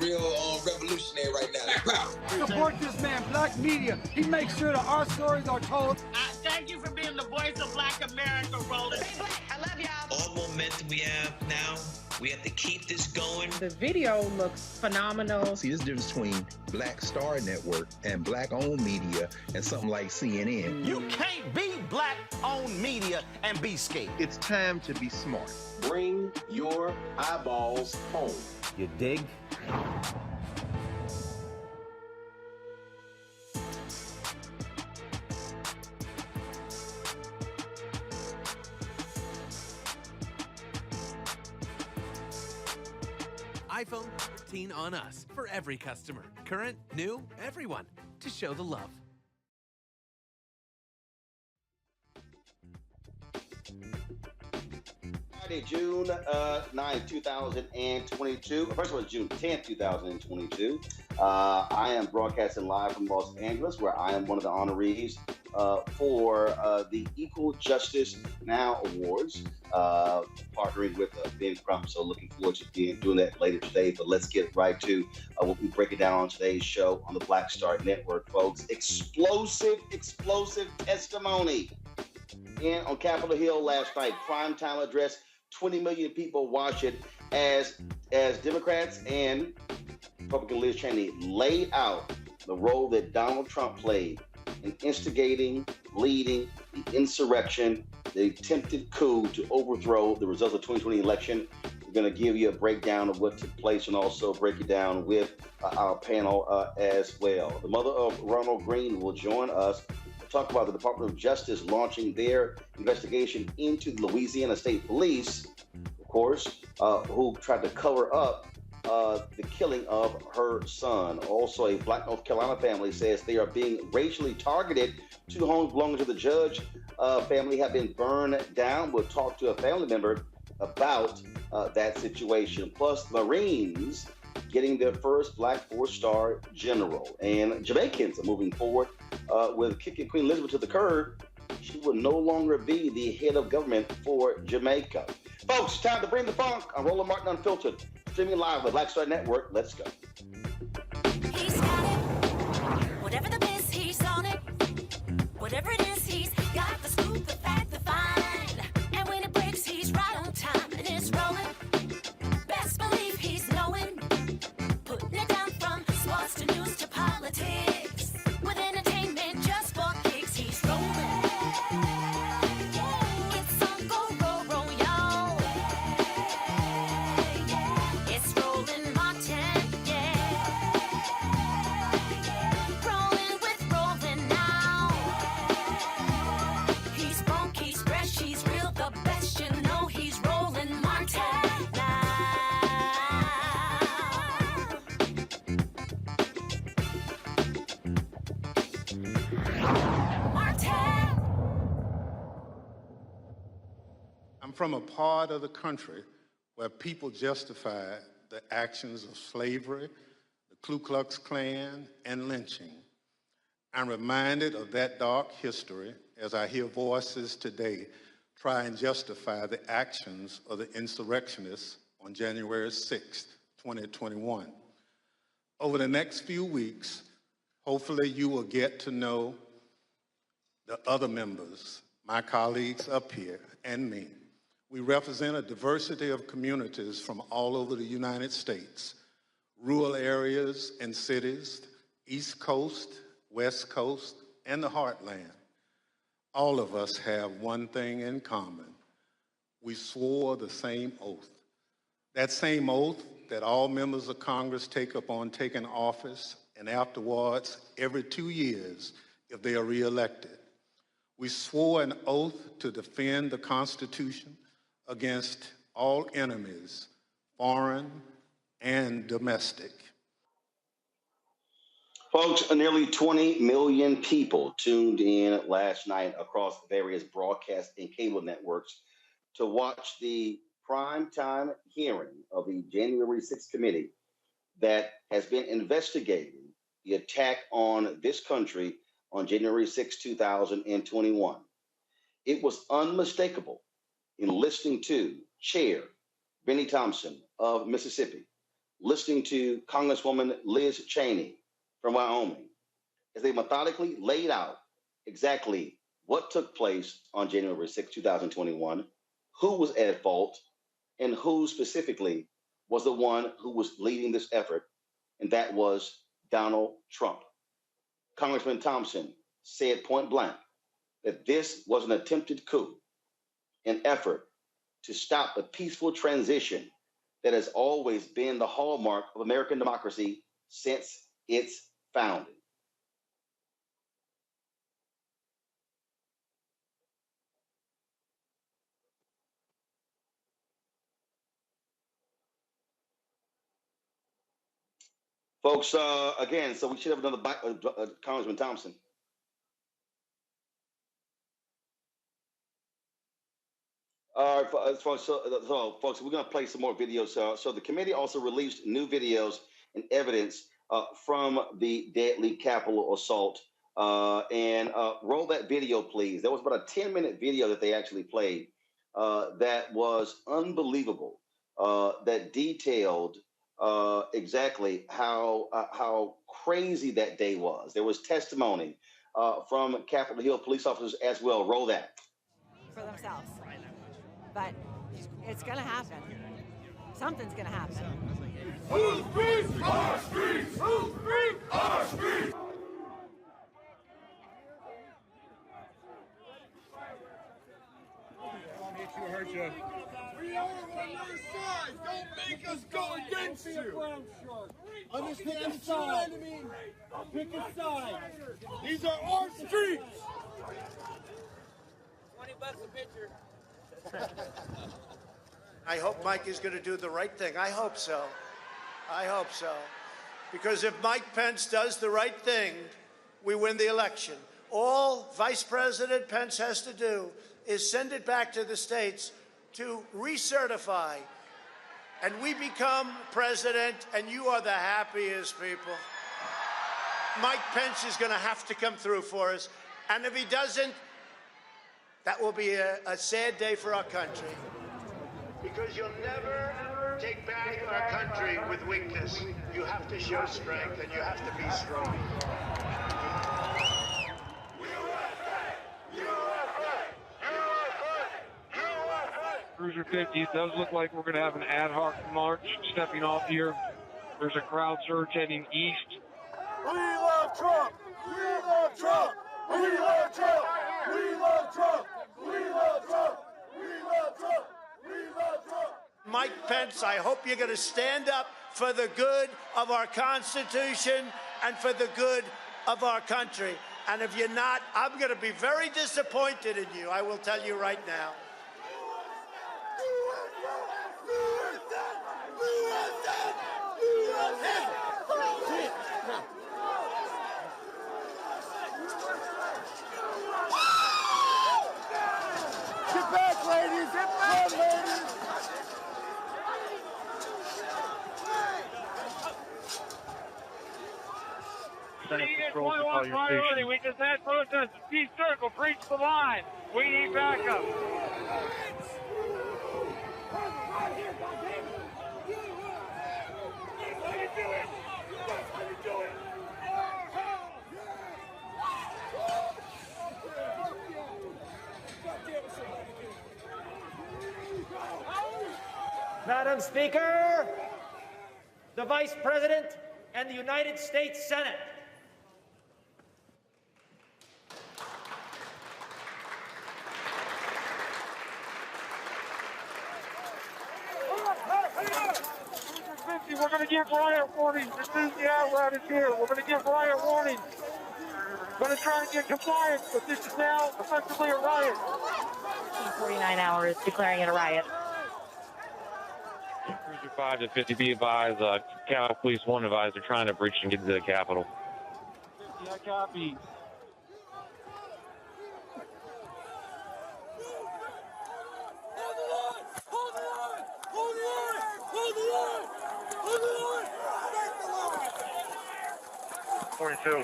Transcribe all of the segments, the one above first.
real revolutionary right now. Support this man, Black media. He makes sure that our stories are told. Thank you for being the voice of Black America, Roland. Stay black. I love y'all. All momentum we have now, we have to keep this going. The video looks phenomenal. See, this difference between Black Star Network and Black-owned media and something like CNN. You can't be Black-owned media and be scared. It's time to be smart. Bring your eyeballs home. You dig? iPhone 13 on us for every customer. Current, new, everyone, to show the love. Friday, June 9, 2022. First of all, June 10th, 2022. I am broadcasting live from Los Angeles, where I am one of the honorees for the Equal Justice Now Awards, partnering with Ben Crump. So looking forward to doing that later today. But let's get right to what we break it down on today's show on the Black Star Network, folks. Explosive testimony on Capitol Hill last night. Primetime address. 20 million people watched it as Democrats and Republican Liz Cheney laid out the role that Donald Trump played in instigating, leading the insurrection, the attempted coup to overthrow the results of the 2020 election. We're going to give you a breakdown of what took place and also break it down with our panel as well. The mother of Ronald Greene will join us to talk about the Department of Justice launching their investigation into the Louisiana State Police, of course, who tried to cover up the killing of her son. Also, a Black North Carolina family says they are being racially targeted. 2 homes belonging to the Judge family have been burned down. We'll talk to a family member about that situation. Plus, Marines getting their first Black 4-star general. And Jamaicans are moving forward with kicking Queen Elizabeth to the curb. She will no longer be the head of government for Jamaica. Folks, it's time to bring the funk. I'm Roland Martin Unfiltered, streaming live on the Black Star Network. Let's go. He's got it. Whatever the biz, he's on it. Whatever it is, he's got the scoop, the fact, the find. And when it breaks, he's right on time and it's rolling. Best believe he's knowing. Putting it down from sports to news to politics. With entertainment just for kicks, he's rolling. It's on go, roll, y'all. It's rolling Martin, yeah. Rolling with rolling now. He's funk, he's fresh, he's real, the best, you know he's rolling Martin now. I'm from a part of the country where people justify the actions of slavery, the Ku Klux Klan, and lynching. I'm reminded of that dark history as I hear voices today try and justify the actions of the insurrectionists on January 6, 2021. Over the next few weeks, hopefully you will get to know the other members, my colleagues up here, and me. We represent a diversity of communities from all over the United States, rural areas and cities, East Coast, West Coast, and the Heartland. All of us have one thing in common. We swore the same oath. That same oath that all members of Congress take upon taking office and afterwards every 2 years if they are reelected. We swore an oath to defend the Constitution against all enemies, foreign and domestic. Folks, nearly 20 million people tuned in last night across various broadcast and cable networks to watch the primetime hearing of the January 6th committee that has been investigating the attack on this country on January 6, 2021. It was unmistakable in listening to Chair Benny Thompson of Mississippi listening to Congresswoman Liz Cheney from Wyoming as they methodically laid out exactly what took place on January 6, 2021, who was at fault, and who specifically was the one who was leading this effort, and that was Donald Trump. Congressman Thompson said point blank that this was an attempted coup, an effort to stop the peaceful transition that has always been the hallmark of American democracy since its founding. Folks, again, so we should have another Congressman Thompson. All right, folks, we're going to play some more videos. So the committee also released new videos and evidence from the deadly Capitol assault. And roll that video, please. There was about a 10-minute video that they actually played that was unbelievable, that detailed exactly how crazy that day was. There was testimony from Capitol Hill police officers as well. Roll that. For themselves. But it's going to happen. Something's going to happen. Who's free? Our streets! Who's free? Our streets! Hurt you. We are on your side. Don't make us go against you. Understand the side. Pick a side. These are our streets. $20 a picture. I hope Mike is going to do the right thing. I hope so. I hope so. Because if Mike Pence does the right thing, we win the election. All Vice President Pence has to do is send it back to the states to recertify. And we become president, and you are the happiest people. Mike Pence is going to have to come through for us. And if he doesn't, that will be a sad day for our country. Because you'll never take back our country with weakness. You have to show strength, and you have to be strong. Cruiser 50, it does look like we're going to have an ad hoc march stepping off here. There's a crowd surge heading east. We love Trump! We love Trump! We love Trump! We love Trump! We love Trump! We love Trump! We love Trump! Mike Pence, I hope you're going to stand up for the good of our Constitution and for the good of our country. And if you're not, I'm going to be very disappointed in you. I will tell you right now. Get back, ladies! Get back, ladies! Priority. We just had protesters. Peace circle, breach the line. We need backup. Madam Speaker, the Vice President and the United States Senate. We're going to give riot warnings as soon as the apparatus is here. We're going to give riot warnings. We're going to try to get compliance, but this is now effectively a riot. 49 hours declaring it a riot. Cruiser 5 to 50, be advised, Cal Police 1 advised they're trying to breach and get to the Capitol. Yeah, copy. Hold the line! Hold the line! Hold the line! Hold the line! Break the line! 42,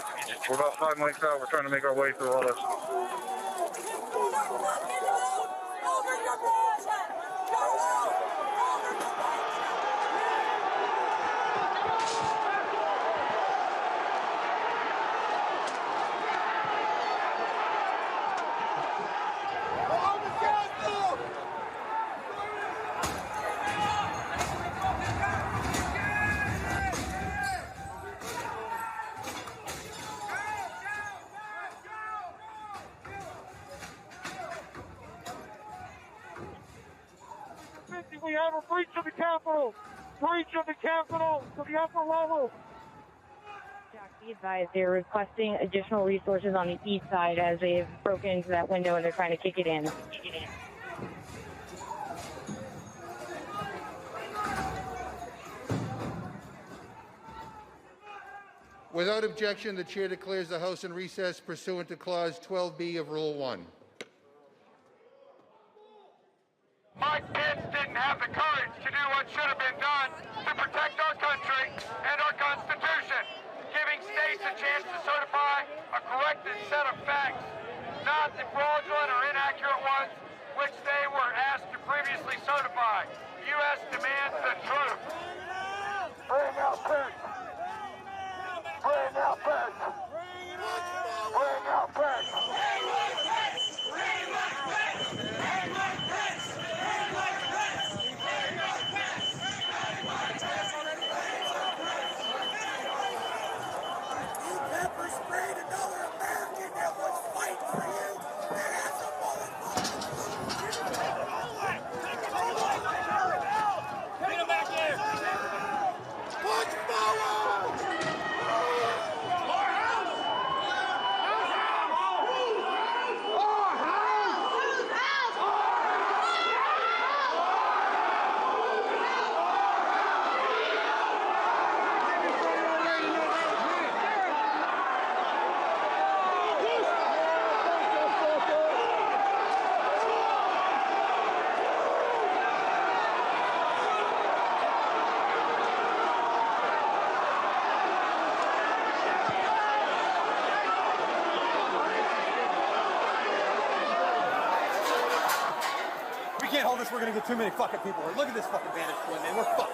we're about 5 miles out. We're trying to make our way through all this. We have a breach of the Capitol. Breach of the Capitol to the upper level. Be advised, they're requesting additional resources on the east side as they've broken into that window and they're trying to kick it in. Without objection, the chair declares the House in recess pursuant to Clause 12B of Rule 1. Mike Pence didn't have the courage to do what should have been done to protect our country and our Constitution, giving states a chance to certify a corrected set of facts, not the fraudulent or inaccurate ones which they were asked to previously certify. U.S. demands the truth. Bring out Pence. Bring out Pence. Bring out Pence. We're gonna get too many fucking people. Look at this fucking vantage point, man. We're fucked.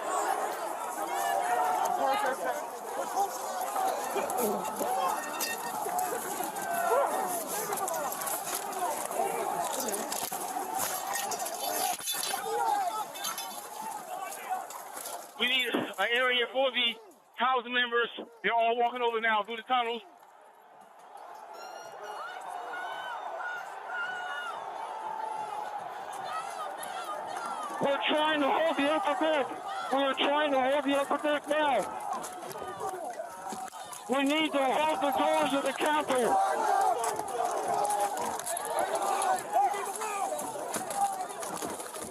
We need an area for the House members. They're all walking over now through the tunnels. We're trying to hold the upper deck. We're trying to hold the upper deck now. We need to hold the doors of the Capitol.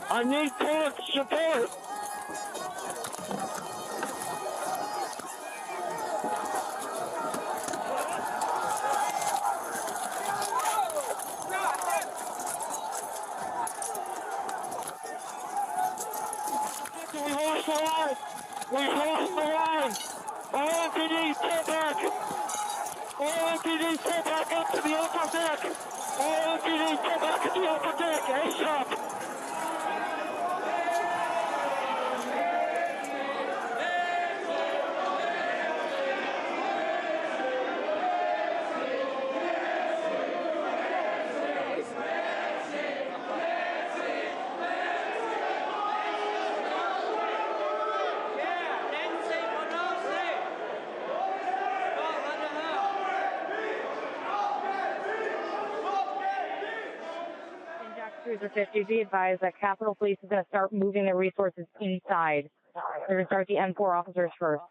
I need court support. We lost the line. All MPD, step back. All MPD, step back up to the upper deck. All MPD, step back to the upper deck. ASAP. Cruiser 50, be advised that Capitol Police is going to start moving their resources inside. They're going to start the M4 officers first.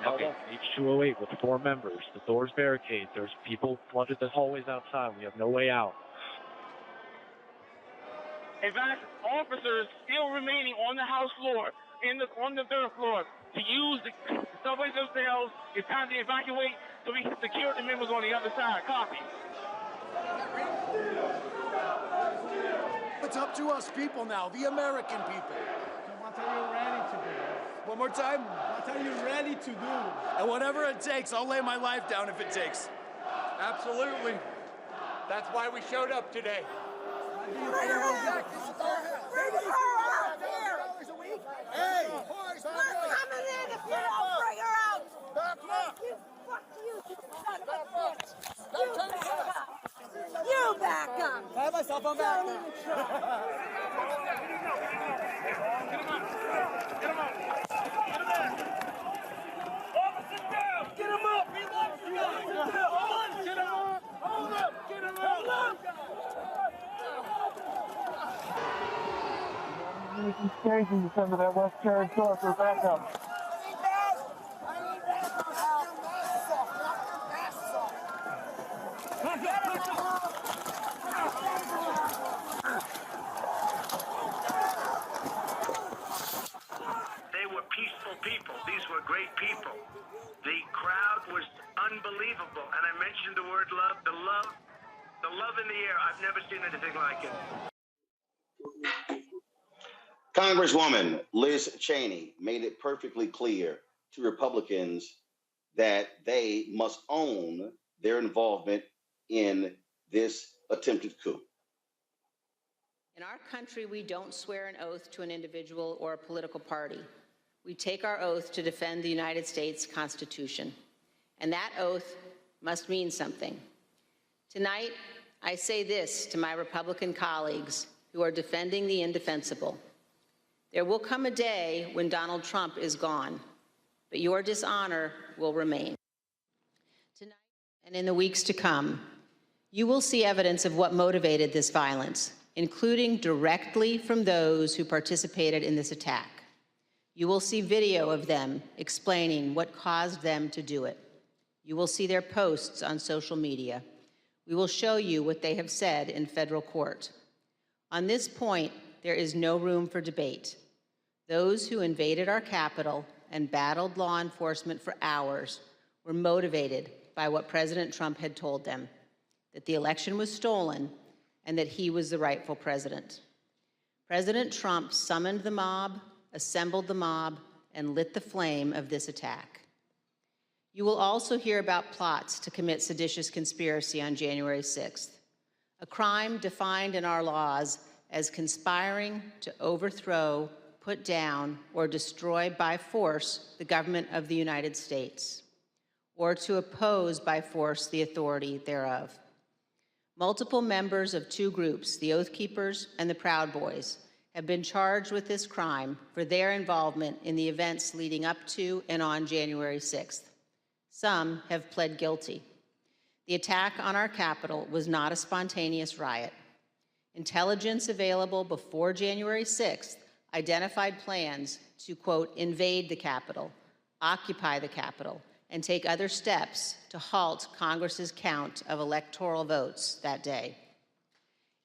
Okay, H208 with 4 members. The door's barricaded. There's people flooded the hallways outside. We have no way out. In fact, officers still remaining on the House floor, on the third floor, to use the subways themselves. It's time to evacuate so we can secure the members on the other side. Copy. It's up to us people now, the American people. What are you ready to do? One more time. What are you ready to do? And whatever it takes, I'll lay my life down if it takes. Absolutely. That's why we showed up today. Bring her out! Bring her out here! Hey! We're coming in if you don't bring her out! Fuck you, you son of a bitch! Come back now. Get him up! He loves you guys! Get him up! Hold up! Get him up! Station to some of that West Carolina store for backup. They were peaceful people. These were great people. The crowd was unbelievable. And I mentioned the word love. The love in the air. I've never seen anything like it. Congresswoman Liz Cheney made it perfectly clear to Republicans that they must own their involvement in this attempted coup. In our country, we don't swear an oath to an individual or a political party. We take our oath to defend the United States Constitution, and that oath must mean something. Tonight, I say this to my Republican colleagues who are defending the indefensible. There will come a day when Donald Trump is gone, but your dishonor will remain. Tonight and in the weeks to come, you will see evidence of what motivated this violence, including directly from those who participated in this attack. You will see video of them explaining what caused them to do it. You will see their posts on social media. We will show you what they have said in federal court. On this point, there is no room for debate. Those who invaded our Capitol and battled law enforcement for hours were motivated by what President Trump had told them, that the election was stolen and that he was the rightful president. President Trump summoned the mob, assembled the mob, and lit the flame of this attack. You will also hear about plots to commit seditious conspiracy on January 6th, a crime defined in our laws as conspiring to overthrow, put down, or destroy by force the government of the United States, or to oppose by force the authority thereof. Multiple members of two groups, the Oath Keepers and the Proud Boys, have been charged with this crime for their involvement in the events leading up to and on January 6th. Some have pled guilty. The attack on our Capitol was not a spontaneous riot. Intelligence available before January 6th identified plans to, quote, invade the Capitol, occupy the Capitol, and take other steps to halt Congress's count of electoral votes that day.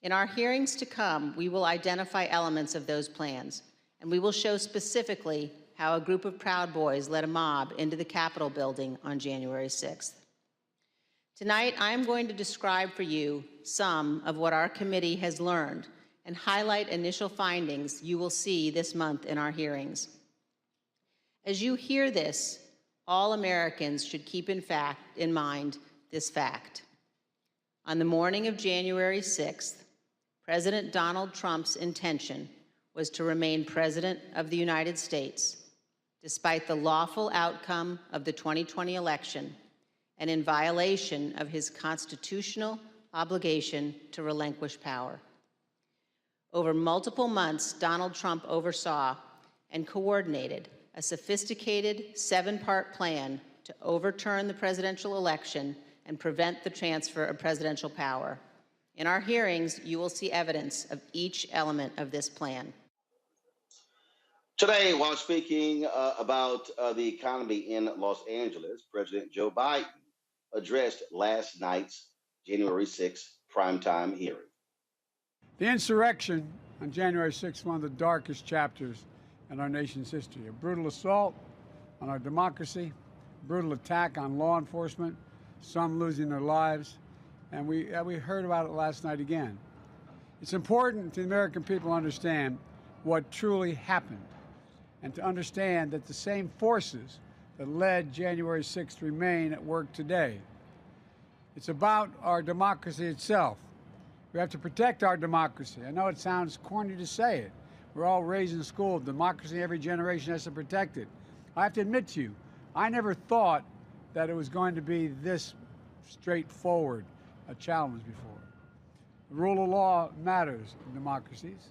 In our hearings to come, we will identify elements of those plans, and we will show specifically how a group of Proud Boys led a mob into the Capitol building on January 6th. Tonight, I am going to describe for you some of what our committee has learned and highlight initial findings you will see this month in our hearings. As you hear this, all Americans should keep in mind this fact. On the morning of January 6th, President Donald Trump's intention was to remain President of the United States, despite the lawful outcome of the 2020 election and in violation of his constitutional obligation to relinquish power. Over multiple months, Donald Trump oversaw and coordinated a sophisticated 7-part plan to overturn the presidential election and prevent the transfer of presidential power. In our hearings, you will see evidence of each element of this plan. Today, while speaking about the economy in Los Angeles, President Joe Biden addressed last night's January 6th primetime hearing. The insurrection on January 6th, one of the darkest chapters in our nation's history. A brutal assault on our democracy, brutal attack on law enforcement, some losing their lives, and we heard about it last night again. It's important to the American people to understand what truly happened and to understand that the same forces that led January 6th remain at work today. It's about our democracy itself. We have to protect our democracy. I know it sounds corny to say it. We're all raised in school. Democracy, every generation has to protect it. I have to admit to you, I never thought that it was going to be this straightforward a challenge before. The rule of law matters in democracies,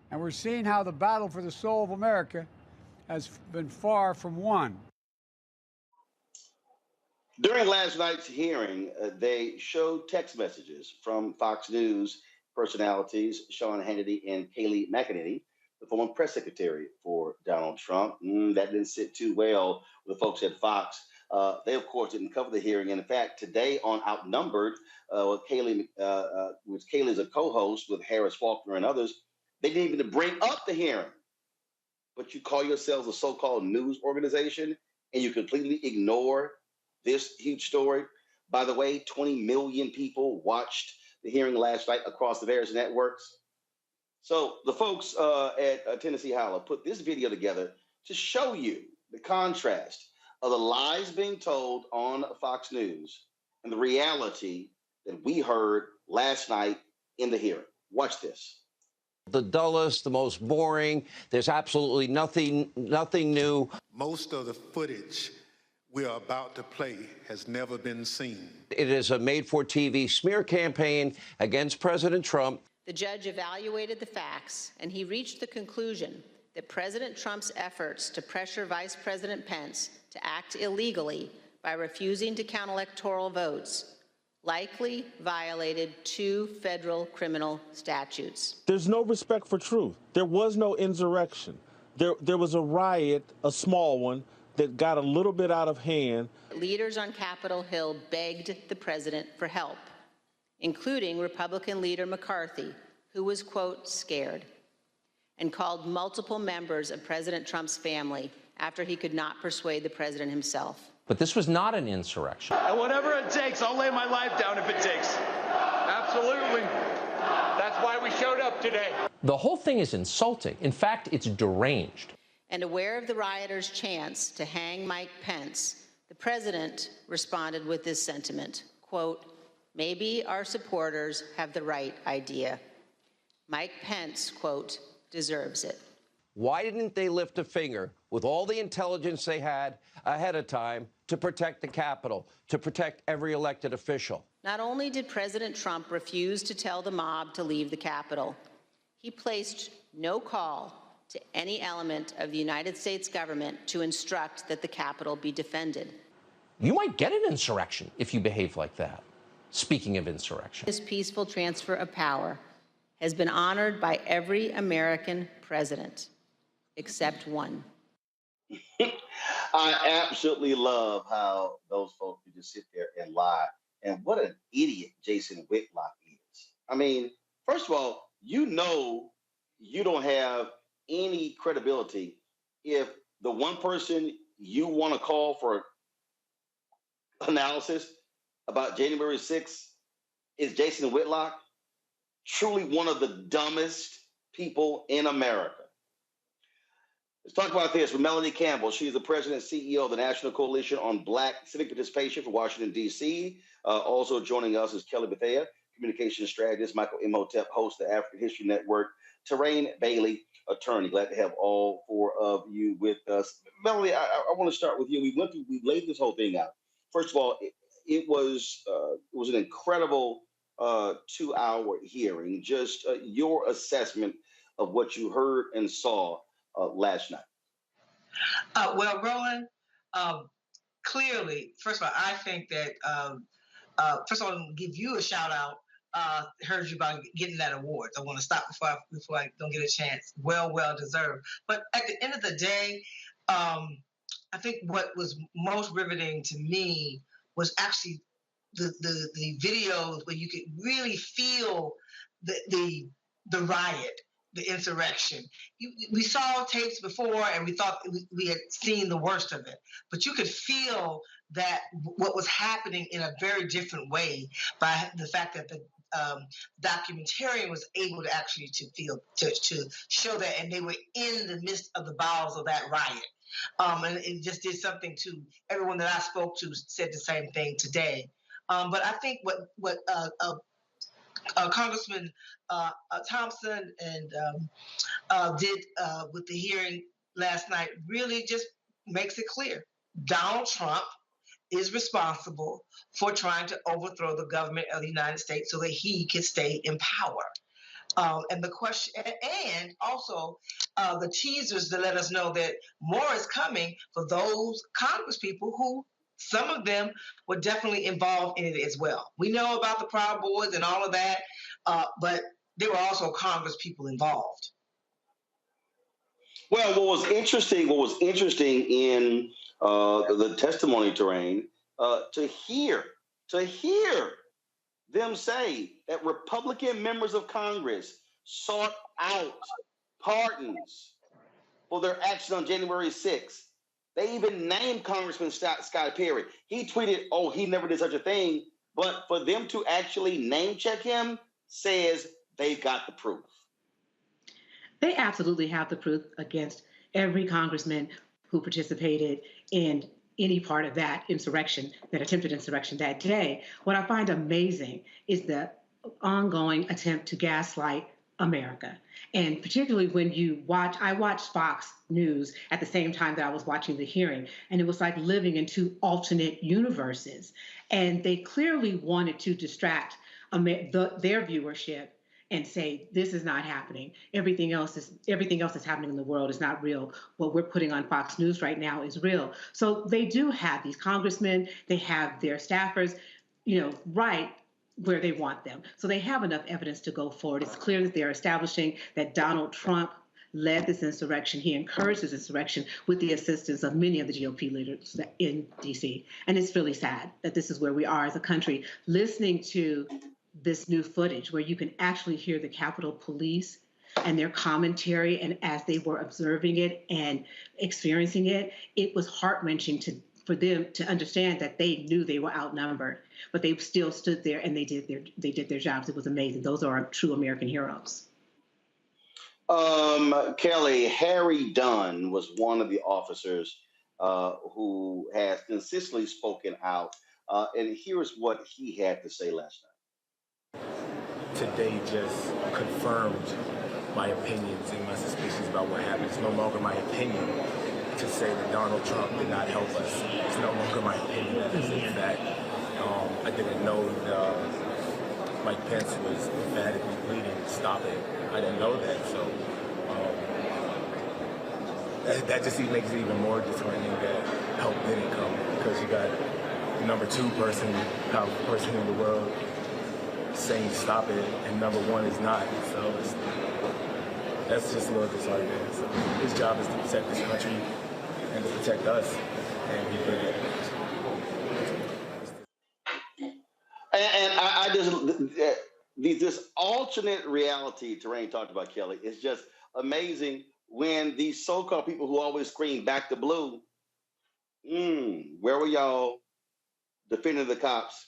and we're seeing how the battle for the soul of America has been far from won. During last night's hearing, they showed text messages from Fox News personalities Sean Hannity and Kayleigh McEnany, the former press secretary for Donald Trump. That didn't sit too well with the folks at Fox. They, of course, didn't cover the hearing. And in fact, today on Outnumbered, Kayleigh, which Kayleigh is a co-host with Harris Faulkner and others, they didn't even bring up the hearing. But you call yourselves a so-called news organization, and you completely ignore this huge story. By the way, 20 million people watched the hearing last night across the various networks. So the folks at Tennessee Holler put this video together to show you the contrast of the lies being told on Fox News and the reality that we heard last night in the hearing. Watch this. The dullest, the most boring. There's absolutely nothing new. Most of the footage we are about to play has never been seen. It is a made-for-TV smear campaign against President Trump. The judge evaluated the facts, and he reached the conclusion that President Trump's efforts to pressure Vice President Pence to act illegally by refusing to count electoral votes likely violated 2 federal criminal statutes. There's no respect for truth. There was no insurrection. There was a riot, a small one, that got a little bit out of hand. Leaders on Capitol Hill begged the president for help, including Republican leader McCarthy, who was, quote, scared, and called multiple members of President Trump's family after he could not persuade the president himself. But this was not an insurrection. And whatever it takes, I'll lay my life down if it takes. Absolutely. That's why we showed up today. The whole thing is insulting. In fact, it's deranged. And aware of the rioters' chance to hang Mike Pence, the president responded with this sentiment, quote, maybe our supporters have the right idea. Mike Pence, quote, deserves it. Why didn't they lift a finger with all the intelligence they had ahead of time to protect the Capitol, to protect every elected official? Not only did President Trump refuse to tell the mob to leave the Capitol, he placed no call to any element of the United States government to instruct that the Capitol be defended. You might get an insurrection if you behave like that. Speaking of insurrection. This peaceful transfer of power has been honored by every American president, except one. I absolutely love how those folks can just sit there and lie. And what an idiot Jason Whitlock is. I mean, first of all, you know you don't have any credibility if the one person you want to call for analysis about January 6th is Jason Whitlock, truly one of the dumbest people in America. Let's talk about this with Melanie Campbell. She is the president and CEO of the National Coalition on Black Civic Participation for Washington, D.C. Also joining us is Kelly Bethea, communications strategist, Michael Imhotep, host of the African History Network, Terrain Bailey, attorney. Glad to have all 4 of you with us. Melanie, I want to start with you. We laid this whole thing out. First of all, it was an incredible 2-hour hearing. Just your assessment of what you heard and saw last night. Well, Roland, clearly, first of all, I think that, first of all, I'll give you a shout out. Heard you about getting that award. I want to stop before I don't get a chance. Well deserved. But at the end of the day, I think what was most riveting to me was actually the videos where you could really feel the riot, the insurrection. We saw tapes before and we thought we had seen the worst of it, but you could feel that what was happening in a very different way by the fact that the documentarian was able to actually to show that, and they were in the midst of the bowels of that riot. And it just did something to everyone that I spoke to said the same thing today. But I think what Congressman Thompson and did with the hearing last night really just makes it clear. Donald Trump is responsible for trying to overthrow the government of the United States so that he can stay in power. And the question, and also the teasers to let us know that more is coming for those Congress people who, some of them were definitely involved in it as well. We know about the Proud Boys and all of that, but there were also Congress people involved. Well, what was interesting in the testimony, Terrain, to hear them say that Republican members of Congress sought out pardons for their action on January 6th. They even named Congressman Scott Perry. He tweeted, "Oh, he never did such a thing." But for them to actually name check him says they've got the proof. They absolutely have the proof against every congressman who participated in any part of that insurrection, that attempted insurrection that day. What I find amazing is the ongoing attempt to gaslight America. And particularly when I watched Fox News at the same time that I was watching the hearing, and it was like living in two alternate universes. And they clearly wanted to distract their viewership and say, this is not happening. Everything else that's happening in the world is not real. What we're putting on Fox News right now is real. So they do have these congressmen, they have their staffers, right where they want them. So they have enough evidence to go forward. It's clear that they're establishing that Donald Trump led this insurrection. He encouraged this insurrection with the assistance of many of the GOP leaders in D.C. And it's really sad that this is where we are as a country, listening to this new footage where you can actually hear the Capitol Police and their commentary, and as they were observing it and experiencing it, it was heart-wrenching for them to understand that they knew they were outnumbered, but they still stood there and they did their jobs. It was amazing. Those are true American heroes. Kelly, Harry Dunn was one of the officers who has consistently spoken out, and here's what he had to say last night. Today just confirmed my opinions and my suspicions about what happened. It's no longer my opinion to say that Donald Trump did not help us. It's no longer my opinion that is in fact. I didn't know that Mike Pence was emphatically pleading to stop it. I didn't know that, so that just makes it even more disheartening that help didn't come, because you got the number 2 powerful person in the world saying stop it, and number 1 is not. So that's just a little disheartening. So his job is to protect this country and to protect us, and he did it. And I just, this alternate reality Terrain talked about, Kelly, is just amazing when these so-called people who always scream back to blue, where were y'all defending the cops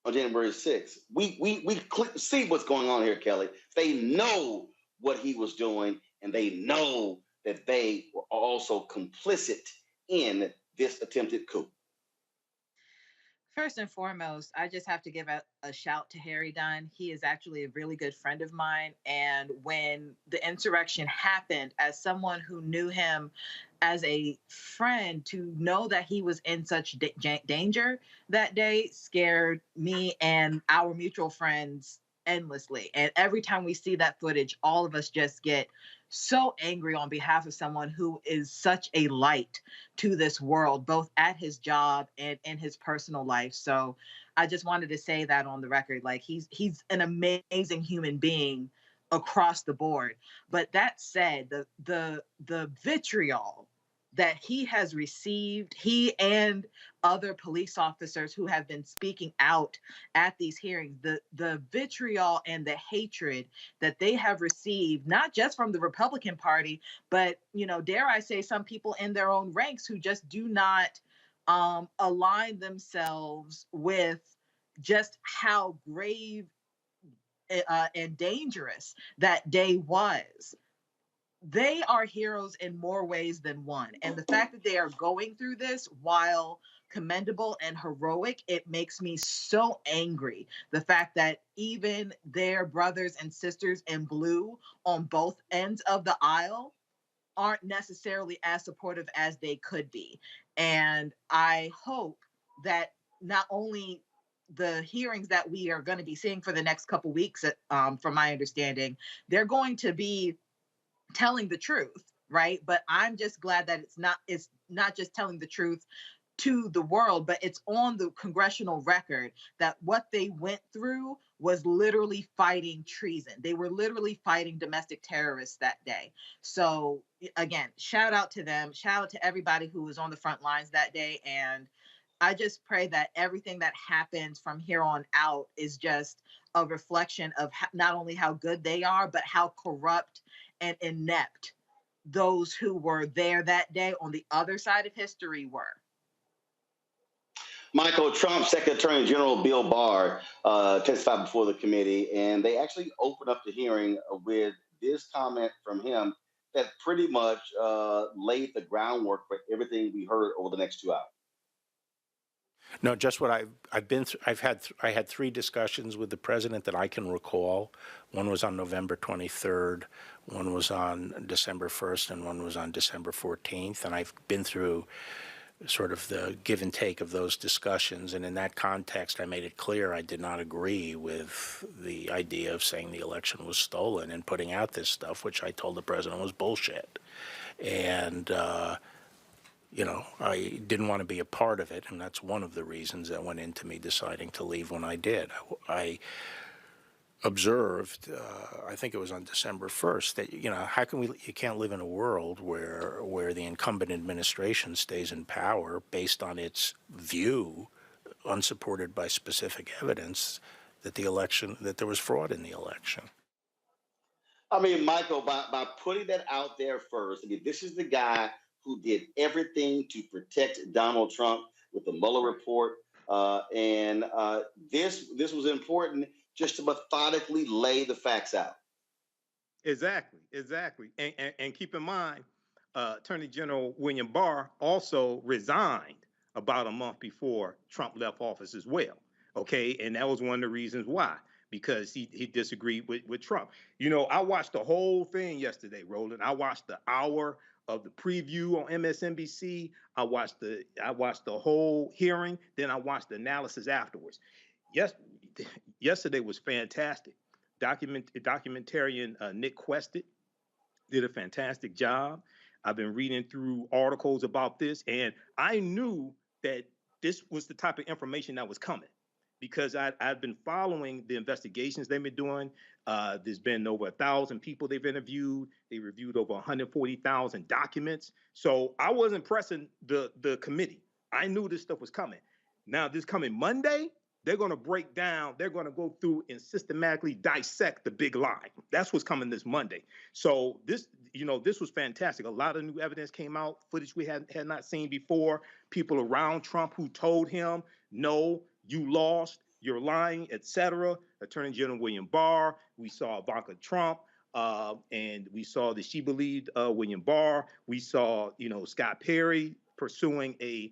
on January 6th? We see what's going on here, Kelly. They know what he was doing, and they know that they were also complicit in this attempted coup. First and foremost, I just have to give a shout to Harry Dunn. He is actually a really good friend of mine. And when the insurrection happened, as someone who knew him as a friend, to know that he was in such danger that day scared me and our mutual friends endlessly. And every time we see that footage, all of us just get so angry on behalf of someone who is such a light to this world, both at his job and in his personal life. So I just wanted to say that on the record. Like, he's an amazing human being across the board. But that said, the vitriol that he has received, he and other police officers who have been speaking out at these hearings, the vitriol and the hatred that they have received, not just from the Republican Party, but, dare I say, some people in their own ranks who just do not align themselves with just how grave and dangerous that day was. They are heroes in more ways than one. And the fact that they are going through this, while commendable and heroic, it makes me so angry. The fact that even their brothers and sisters in blue on both ends of the aisle aren't necessarily as supportive as they could be. And I hope that not only the hearings that we are going to be seeing for the next couple weeks, from my understanding, they're going to be telling the truth, right? But I'm just glad that it's not just telling the truth to the world, but it's on the congressional record that what they went through was literally fighting treason. They were literally fighting domestic terrorists that day. So again, shout out to them. Shout out to everybody who was on the front lines that day. And I just pray that everything that happens from here on out is just a reflection of not only how good they are, but how corrupt and inept those who were there that day on the other side of history were. Michael, Trump's Secretary General Bill Barr testified before the committee, and they actually opened up the hearing with this comment from him that pretty much laid the groundwork for everything we heard over the next 2 hours. No, just what I've been through. I had 3 discussions with the president that I can recall. One was on November 23rd, one was on December 1st, and one was on December 14th. And I've been through sort of the give and take of those discussions. And in that context, I made it clear I did not agree with the idea of saying the election was stolen and putting out this stuff, which I told the president was bullshit. And, I didn't want to be a part of it, and that's one of the reasons that went into me deciding to leave when I did. I observed, I think it was on December 1st, that, how can you can't live in a world where the incumbent administration stays in power based on its view, unsupported by specific evidence, that there was fraud in the election. I mean, Michael, by putting that out there first, this is the guy who did everything to protect Donald Trump with the Mueller report. And this was important just to methodically lay the facts out. Exactly. And keep in mind, Attorney General William Barr also resigned about a month before Trump left office as well. Okay, and that was one of the reasons why, because he disagreed with Trump. I watched the whole thing yesterday, Roland. I watched the hour of the preview on MSNBC. I watched the whole hearing. Then I watched the analysis afterwards. Yesterday was fantastic. Documentarian Nick Quested did a fantastic job. I've been reading through articles about this, and I knew that this was the type of information that was coming, because I've been following the investigations they've been doing. There's been over 1,000 people they've interviewed. They reviewed over 140,000 documents. So I wasn't pressing the committee. I knew this stuff was coming. Now, this coming Monday, they're going to break down. They're going to go through and systematically dissect the big lie. That's what's coming this Monday. So this was fantastic. A lot of new evidence came out, footage we had not seen before. People around Trump who told him, no, you lost, you're lying, etc. Attorney General William Barr. We saw Ivanka Trump, and we saw that she believed William Barr. We saw, Scott Perry pursuing a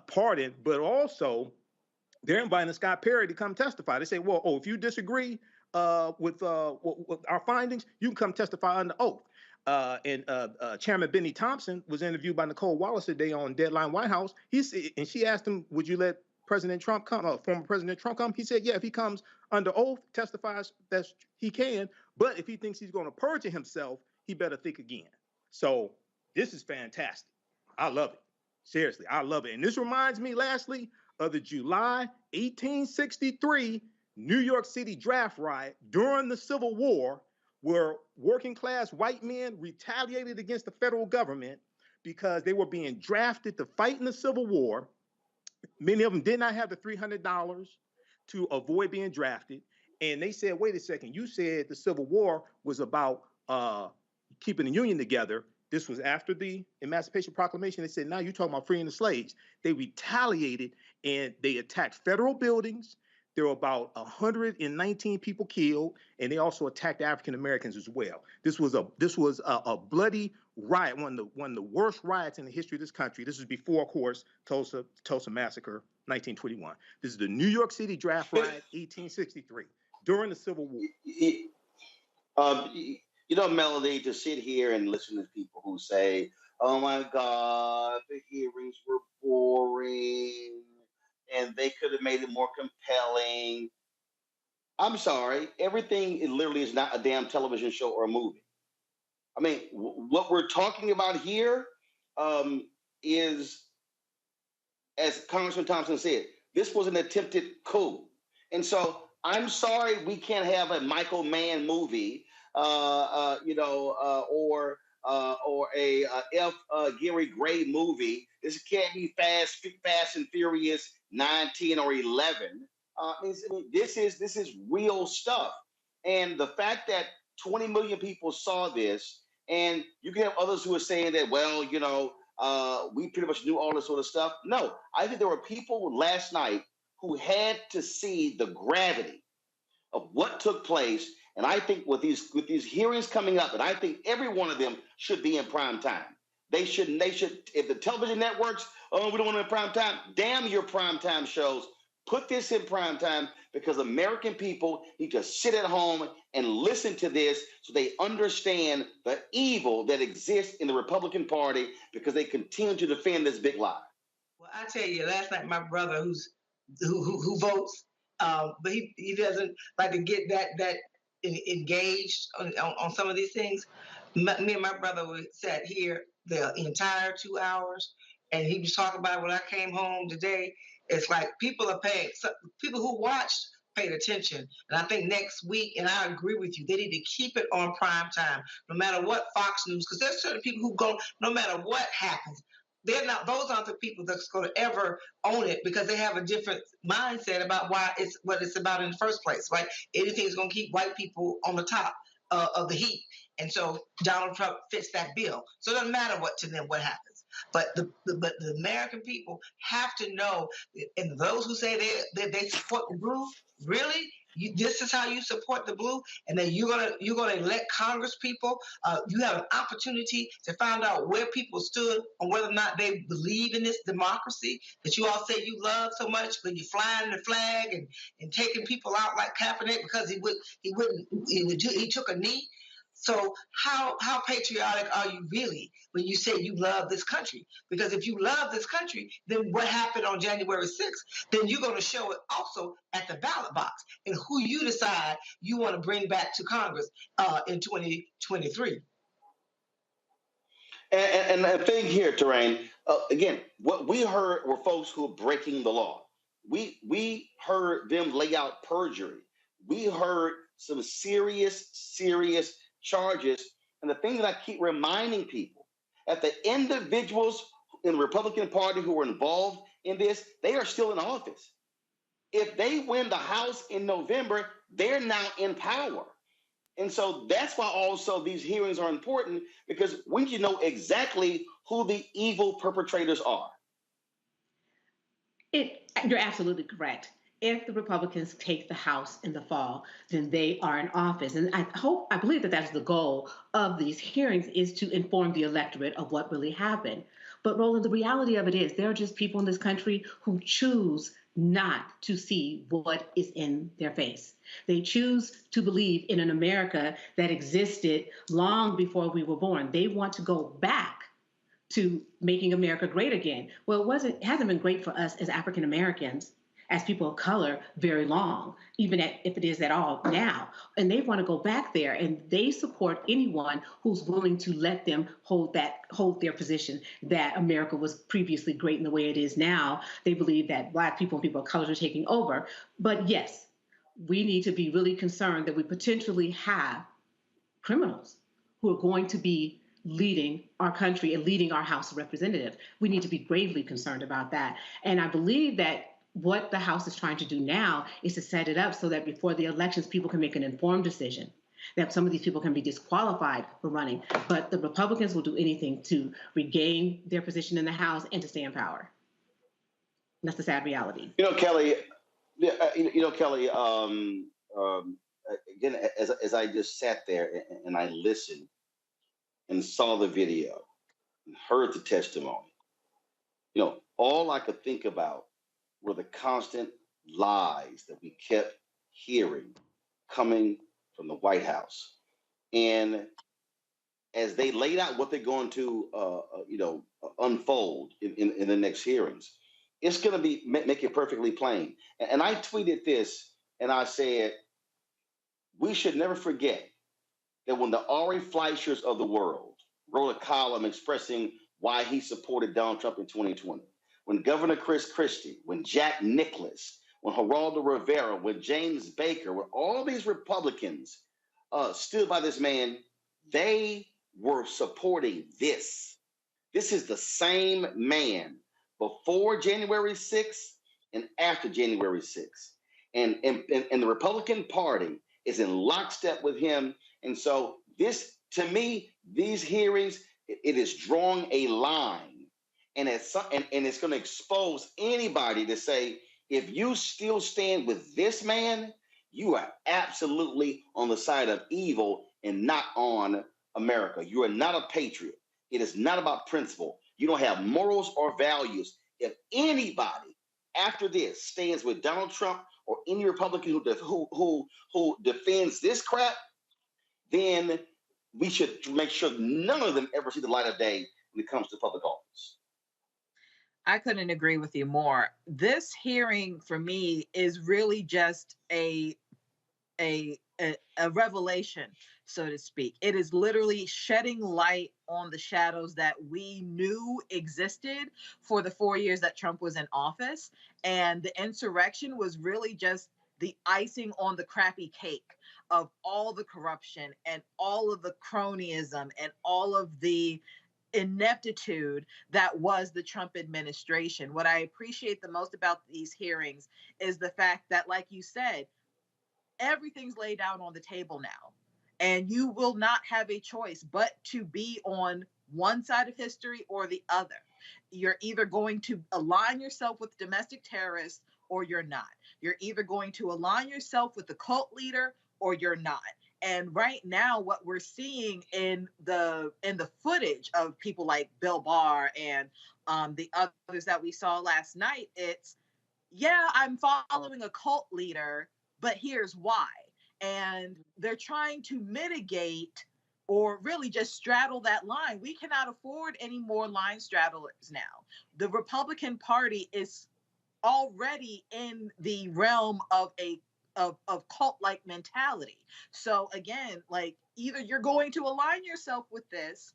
pardon, but also they're inviting Scott Perry to come testify. They say, well, if you disagree with our findings, you can come testify under oath. And Chairman Benny Thompson was interviewed by Nicole Wallace today on Deadline White House. And she asked him, would you let President Trump come, former President Trump come? He said, yeah, if he comes under oath, testifies that he can. But if he thinks he's going to perjure himself, he better think again. So this is fantastic. I love it. Seriously, I love it. And this reminds me, lastly, of the July 1863 New York City draft riot during the Civil War, where working class white men retaliated against the federal government because they were being drafted to fight in the Civil War. Many of them did not have the $300 to avoid being drafted. And they said, wait a second, you said the Civil War was about keeping the Union together. This was after the Emancipation Proclamation. They said, now you're talking about freeing the slaves. They retaliated and they attacked federal buildings. There were about 119 people killed, and they also attacked African Americans as well. This was a bloody riot, one of the worst riots in the history of this country. This is before, of course, Tulsa Massacre, 1921. This is the New York City draft riot, 1863, during the Civil War. Melanie, to sit here and listen to people who say, oh my God, the hearings were boring. they could have made it more compelling. I'm sorry, everything literally is not a damn television show or a movie. I mean, what we're talking about here is, as Congressman Thompson said, this was an attempted coup. And so I'm sorry we can't have a Michael Mann movie, or a F. Gary Gray movie. This can't be Fast and Furious 9, 10, or 11. This is real stuff. And the fact that 20 million people saw this, and you can have others who are saying that, well, we pretty much knew all this sort of stuff. No, I think there were people last night who had to see the gravity of what took place. And I think with these hearings coming up, and I think every one of them should be in prime time. They should, if the television networks, oh, we don't want them in prime time, damn your prime time shows. Put this in prime time, because American people need to sit at home and listen to this so they understand the evil that exists in the Republican Party, because they continue to defend this big lie. Well, I tell you, last night my brother, who votes, but he doesn't like to get that engaged on some of these things. Me and my brother sat here the entire 2 hours, and he was talking about it when I came home today. It's like people are paying. People who watched paid attention, and I think next week, and I agree with you, they need to keep it on prime time, no matter what Fox News, because there's certain people who go, no matter what happens, they're not. Those aren't the people that's going to ever own it, because they have a different mindset about what it's about in the first place. Right? Anything's going to keep white people on the top of the heap, and so Donald Trump fits that bill. So it doesn't matter what happens. But the American people have to know, and those who say they support the blue, really, this is how you support the blue, and then you're gonna elect Congress people. You have an opportunity to find out where people stood on whether or not they believe in this democracy that you all say you love so much, but you're flying the flag and taking people out like Kaepernick because he took a knee. So how patriotic are you really when you say you love this country? Because if you love this country, then what happened on January 6th, then you're going to show it also at the ballot box and who you decide you want to bring back to Congress in 2023. And the thing here, Terrain, again, what we heard were folks who are breaking the law. We heard them lay out perjury. We heard some serious charges. And the thing that I keep reminding people, that the individuals in the Republican Party who were involved in this, they are still in office. If they win the House in November, they're now in power. And so that's why also these hearings are important, because we need to know exactly who the evil perpetrators are. You're absolutely correct. If the Republicans take the House in the fall, then they are in office. And I believe that that's the goal of these hearings, is to inform the electorate of what really happened. But Roland, the reality of it is there are just people in this country who choose not to see what is in their face. They choose to believe in an America that existed long before we were born. They want to go back to making America great again. Well, it hasn't been great for us as African Americans, as people of color, very long, even if it is at all now. And they want to go back there, and they support anyone who's willing to let them hold their position that America was previously great in the way it is now. They believe that Black people and people of color are taking over. But yes, we need to be really concerned that we potentially have criminals who are going to be leading our country and leading our House of Representatives. We need to be gravely concerned about that. And I believe that what the House is trying to do now is to set it up so that before the elections, people can make an informed decision, that some of these people can be disqualified for running. But the Republicans will do anything to regain their position in the House and to stay in power. And that's the sad reality. Kelly, again, as I just sat there and I listened and saw the video and heard the testimony, all I could think about were the constant lies that we kept hearing coming from the White House. And as they laid out what they're going to, unfold in the next hearings, it's going to be make it perfectly plain. And I tweeted this, and I said, we should never forget that when the Ari Fleischers of the world wrote a column expressing why he supported Donald Trump in 2020, when Governor Chris Christie, when Jack Nicklaus, when Geraldo Rivera, when James Baker, when all these Republicans stood by this man, they were supporting this. This is the same man before January 6th and after January 6th. And the Republican Party is in lockstep with him. And so this, to me, these hearings, it is drawing a line. And it's going to expose anybody to say, if you still stand with this man, you are absolutely on the side of evil and not on America. You are not a patriot. It is not about principle. You don't have morals or values. If anybody after this stands with Donald Trump or any Republican who defends this crap, then we should make sure none of them ever see the light of day when it comes to public office. I couldn't agree with you more. This hearing for me is really just a revelation, so to speak. It is literally shedding light on the shadows that we knew existed for the 4 years that Trump was in office. And the insurrection was really just the icing on the crappy cake of all the corruption and all of the cronyism and all of the ineptitude that was the Trump administration. What I appreciate the most about these hearings is the fact that, like you said, everything's laid out on the table now. And you will not have a choice but to be on one side of history or the other. You're either going to align yourself with domestic terrorists or you're not. You're either going to align yourself with the cult leader or you're not. And right now, what we're seeing in the footage of people like Bill Barr and the others that we saw last night, it's, yeah, I'm following a cult leader, but here's why. And they're trying to mitigate or really just straddle that line. We cannot afford any more line straddlers now. The Republican Party is already in the realm of a cult-like mentality. So again, like, either you're going to align yourself with this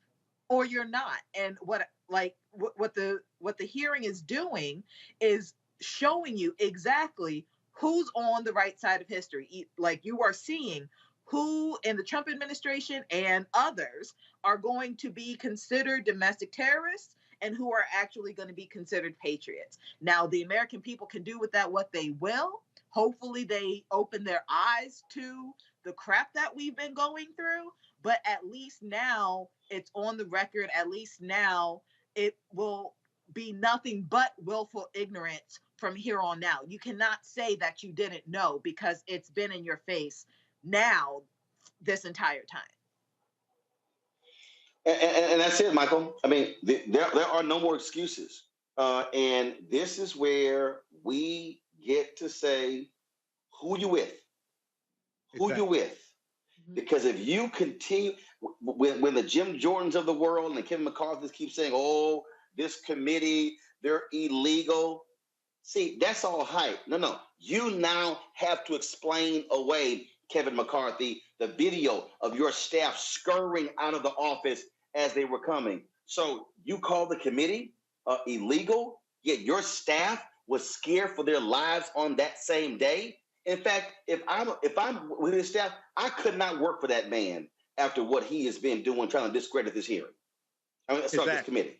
or you're not. And what the hearing is doing is showing you exactly who's on the right side of history. Like, you are seeing who in the Trump administration and others are going to be considered domestic terrorists and who are actually going to be considered patriots. Now, the American people can do with that what they will. Hopefully they open their eyes to the crap that we've been going through, but at least now it's on the record. At least now it will be nothing but willful ignorance from here on out. You cannot say that you didn't know because it's been in your face now this entire time. And that's it, Michael. I mean, there are no more excuses. And this is where we get to say who you with. Who you with. Because if you continue, when the Jim Jordans of the world and Kevin McCarthy keep saying, oh, this committee, they're illegal. See, that's all hype. No. You now have to explain away, Kevin McCarthy, the video of your staff scurrying out of the office as they were coming. So you call the committee illegal, yet your staff was scared for their lives on that same day. In fact, if I'm with his staff, I could not work for that man after what he has been doing, trying to discredit this hearing. I mean, sorry, this committee.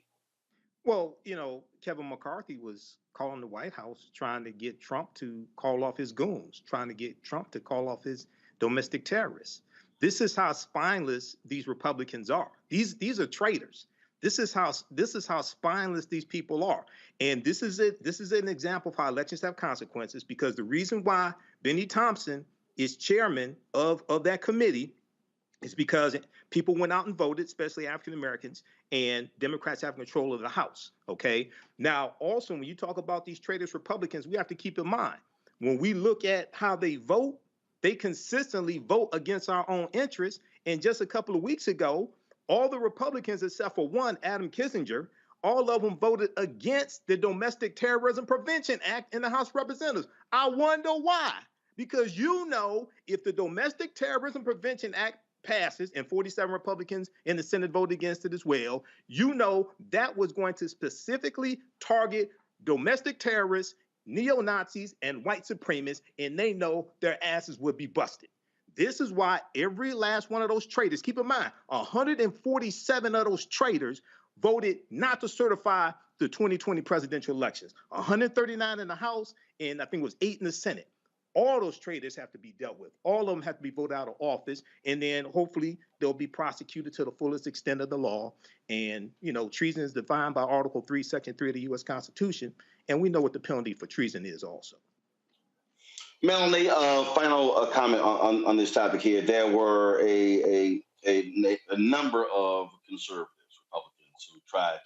Well, Kevin McCarthy was calling the White House trying to get Trump to call off his goons, trying to get Trump to call off his domestic terrorists. This is how spineless these Republicans are. These are traitors. This is how spineless these people are. And this is it. This is an example of how elections have consequences, because the reason why Benny Thompson is chairman of that committee is because people went out and voted, especially African Americans, and Democrats have control of the House. Okay. Now, also, when you talk about these traitorous Republicans, we have to keep in mind, when we look at how they vote, they consistently vote against our own interests. And just a couple of weeks ago, all the Republicans, except for one, Adam Kinzinger, all of them voted against the Domestic Terrorism Prevention Act in the House of Representatives. I wonder why. Because you know, if the Domestic Terrorism Prevention Act passes and 47 Republicans in the Senate voted against it as well, you know that was going to specifically target domestic terrorists, neo-Nazis, and white supremacists, and they know their asses would be busted. This is why every last one of those traitors, keep in mind, 147 of those traitors voted not to certify the 2020 presidential elections. 139 in the House, and I think it was 8 in the Senate. All those traitors have to be dealt with. All of them have to be voted out of office, and then hopefully they'll be prosecuted to the fullest extent of the law. And, you know, treason is defined by Article 3, Section 3 of the U.S. Constitution, and we know what the penalty for treason is also. Melanie, final comment on this topic here. There were a number of conservatives, Republicans, who tried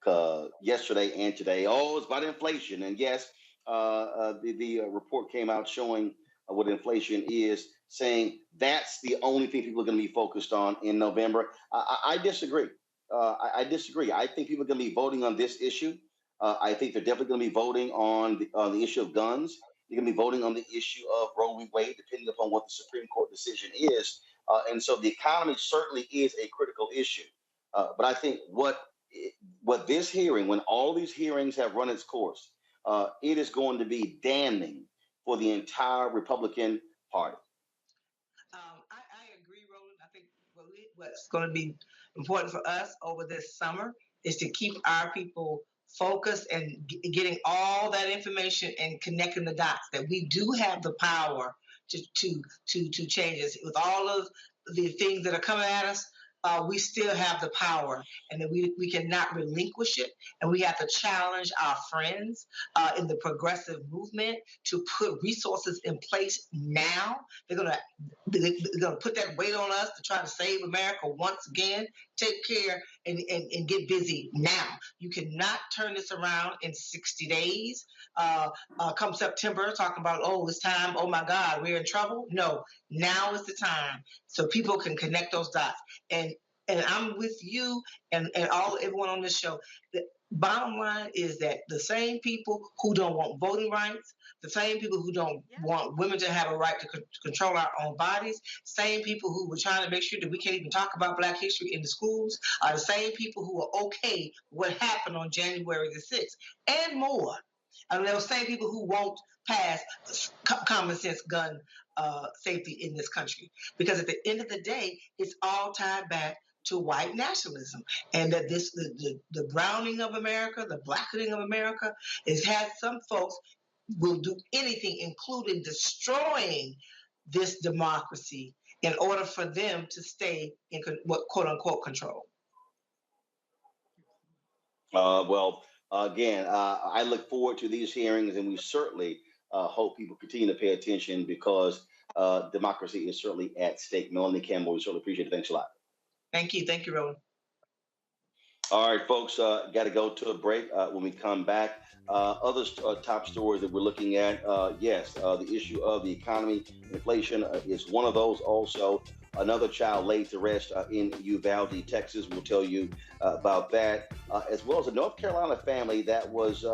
to, yesterday and today, it's about inflation. And yes, the report came out showing what inflation is, saying that's the only thing people are going to be focused on in November. I disagree. I disagree. I think people are going to be voting on this issue. I think they're definitely going to be voting on the issue of guns. They're going to be voting on the issue of Roe v. Wade, depending upon what the Supreme Court decision is. And so the economy certainly is a critical issue. But I think what this hearing, when all these hearings have run its course, it is going to be damning for the entire Republican Party. I agree, Roland. I think what's going to be important for us over this summer is to keep our people focused and getting all that information and connecting the dots, that we do have the power to change this. With all of the things that are coming at us, we still have the power, and that we cannot relinquish it. And we have to challenge our friends in the progressive movement to put resources in place now. They're gonna put that weight on us to try to save America once again. Take care and get busy now. You cannot turn this around in 60 days. Come September, talking about, it's time, oh my God, we're in trouble. No, now is the time so people can connect those dots. And I'm with you and everyone on this show. The bottom line is that the same people who don't want voting rights, the same people who don't want women to have a right to control our own bodies, same people who were trying to make sure that we can't even talk about Black history in the schools, are the same people who are okay with what happened on January the 6th and more. And those same people who won't pass common sense gun safety in this country. Because at the end of the day, it's all tied back to white nationalism, and that the browning of America, the blackening of America, has had some folks will do anything, including destroying this democracy, in order for them to stay in what quote unquote control. Again, I look forward to these hearings, and we certainly hope people continue to pay attention, because democracy is certainly at stake. Melanie Campbell, we certainly appreciate it. Thanks a lot. Thank you. Thank you, Roland. All right, folks, got to go to a break. When we come back, other top stories that we're looking at, the issue of the economy, inflation is one of those. Also, another child laid to rest in Uvalde, Texas. We'll tell you about that, as well as a North Carolina family that was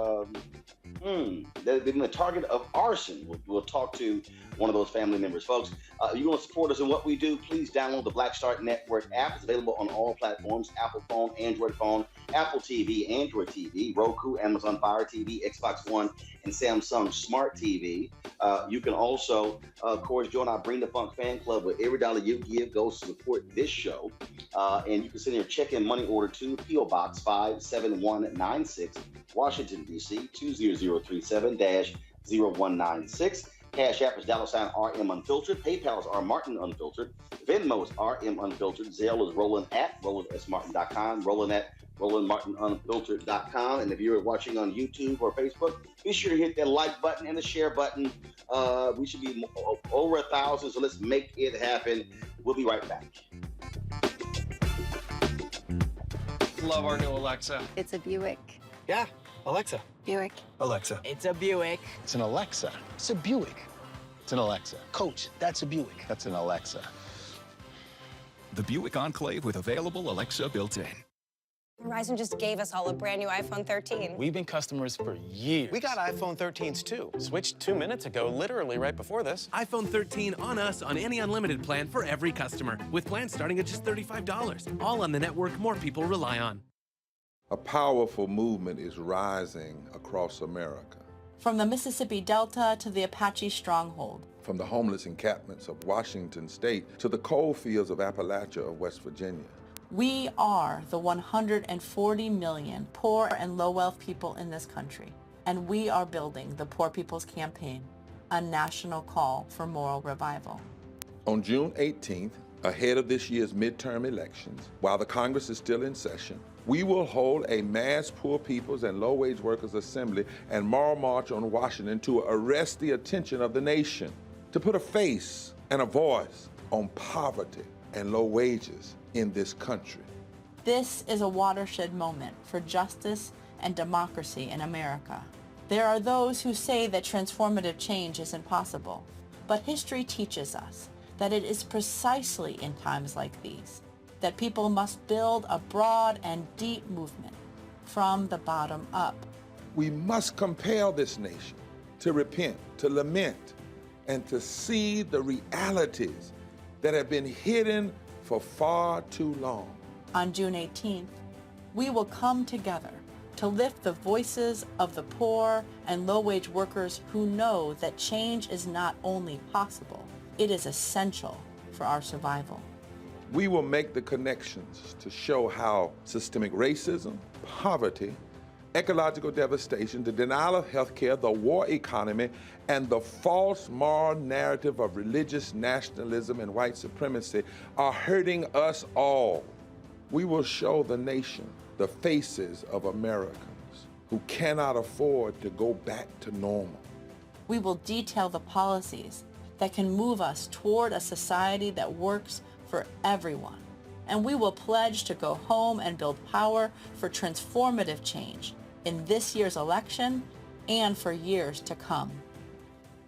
they've been the target of arson. We'll talk to one of those family members. Folks, if you want to support us in what we do, please download the Black Start Network app. It's available on all platforms: Apple phone, Android phone, Apple TV, Android TV, Roku, Amazon Fire TV, Xbox One, and Samsung Smart TV. You can also, of course, join our Bring the Funk fan club, where every dollar you give goes to support this show. And you can send your check and money order to P.O. Box 57196, Washington, D.C. 20037-0196. Cash App is $RM Unfiltered. PayPal is R Martin Unfiltered. Venmo is RM Unfiltered. Zelle is Roland at RolandSMartin.com. Roland at RolandMartinUnfiltered.com. And if you're watching on YouTube or Facebook, be sure to hit that like button and the share button. We should be over 1,000, so let's make it happen. We'll be right back. Love our new Alexa. It's a Buick. Yeah, Alexa. Buick. Alexa. It's a Buick. It's an Alexa. It's a Buick. It's an Alexa. Coach, that's a Buick. That's an Alexa. The Buick Enclave with available Alexa built-in. Verizon just gave us all a brand new iPhone 13. We've been customers for years. We got iPhone 13s too. Switched 2 minutes ago, literally right before this. iPhone 13 on us on any unlimited plan for every customer, with plans starting at just $35. All on the network more people rely on. A powerful movement is rising across America. From the Mississippi Delta to the Apache stronghold. From the homeless encampments of Washington State to the coal fields of Appalachia of West Virginia. We are the 140 million poor and low-wealth people in this country, and we are building the Poor People's Campaign, a national call for moral revival. On June 18th, ahead of this year's midterm elections, while the Congress is still in session, we will hold a mass Poor People's and Low-Wage Workers Assembly and moral march on Washington to arrest the attention of the nation, to put a face and a voice on poverty and low wages in this country. This is a watershed moment for justice and democracy in America. There are those who say that transformative change is impossible, but history teaches us that it is precisely in times like these that people must build a broad and deep movement from the bottom up. We must compel this nation to repent, to lament, and to see the realities that have been hidden for far too long. On June 18th, we will come together to lift the voices of the poor and low-wage workers who know that change is not only possible, it is essential for our survival. We will make the connections to show how systemic racism, poverty, ecological devastation, the denial of health care, the war economy, and the false moral narrative of religious nationalism and white supremacy are hurting us all. We will show the nation the faces of Americans who cannot afford to go back to normal. We will detail the policies that can move us toward a society that works for everyone. And we will pledge to go home and build power for transformative change in this year's election and for years to come.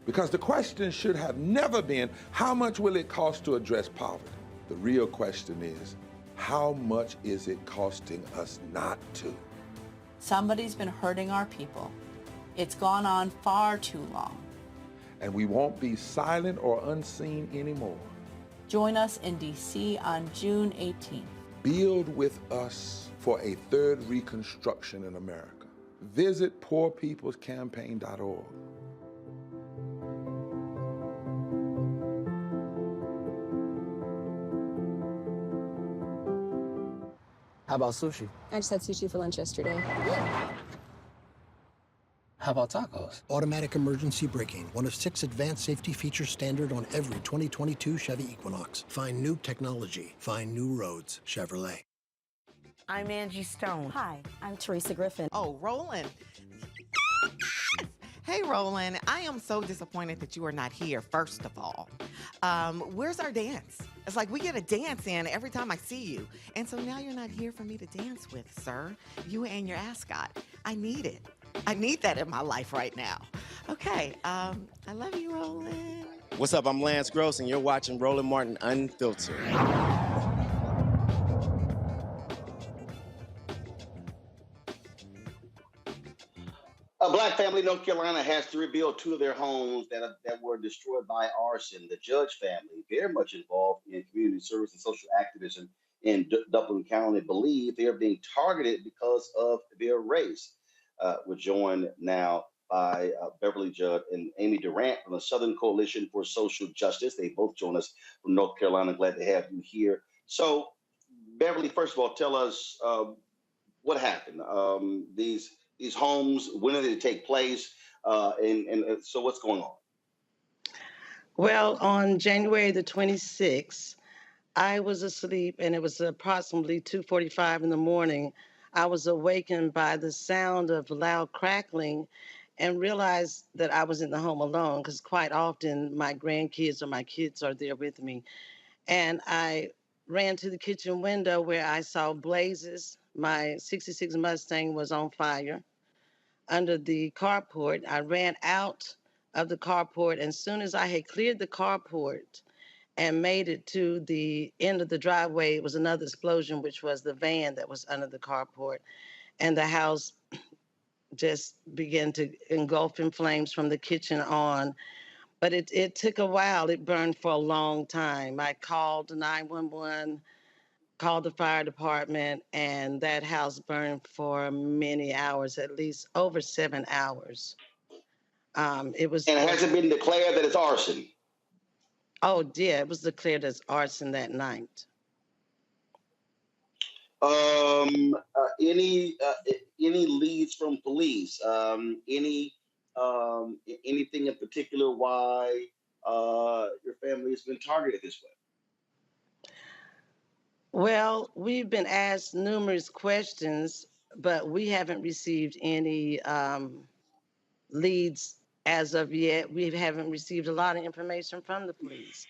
Because the question should have never been, how much will it cost to address poverty? The real question is, how much is it costing us not to? Somebody's been hurting our people. It's gone on far too long. And we won't be silent or unseen anymore. Join us in D.C. on June 18th. Build with us for a third reconstruction in America. Visit poorpeoplescampaign.org. How about sushi? I just had sushi for lunch yesterday. How about tacos? Automatic emergency braking, one of 6 advanced safety features standard on every 2022 Chevy Equinox. Find new technology. Find new roads. Chevrolet. I'm Angie Stone. Hi, I'm Teresa Griffin. Oh, Roland. Hey, Roland. I am so disappointed that you are not here, first of all. Where's our dance? It's like we get a dance in every time I see you. And so now you're not here for me to dance with, sir. You and your ascot. I need it. I need that in my life right now. Okay, I love you, Roland. What's up? I'm Lance Gross, and you're watching Roland Martin Unfiltered. A black family in North Carolina has to rebuild 2 of their homes that were destroyed by arson. The Judge family, very much involved in community service and social activism in Duplin County, believe they are being targeted because of their race. We're joined now by Beverly Judd and Amy Durant from the Southern Coalition for Social Justice. They both join us from North Carolina. Glad to have you here. So, Beverly, first of all, tell us what happened. These homes, when did it take place? And so what's going on? Well, on January the 26th, I was asleep and it was approximately 2:45 in the morning. I was awakened by the sound of loud crackling and realized that I was in the home alone because quite often my grandkids or my kids are there with me. And I ran to the kitchen window where I saw blazes. My 66 Mustang was on fire under the carport. I ran out of the carport, and as soon as I had cleared the carport and made it to the end of the driveway. It was another explosion, which was the van that was under the carport. And the house just began to engulf in flames from the kitchen on. But it took a while. It burned for a long time. I called 911, called the fire department, and that house burned for many hours, at least over 7 hours. It was. And has it been declared that it's arson? Oh, yeah, it was declared as arson that night. Any leads from police? Anything in particular why your family has been targeted this way? Well, we've been asked numerous questions, but we haven't received any leads as of yet. We haven't received a lot of information from the police.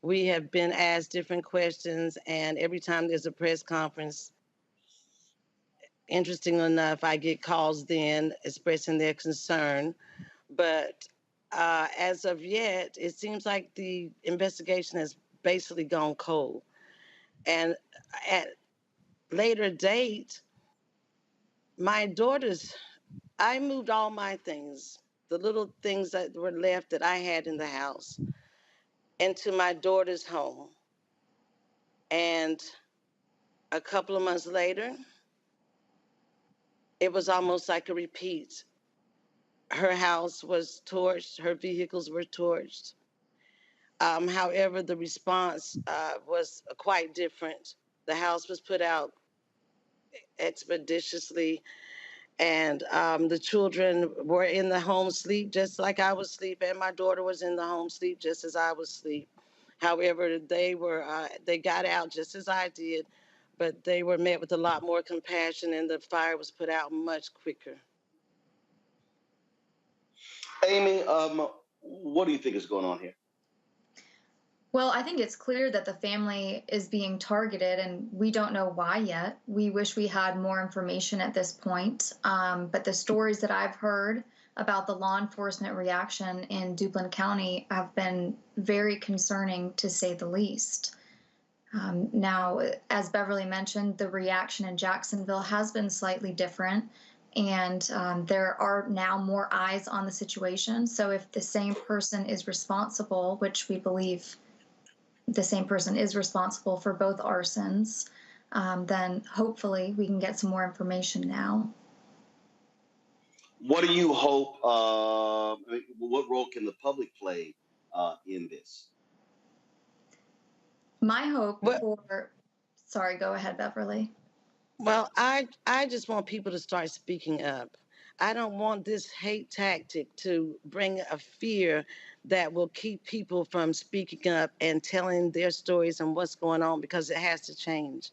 We have been asked different questions, and every time there's a press conference, interesting enough, I get calls then expressing their concern. But as of yet, it seems like the investigation has basically gone cold. And at later date, my daughters, I moved all my things, the little things that were left that I had in the house, into my daughter's home. And a couple of months later, it was almost like a repeat. Her house was torched, her vehicles were torched. However, the response was quite different. The house was put out expeditiously, and the children were in the home sleep just like I was asleep, and my daughter was in the home sleep just as I was asleep. However, they got out just as I did, but they were met with a lot more compassion, and the fire was put out much quicker. Amy, what do you think is going on here? Well, I think it's clear that the family is being targeted, and we don't know why yet. We wish we had more information at this point. But the stories that I've heard about the law enforcement reaction in Duplin County have been very concerning, to say the least. Now, as Beverly mentioned, the reaction in Jacksonville has been slightly different, and there are now more eyes on the situation. So if the same person is responsible, which we believe the same person is responsible for both arsons, then hopefully we can get some more information now. What do you hope, what role can the public play in this? My hope sorry, go ahead, Beverly. Well, I just want people to start speaking up. I don't want this hate tactic to bring a fear that will keep people from speaking up and telling their stories and what's going on, because it has to change.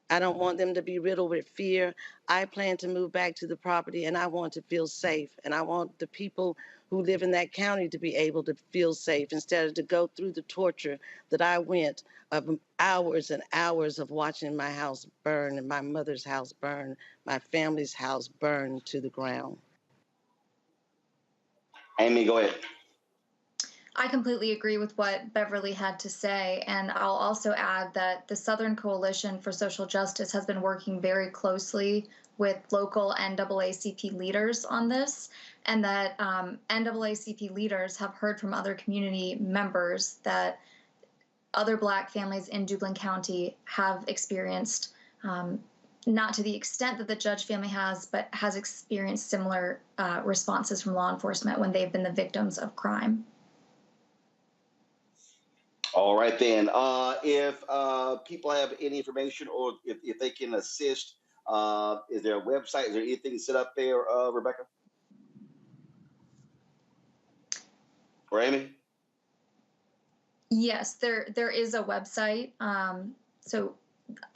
I don't want them to be riddled with fear. I plan to move back to the property, and I want to feel safe. And I want the people who live in that county to be able to feel safe instead of to go through the torture that I went of hours and hours of watching my house burn and my mother's house burn, my family's house burn to the ground. Amy, go ahead. I completely agree with what Beverly had to say, and I'll also add that the Southern Coalition for Social Justice has been working very closely with local NAACP leaders on this, and that NAACP leaders have heard from other community members that other Black families in Duplin County have experienced, not to the extent that the Judge family has, but has experienced similar responses from law enforcement when they've been the victims of crime. All right, then. If people have any information, or if they can assist, is there a website? Is there anything set up there, Rebecca? Or Amy? Yes, there is a website. So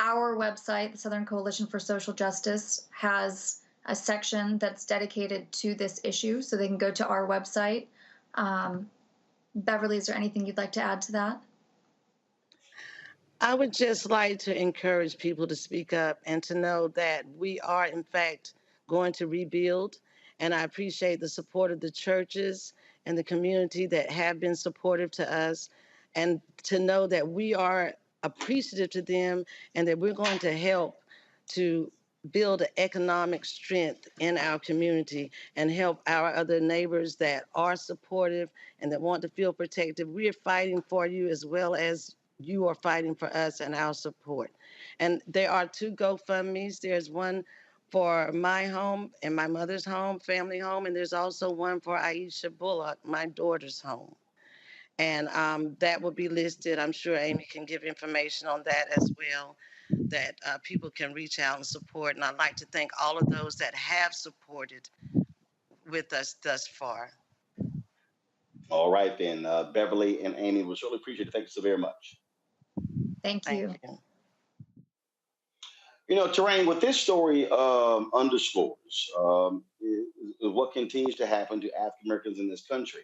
our website, the Southern Coalition for Social Justice, has a section that's dedicated to this issue, so they can go to our website. Beverly, is there anything you'd like to add to that? I would just like to encourage people to speak up and to know that we are, in fact, going to rebuild. And I appreciate the support of the churches and the community that have been supportive to us. and to know that we are appreciative to them and that we're going to help to build an economic strength in our community and help our other neighbors that are supportive and that want to feel protected. We are fighting for you as well as you are fighting for us and our support. And there are 2 GoFundMes. There's one for my home and my mother's home, family home, and there's also one for Aisha Bullock, my daughter's home. And that will be listed. I'm sure Amy can give information on that as well, that people can reach out and support. And I'd like to thank all of those that have supported with us thus far. All right, then. Beverly and Amy, we surely appreciate it. Thank you so very much. Thank you. You know, Terrain, what this story underscores is what continues to happen to African Americans in this country.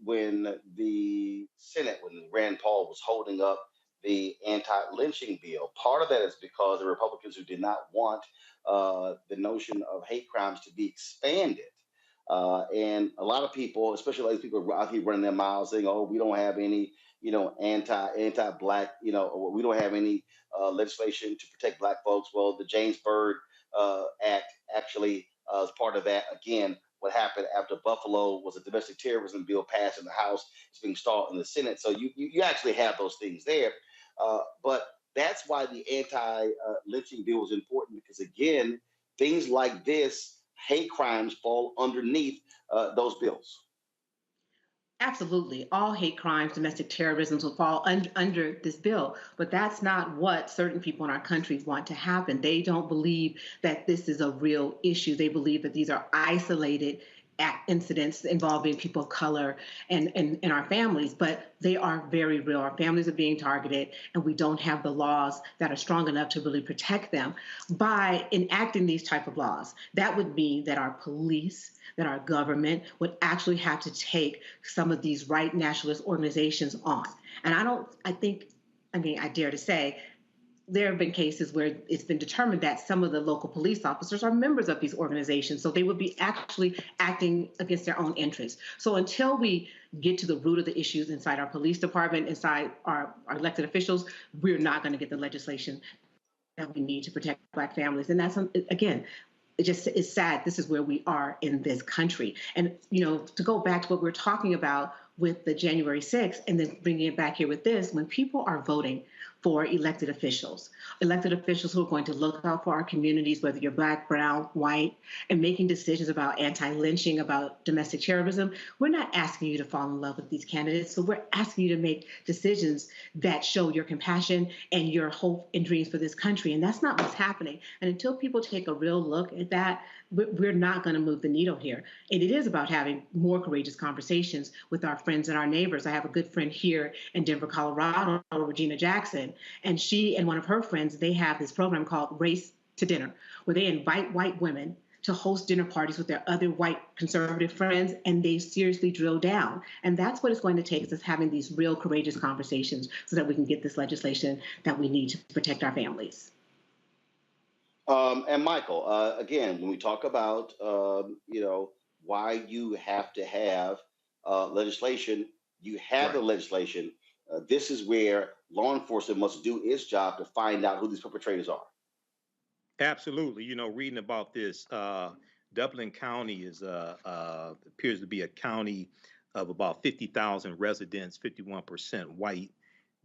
When the Senate, when Rand Paul was holding up the anti-lynching bill, part of that is because the Republicans who did not want the notion of hate crimes to be expanded. And a lot of people, especially those people out here running their mouths saying, oh, we don't have any, anti-black, we don't have any legislation to protect black folks. Well, the James Byrd Act actually is part of that. Again, what happened after Buffalo was a domestic terrorism bill passed in the House. It's being stalled in the Senate. So you actually have those things there. But that's why the anti-lynching bill is important, because, again, things like this, hate crimes, fall underneath those bills. Absolutely. All hate crimes, domestic terrorism will fall under this bill. But that's not what certain people in our country want to happen. They don't believe that this is a real issue. They believe that these are isolated incidents involving people of color and our families, but they are very real. Our families are being targeted, and we don't have the laws that are strong enough to really protect them. By enacting these type of laws, that would mean that our police, that our government would actually have to take some of these right nationalist organizations on. And I dare to say, there have been cases where it's been determined that some of the local police officers are members of these organizations, so they would be actually acting against their own interests. So until we get to the root of the issues inside our police department, inside our elected officials, we're not going to get the legislation that we need to protect Black families. And that's, again, it's sad. This is where we are in this country. And, to go back to what we're talking about with the January 6th and then bringing it back here with this, when people are voting for elected officials who are going to look out for our communities, whether you're Black, brown, white, and making decisions about anti-lynching, about domestic terrorism, we're not asking you to fall in love with these candidates. So we're asking you to make decisions that show your compassion and your hope and dreams for this country. And that's not what's happening. And until people take a real look at that, we're not going to move the needle here. And it is about having more courageous conversations with our friends and our neighbors. I have a good friend here in Denver, Colorado, Regina Jackson, and she and one of her friends, they have this program called Race to Dinner, where they invite white women to host dinner parties with their other white conservative friends, and they seriously drill down. And that's what it's going to take, is us having these real courageous conversations so that we can get this legislation that we need to protect our families. And Michael, again, when we talk about, why you have to have legislation, you have the legislation. This is where law enforcement must do its job to find out who these perpetrators are. Absolutely. Reading about this, Dublin County appears to be a county of about 50,000 residents, 51% white.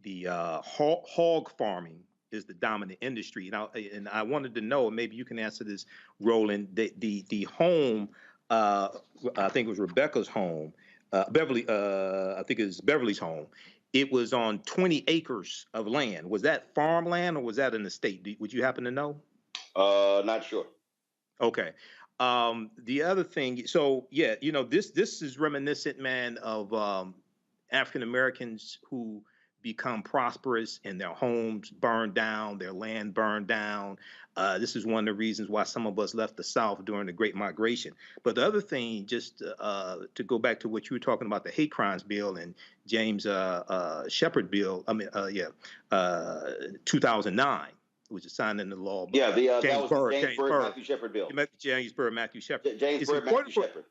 The hog farming is the dominant industry. And I wanted to know, maybe you can answer this, Roland, the home, I think it was Rebecca's home, Beverly, I think it was Beverly's home. It was on 20 acres of land. Was that farmland or was that an estate? Would you happen to know? Not sure. Okay. The other thing, so yeah, this is reminiscent, man, of African Americans who become prosperous and their homes burned down, their land burned down. This is one of the reasons why some of us left the South during the Great Migration. But the other thing, just to go back to what you were talking about, the hate crimes bill and James Shepard bill, 2009, which is signed into law. Yeah, that was the James Byrd, Matthew Shepard bill. James Byrd, Matthew Shepard. James Byrd, Matthew Shepard.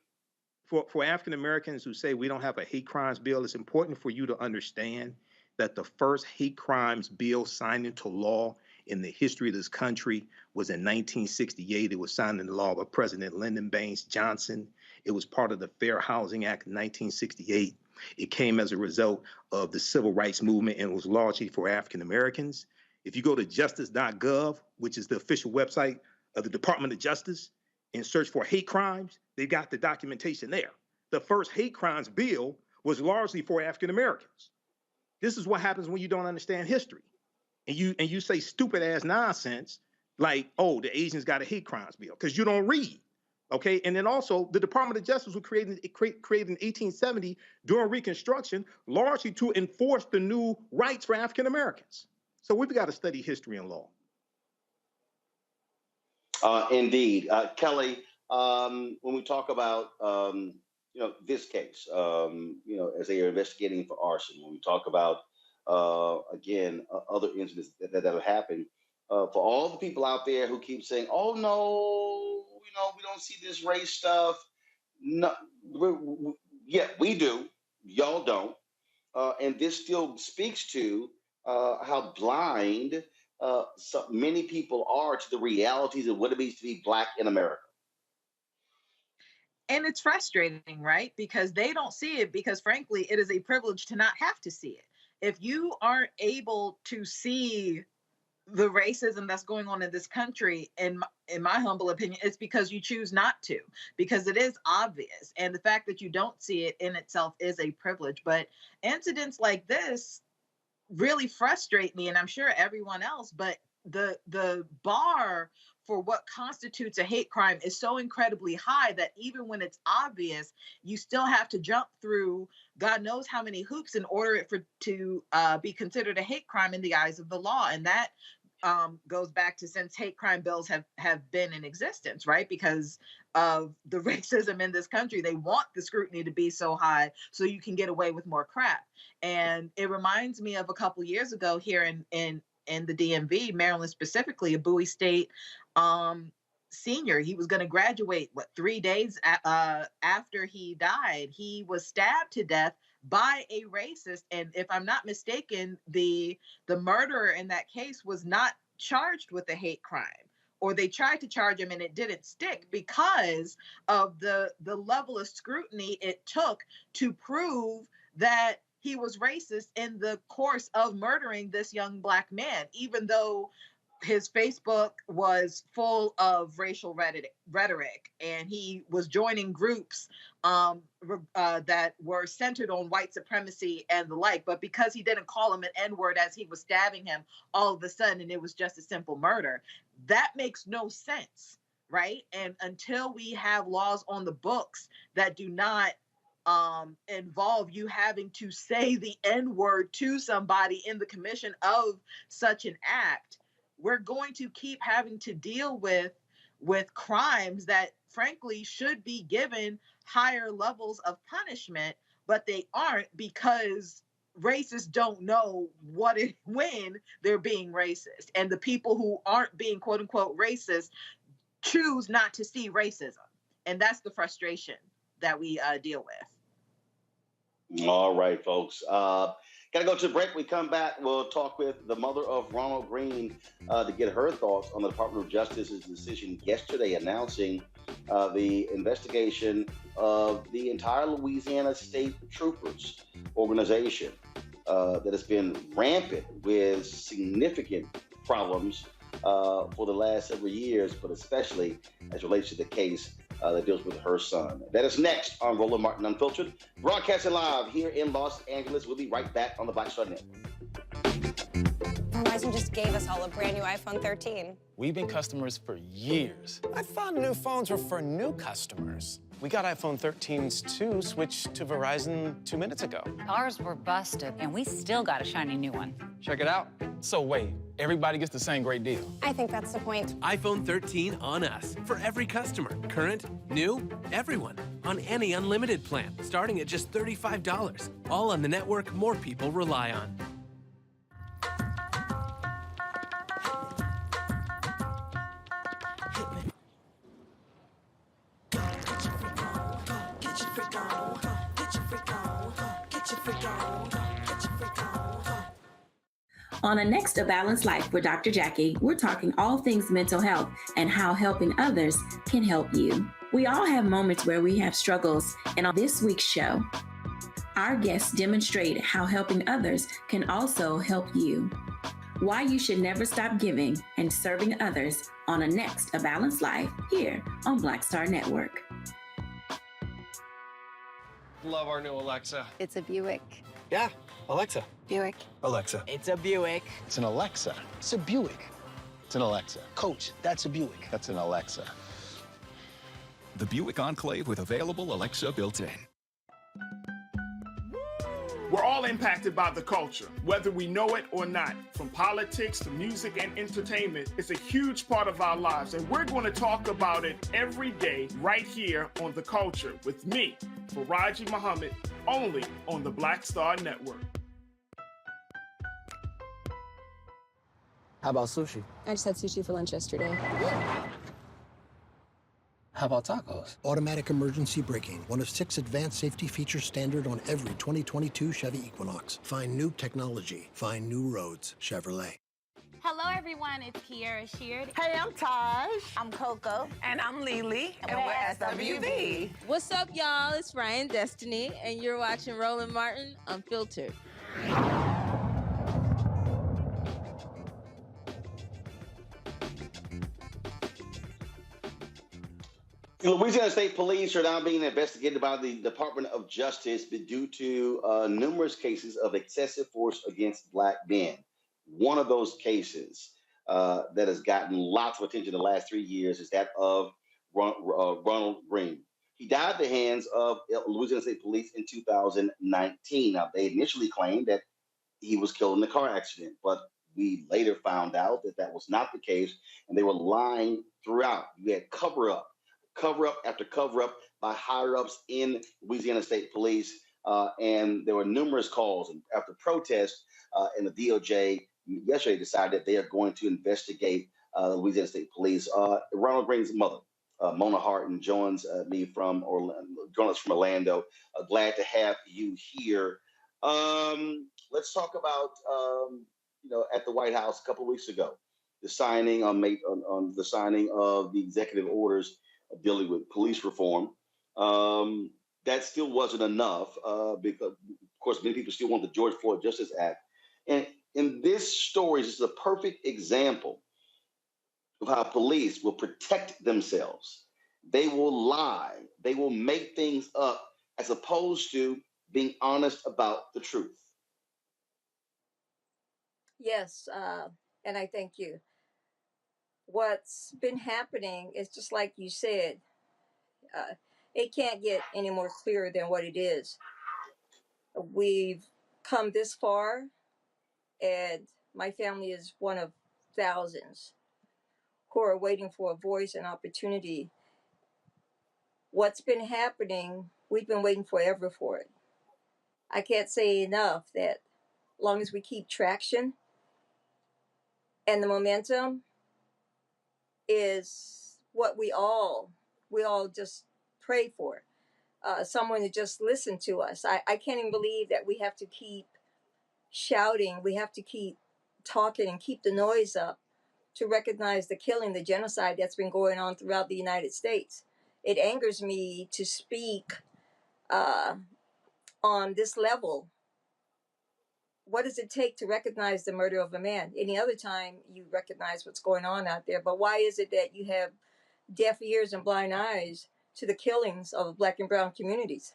for African Americans who say we don't have a hate crimes bill, it's important for you to understand that the first hate crimes bill signed into law in the history of this country was in 1968. It was signed into law by President Lyndon Baines Johnson. It was part of the Fair Housing Act of 1968. It came as a result of the civil rights movement and was largely for African Americans. If you go to justice.gov, which is the official website of the Department of Justice, and search for hate crimes, they got the documentation there. The first hate crimes bill was largely for African Americans. This is what happens when you don't understand history. And you say stupid ass nonsense like, oh, the Asians got a hate crimes bill, because you don't read. Okay, and then also the Department of Justice was created in 1870 during Reconstruction, largely to enforce the new rights for African Americans. So we've got to study history and law. Indeed, Kelly. When we talk about this case, as they are investigating for arson, when we talk about other incidents that have happened, for all the people out there who keep saying, "Oh no, we don't see this race stuff." No, we do. Y'all don't, and this still speaks to how blind so many people are to the realities of what it means to be Black in America. And it's frustrating, right? Because they don't see it, because frankly, it is a privilege to not have to see it. If you aren't able to see the racism that's going on in this country, in my humble opinion, it's because you choose not to, because it is obvious. And the fact that you don't see it in itself is a privilege. But incidents like this really frustrate me, and I'm sure everyone else, but the bar for what constitutes a hate crime is so incredibly high that even when it's obvious, you still have to jump through God knows how many hoops in order to be considered a hate crime in the eyes of the law. And that goes back to since hate crime bills have been in existence, right? Because of the racism in this country, they want the scrutiny to be so high so you can get away with more crap. And it reminds me of a couple years ago here in the DMV, Maryland specifically, a Bowie State senior. He was going to graduate, 3 days after he died. He was stabbed to death by a racist. And if I'm not mistaken, the murderer in that case was not charged with a hate crime, or they tried to charge him and it didn't stick because of the level of scrutiny it took to prove that he was racist in the course of murdering this young Black man, even though his Facebook was full of racial rhetoric, and he was joining groups that were centered on white supremacy and the like. But because he didn't call him an N-word as he was stabbing him, all of a sudden it was just a simple murder. That makes no sense, right? And until we have laws on the books that do not involve you having to say the N-word to somebody in the commission of such an act, we're going to keep having to deal with crimes that frankly should be given higher levels of punishment, but they aren't, because racists don't know when they're being racist. And the people who aren't being quote unquote racist choose not to see racism. And that's the frustration that we deal with. All right, folks. Got to go to the break. We come back. We'll talk with the mother of Ronald Greene to get her thoughts on the Department of Justice's decision yesterday announcing the investigation of the entire Louisiana State Troopers organization that has been rampant with significant problems for the last several years, but especially as relates to the case that deals with her son. That is next on Roland Martin Unfiltered, broadcasting live here in Los Angeles. We'll be right back on the Black Star Network. Verizon just gave us all a brand new iPhone 13. We've been customers for years. I thought new phones were for new customers. We got iPhone 13s too, switched to Verizon 2 minutes ago. Ours were busted, and we still got a shiny new one. Check it out. So wait, everybody gets the same great deal? I think that's the point. iPhone 13 on us for every customer. Current, new, everyone. On any unlimited plan, starting at just $35. All on the network more people rely on. Get your freak on. Get your freak on. Get your freak on. Get your freak on. On the next A Balanced Life with Dr. Jackie, we're talking all things mental health and how helping others can help you. We all have moments where we have struggles, and on this week's show, our guests demonstrate how helping others can also help you. Why you should never stop giving and serving others on a next A Balanced Life here on Black Star Network. Love our new Alexa. It's a Buick. Yeah, Alexa. Buick. Alexa. It's a Buick. It's an Alexa. It's a Buick. It's an Alexa. Coach, that's a Buick. That's an Alexa. The Buick Enclave with available Alexa built in. We're all impacted by the culture, whether we know it or not. From politics to music and entertainment, it's a huge part of our lives, and we're going to talk about it every day right here on The Culture with me, Faraji Muhammad, only on the Black Star Network. How about sushi? I just had sushi for lunch yesterday. How about tacos? Automatic emergency braking, one of 6 advanced safety features standard on every 2022 Chevy Equinox. Find new technology. Find new roads. Chevrolet. Hello, everyone. It's Kiara Sheard. Hey, I'm Taj. I'm Coco. And I'm Lily. And we're SWV. What's up, y'all? It's Ryan Destiny, and you're watching Roland Martin Unfiltered. Louisiana State Police are now being investigated by the Department of Justice due to numerous cases of excessive force against Black men. One of those cases that has gotten lots of attention in the last 3 years is that of Ronald Greene. He died at the hands of Louisiana State Police in 2019. Now, they initially claimed that he was killed in a car accident, but we later found out that that was not the case, and they were lying throughout. You had cover-up after cover-up by higher-ups in Louisiana State Police, and there were numerous calls. And after protests, and the DOJ yesterday decided that they are going to investigate Louisiana State Police. Ronald Greene's mother, Mona Harton, joins me from Orlando. Glad to have you here. Let's talk about at the White House a couple of weeks ago, the signing on the signing of the executive orders dealing with police reform. That still wasn't enough because, of course, many people still want the George Floyd Justice Act. And in this story, this is a perfect example of how police will protect themselves. They will lie. They will make things up as opposed to being honest about the truth. Yes, and I thank you. What's been happening is just like you said, it can't get any more clear than what it is. We've come this far, and my family is one of thousands who are waiting for a voice and opportunity. What's been happening, we've been waiting forever for it. I can't say enough that as long as we keep traction and the momentum is what we all just pray for. Someone to just listen to us. I can't even believe that we have to keep shouting. We have to keep talking and keep the noise up to recognize the killing, the genocide that's been going on throughout the United States. It angers me to speak on this level. What does it take to recognize the murder of a man? Any other time you recognize what's going on out there, but why is it that you have deaf ears and blind eyes to the killings of Black and brown communities?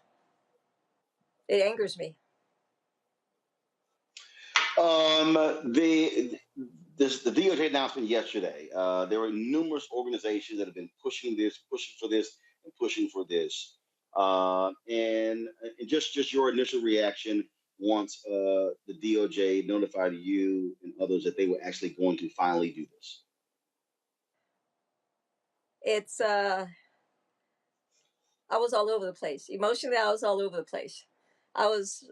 It angers me. The DOJ announcement yesterday, there were numerous organizations that have been pushing for this. And just your initial reaction once the DOJ notified you and others that they were actually going to finally do this. It's I was all over the place. Emotionally, I was all over the place. I was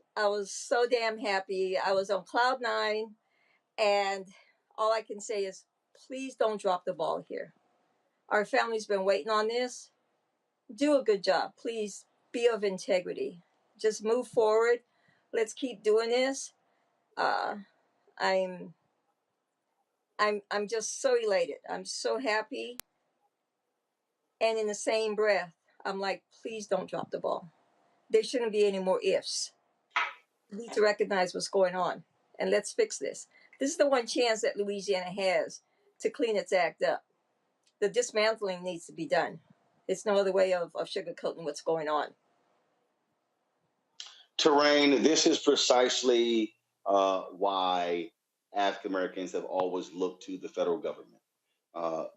so damn happy. I was on cloud 9, and all I can say is, please don't drop the ball here. Our family's been waiting on this. Do a good job. Please be of integrity. Just move forward. Let's keep doing this. Uh, I'm just so elated. I'm so happy. And in the same breath, I'm like, please don't drop the ball. There shouldn't be any more ifs. We need to recognize what's going on, and let's fix this. This is the one chance that Louisiana has to clean its act up. The dismantling needs to be done. It's no other way of sugarcoating what's going on. Terrain, this is precisely why African Americans have always looked to the federal government,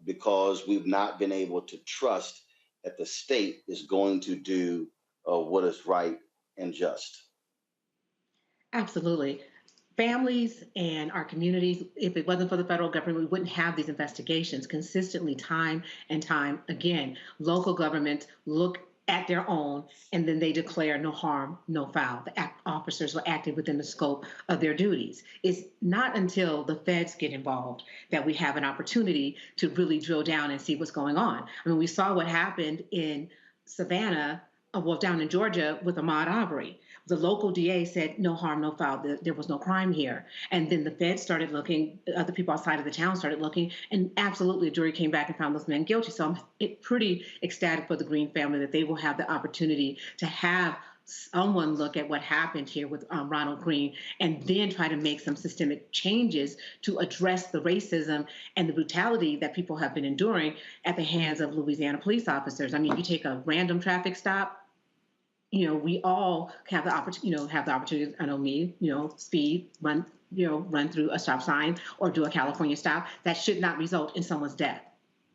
because we've not been able to trust that the state is going to do what is right and just. Absolutely. Families and our communities, if it wasn't for the federal government, we wouldn't have these investigations consistently, time and time again. Local governments look at their own, and then they declare no harm, no foul. The officers were acting within the scope of their duties. It's not until the feds get involved that we have an opportunity to really drill down and see what's going on. I mean, we saw what happened in Savannah, down in Georgia with Ahmaud Arbery. The local DA said no harm, no foul. There was no crime here. And then the feds started looking, other people outside of the town started looking, and absolutely a jury came back and found those men guilty. So I'm pretty ecstatic for the Greene family that they will have the opportunity to have someone look at what happened here with Ronald Greene and then try to make some systemic changes to address the racism and the brutality that people have been enduring at the hands of Louisiana police officers. I mean, you take a random traffic stop, we all have the opportunity, I know me, speed, run through a stop sign or do a California stop. That should not result in someone's death.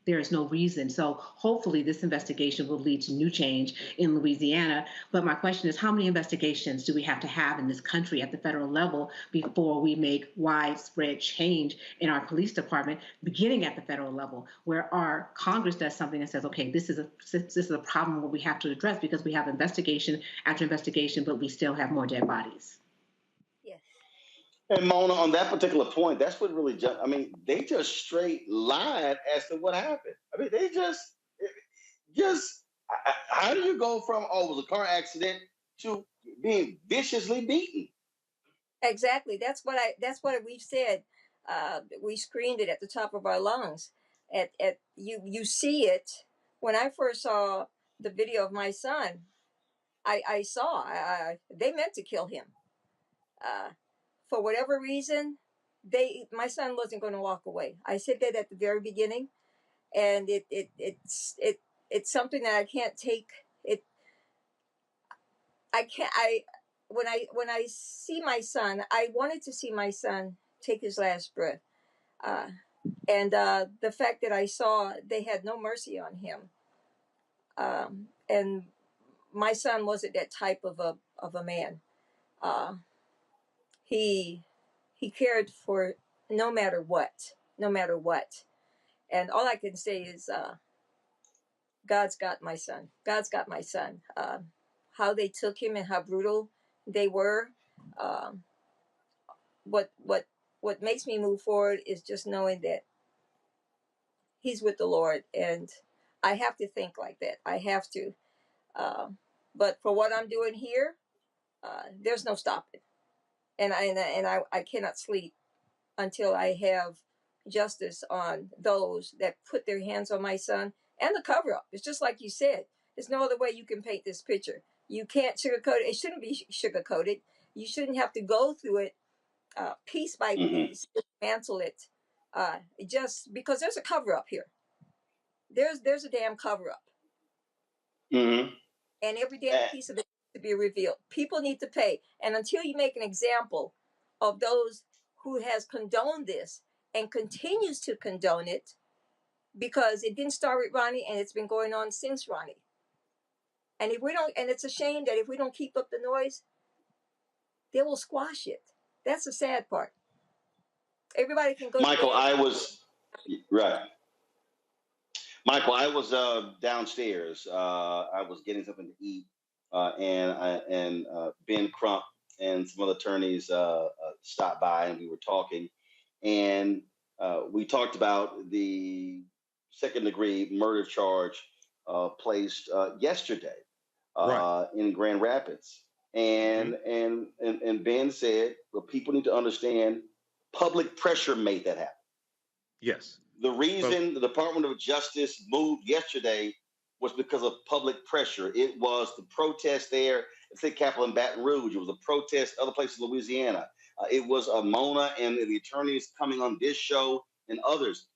There is no reason. So hopefully this investigation will lead to new change in Louisiana. But my question is, how many investigations do we have to have in this country at the federal level before we make widespread change in our police department, beginning at the federal level, where our Congress does something and says, okay, this is a problem where we have to address because we have investigation after investigation, but we still have more dead bodies. And Mona, on that particular point, that's what really they just straight lied as to what happened. I mean, they just how do you go from, it was a car accident to being viciously beaten? Exactly. That's what we've said. We screamed it at the top of our lungs. You see it. When I first saw the video of my son, I saw they meant to kill him. For whatever reason, my son wasn't going to walk away. I said that at the very beginning, and it's something that I can't take. When I see my son, I wanted to see my son take his last breath, and the fact that I saw they had no mercy on him, and my son wasn't that type of a man. He cared for no matter what. And all I can say is, God's got my son. God's got my son. How they took him and how brutal they were. What makes me move forward is just knowing that he's with the Lord, and I have to think like that. I have to. But for what I'm doing here, there's no stopping. And I cannot sleep until I have justice on those that put their hands on my son and the cover up. It's just like you said. There's no other way you can paint this picture. You can't sugarcoat it. It shouldn't be sugarcoated. You shouldn't have to go through it piece by piece, dismantle it, just because there's a cover up here. There's a damn cover up. And every damn piece of it to be revealed. People need to pay. And until you make an example of those who has condoned this and continues to condone it, because it didn't start with Ronnie and it's been going on since Ronnie. And if we don't, and it's a shame that if we don't keep up the noise, they will squash it. That's the sad part. Everybody can go. Michael, I was downstairs. I was getting something to eat, and Ben Crump and some other attorneys stopped by, and we were talking, and we talked about the second-degree murder charge placed yesterday in Grand Rapids. And Ben said, well, people need to understand public pressure made that happen. Yes. The reason the Department of Justice moved yesterday was because of public pressure. It was the protest there at State Capitol in Baton Rouge. It was a protest other places in Louisiana. It was Mona and the attorneys coming on this show and others.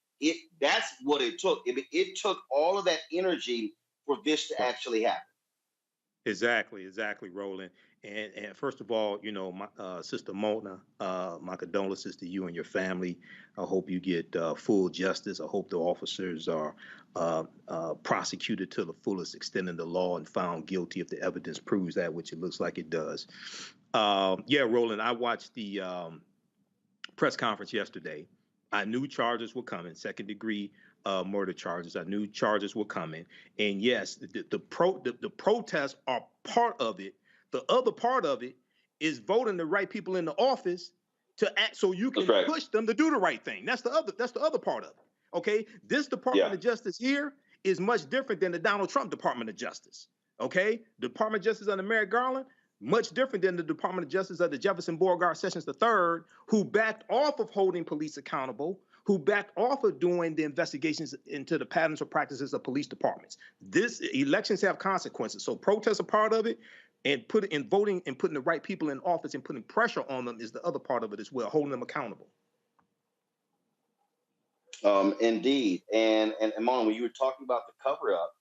That's what it took. It took all of that energy for this to actually happen. Exactly, Roland. And first of all, my sister Mona, my condolences to you and your family. I hope you get full justice. I hope the officers are prosecuted to the fullest extent of the law and found guilty if the evidence proves that, which it looks like it does. Roland, I watched the press conference yesterday. I knew charges were coming, second-degree murder charges. I knew charges were coming, and yes, the protests are part of it. The other part of it is voting the right people in the office to act, so you can push them to do the right thing. That's the other part of it. Okay, this Department of Justice here is much different than the Donald Trump Department of Justice. Okay, Department of Justice under Merrick Garland, much different than the Department of Justice of the Jefferson Beauregard Sessions III, who backed off of holding police accountable, who backed off of doing the investigations into the patterns or practices of police departments. Elections have consequences, so protests are part of it, and voting and putting the right people in office and putting pressure on them is the other part of it as well, holding them accountable. Indeed, and Mona, when you were talking about the cover-up,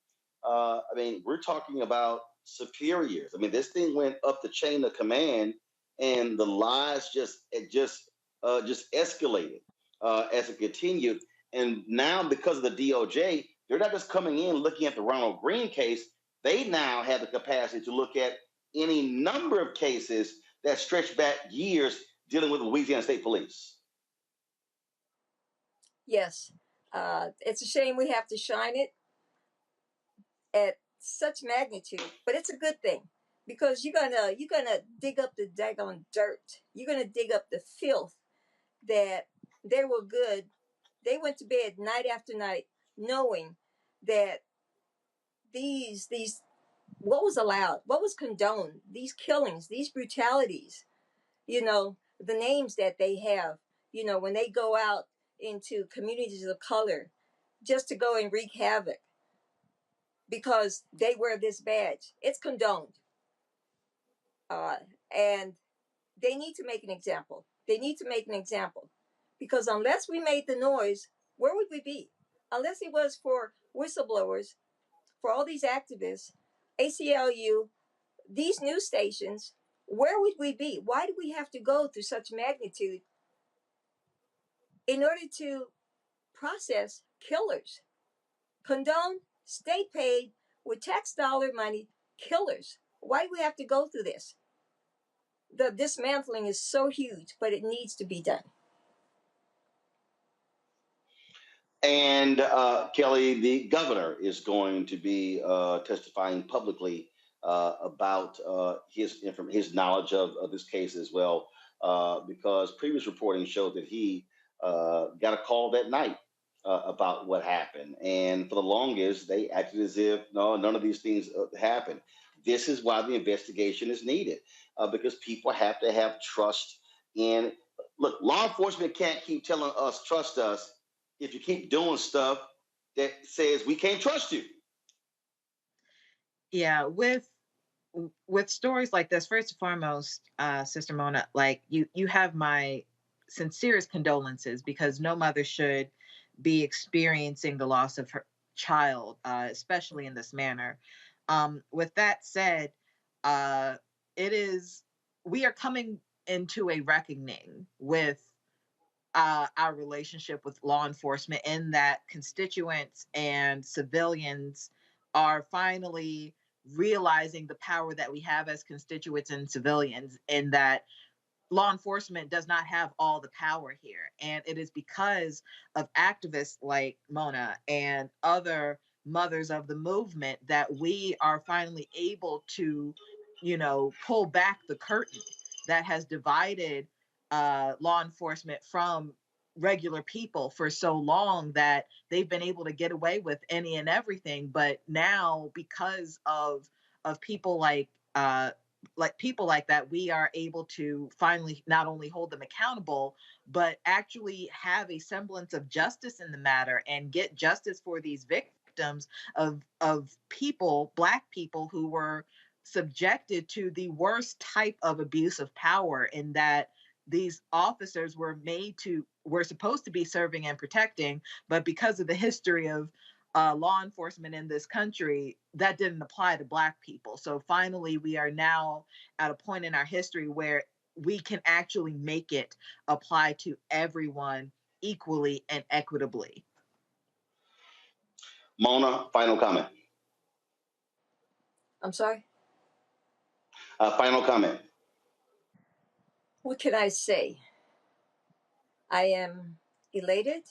we're talking about superiors. This thing went up the chain of command, and the lies just escalated as it continued. And now, because of the DOJ, they're not just coming in looking at the Ronald Greene case. They now have the capacity to look at any number of cases that stretch back years dealing with the Louisiana State Police. Yes, it's a shame we have to shine it at such magnitude, but it's a good thing, because you're gonna dig up the daggone dirt. You're gonna dig up the filth that they were good. They went to bed night after night knowing that these what was allowed, what was condoned, these killings, these brutalities, the names that they have, when they go out into communities of color just to go and wreak havoc because they wear this badge. It's condoned. And they need to make an example. They need to make an example, because unless we made the noise, where would we be? Unless it was for whistleblowers, for all these activists, ACLU, these news stations, where would we be? Why do we have to go through such magnitude in order to process killers? Condone, state paid, with tax dollar money, killers. Why do we have to go through this? The dismantling is so huge, but it needs to be done. And Kelly, the governor, is going to be testifying publicly about his knowledge of this case as well, because previous reporting showed that he got a call that night about what happened. And for the longest, they acted as if none of these things happened. This is why the investigation is needed, because people have to have trust in. Look, law enforcement can't keep telling us, trust us, if you keep doing stuff that says we can't trust you. Yeah, with stories like this, first and foremost, Sister Mona, you have my sincerest condolences, because no mother should be experiencing the loss of her child, especially in this manner. With that said, we are coming into a reckoning with our relationship with law enforcement, in that constituents and civilians are finally realizing the power that we have as constituents and civilians, in that law enforcement does not have all the power here. And it is because of activists like Mona and other mothers of the movement that we are finally able to, pull back the curtain that has divided law enforcement from regular people for so long, that they've been able to get away with any and everything. But now, because of of people like people like that, we are able to finally not only hold them accountable, but actually have a semblance of justice in the matter and get justice for these victims of people, Black people, who were subjected to the worst type of abuse of power, in that these officers were supposed to be serving and protecting, but because of the history of law enforcement in this country, that didn't apply to Black people. So finally, we are now at a point in our history where we can actually make it apply to everyone equally and equitably. Mona, final comment. I'm sorry? Final comment. What can I say? I am elated.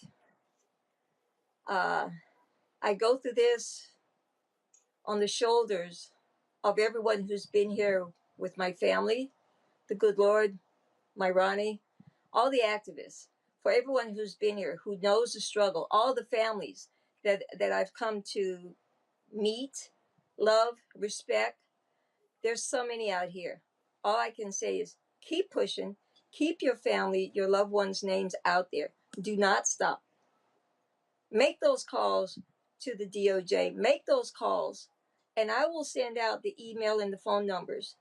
I go through this on the shoulders of everyone who's been here with my family, the good Lord, my Ronnie, all the activists, for everyone who's been here, who knows the struggle, all the families that I've come to meet, love, respect. There's so many out here. All I can say is keep pushing, keep your family, your loved ones' names out there. Do not stop. Make those calls to the DOJ, make those calls, and I will send out the email and the phone numbers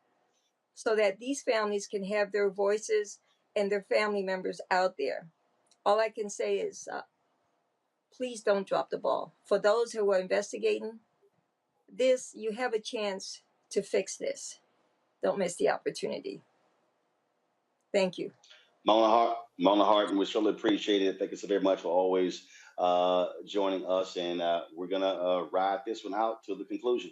so that these families can have their voices and their family members out there. All I can say is please don't drop the ball. For those who are investigating this, you have a chance to fix this. Don't miss the opportunity. Thank you. Mona Hart, we surely appreciate it. Thank you so very much for always joining us, and we're going to ride this one out to the conclusion.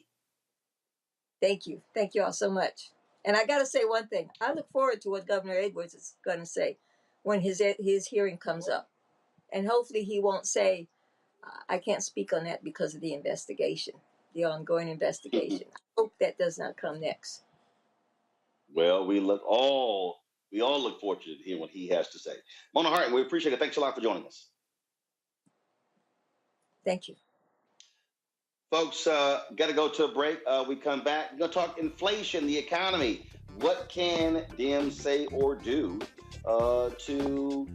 Thank you. Thank you all so much. And I got to say one thing. I look forward to what Governor Edwards is going to say when his hearing comes up. And hopefully he won't say, I can't speak on that because of the investigation, the ongoing investigation. I hope that does not come next. Well, we all look forward to hearing what he has to say. Mona Hart, we appreciate it. Thanks a lot for joining us. Thank you. Folks, got to go to a break. We come back. We're going to talk inflation, the economy. What can Dems say or do to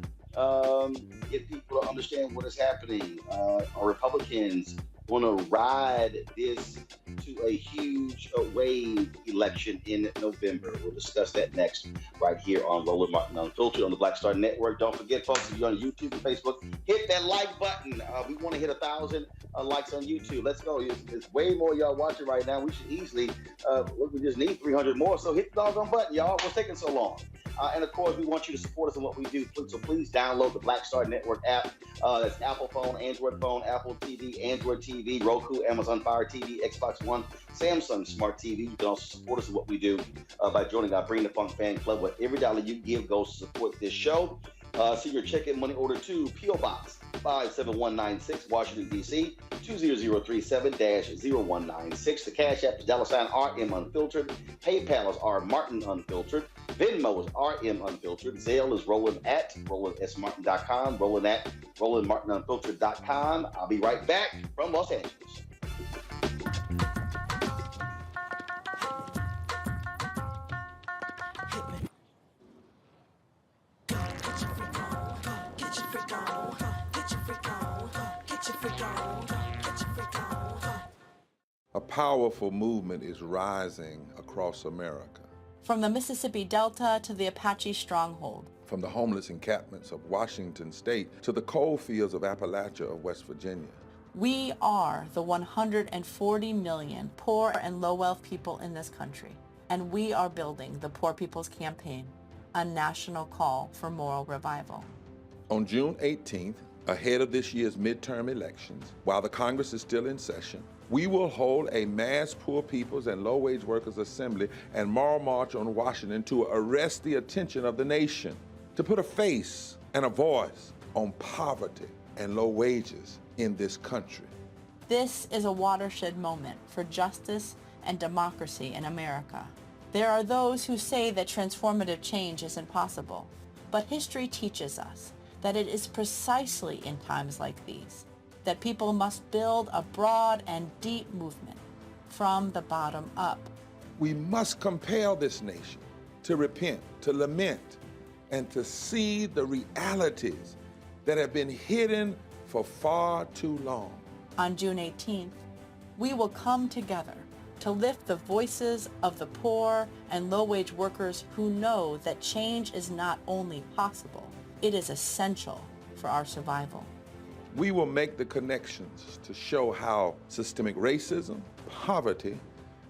get people to understand what is happening? Are Republicans going to ride this to a huge wave election in November? We'll discuss that next right here on Roland Martin Unfiltered on the Black Star Network. Don't forget, folks, if you're on YouTube and Facebook, hit that like button. We want to hit 1,000 likes on YouTube. Let's go. It's way more y'all watching right now. We should easily, we just need 300 more. So hit the doggone button, y'all. What's taking so long? And of course, we want you to support us in what we do. So please download the Black Star Network app. That's Apple phone, Android phone, Apple TV, Android TV, Roku, Amazon Fire TV, Xbox One, Samsung Smart TV. You can also support us in what we do by joining our Bring the Funk fan club, where every dollar you give goes to support this show. See your check-in money order to P.O. Box 57196, Washington, D.C., 20037-0196. The Cash App is $RM Unfiltered. PayPal is R Martin Unfiltered. Venmo is RM Unfiltered. Zelle is Roland at RolandSMartin.com. Roland at RolandMartinUnfiltered.com. I'll be right back from Los Angeles. A powerful movement is rising across America. From the Mississippi Delta to the Apache stronghold. From the homeless encampments of Washington State to the coal fields of Appalachia of West Virginia. We are the 140 million poor and low-wealth people in this country, and we are building the Poor People's Campaign, a national call for moral revival. On June 18th, ahead of this year's midterm elections, while the Congress is still in session, we will hold a mass poor people's and low-wage workers assembly and moral march on Washington to arrest the attention of the nation, to put a face and a voice on poverty and low wages in this country. This is a watershed moment for justice and democracy in America. There are those who say that transformative change isn't possible, but history teaches us that it is precisely in times like these that people must build a broad and deep movement from the bottom up. We must compel this nation to repent, to lament, and to see the realities that have been hidden for far too long. On June 18th, we will come together to lift the voices of the poor and low-wage workers who know that change is not only possible, it is essential for our survival. We will make the connections to show how systemic racism, poverty,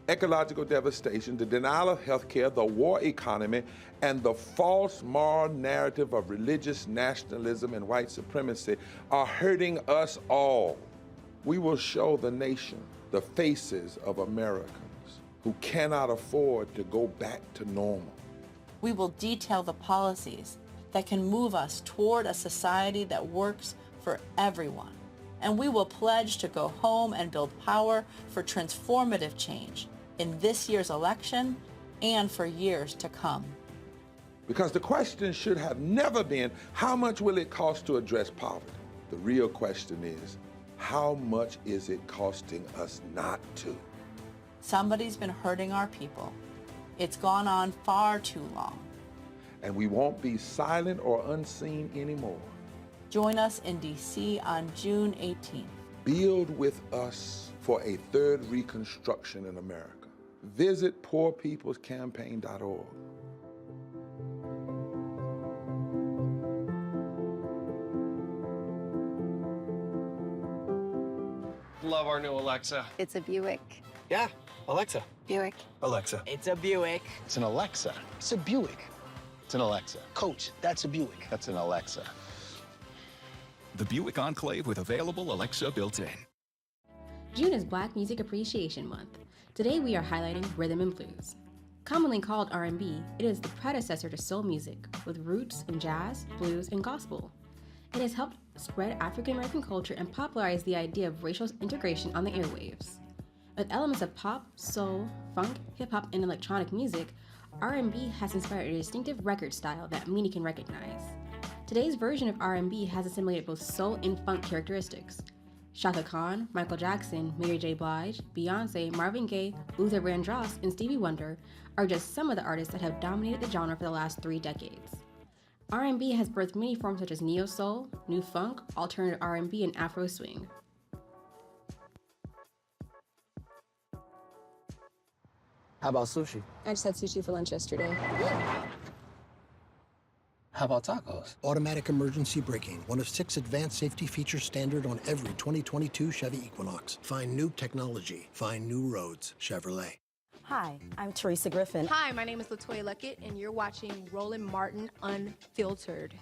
ecological devastation, the denial of health care, the war economy, and the false moral narrative of religious nationalism and white supremacy are hurting us all. We will show the nation the faces of Americans who cannot afford to go back to normal. We will detail the policies that can move us toward a society that works for everyone. And we will pledge to go home and build power for transformative change in this year's election and for years to come. Because the question should have never been, how much will it cost to address poverty? The real question is, how much is it costing us not to? Somebody's been hurting our people. It's gone on far too long. And we won't be silent or unseen anymore. Join us in D.C. on June 18th. Build with us for a third reconstruction in America. Visit poorpeoplescampaign.org. Love our new Alexa. It's a Buick. Yeah, Alexa. Buick. Alexa. It's a Buick. It's an Alexa. It's a Buick. It's an Alexa. Coach, that's a Buick. That's an Alexa. The Buick Enclave with available Alexa built-in. June is Black Music Appreciation Month. Today we are highlighting rhythm and blues. Commonly called R&B, it is the predecessor to soul music with roots in jazz, blues, and gospel. It has helped spread African American culture and popularize the idea of racial integration on the airwaves. With elements of pop, soul, funk, hip-hop, and electronic music, R&B has inspired a distinctive record style that many can recognize. Today's version of R&B has assimilated both soul and funk characteristics. Chaka Khan, Michael Jackson, Mary J. Blige, Beyonce, Marvin Gaye, Luther Vandross, and Stevie Wonder are just some of the artists that have dominated the genre for the last 3 decades. R&B has birthed many forms such as neo-soul, new funk, alternative R&B, and Afro swing. How about sushi? I just had sushi for lunch yesterday. How about tacos? Automatic emergency braking, one of 6 advanced safety features standard on every 2022 Chevy Equinox. Find new technology. Find new roads. Chevrolet. Hi, I'm Teresa Griffin. Hi, my name is LaToya Luckett, and you're watching Roland Martin Unfiltered.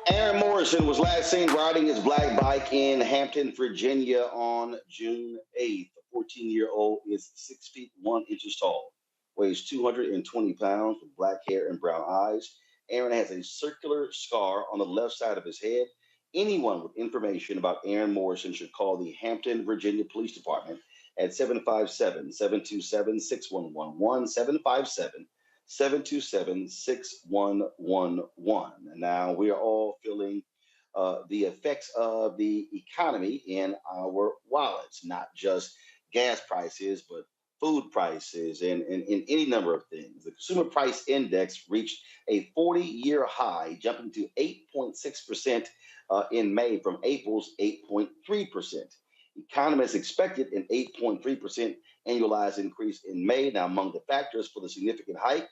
Aaron Morrison was last seen riding his black bike in Hampton, Virginia on June 8th. The 14-year-old is 6 feet 1 inches tall, weighs 220 pounds with black hair and brown eyes. Aaron has a circular scar on the left side of his head. Anyone with information about Aaron Morrison should call the Hampton, Virginia Police Department at 757-727-6111, 757-727-6111. And now we are all feeling the effects of the economy in our wallets, not just gas prices, but food prices and any number of things. The Consumer Price Index reached a 40-year high, jumping to 8.6% in May from April's 8.3%. Economists expected an 8.3% annualized increase in May. Now, among the factors for the significant hike,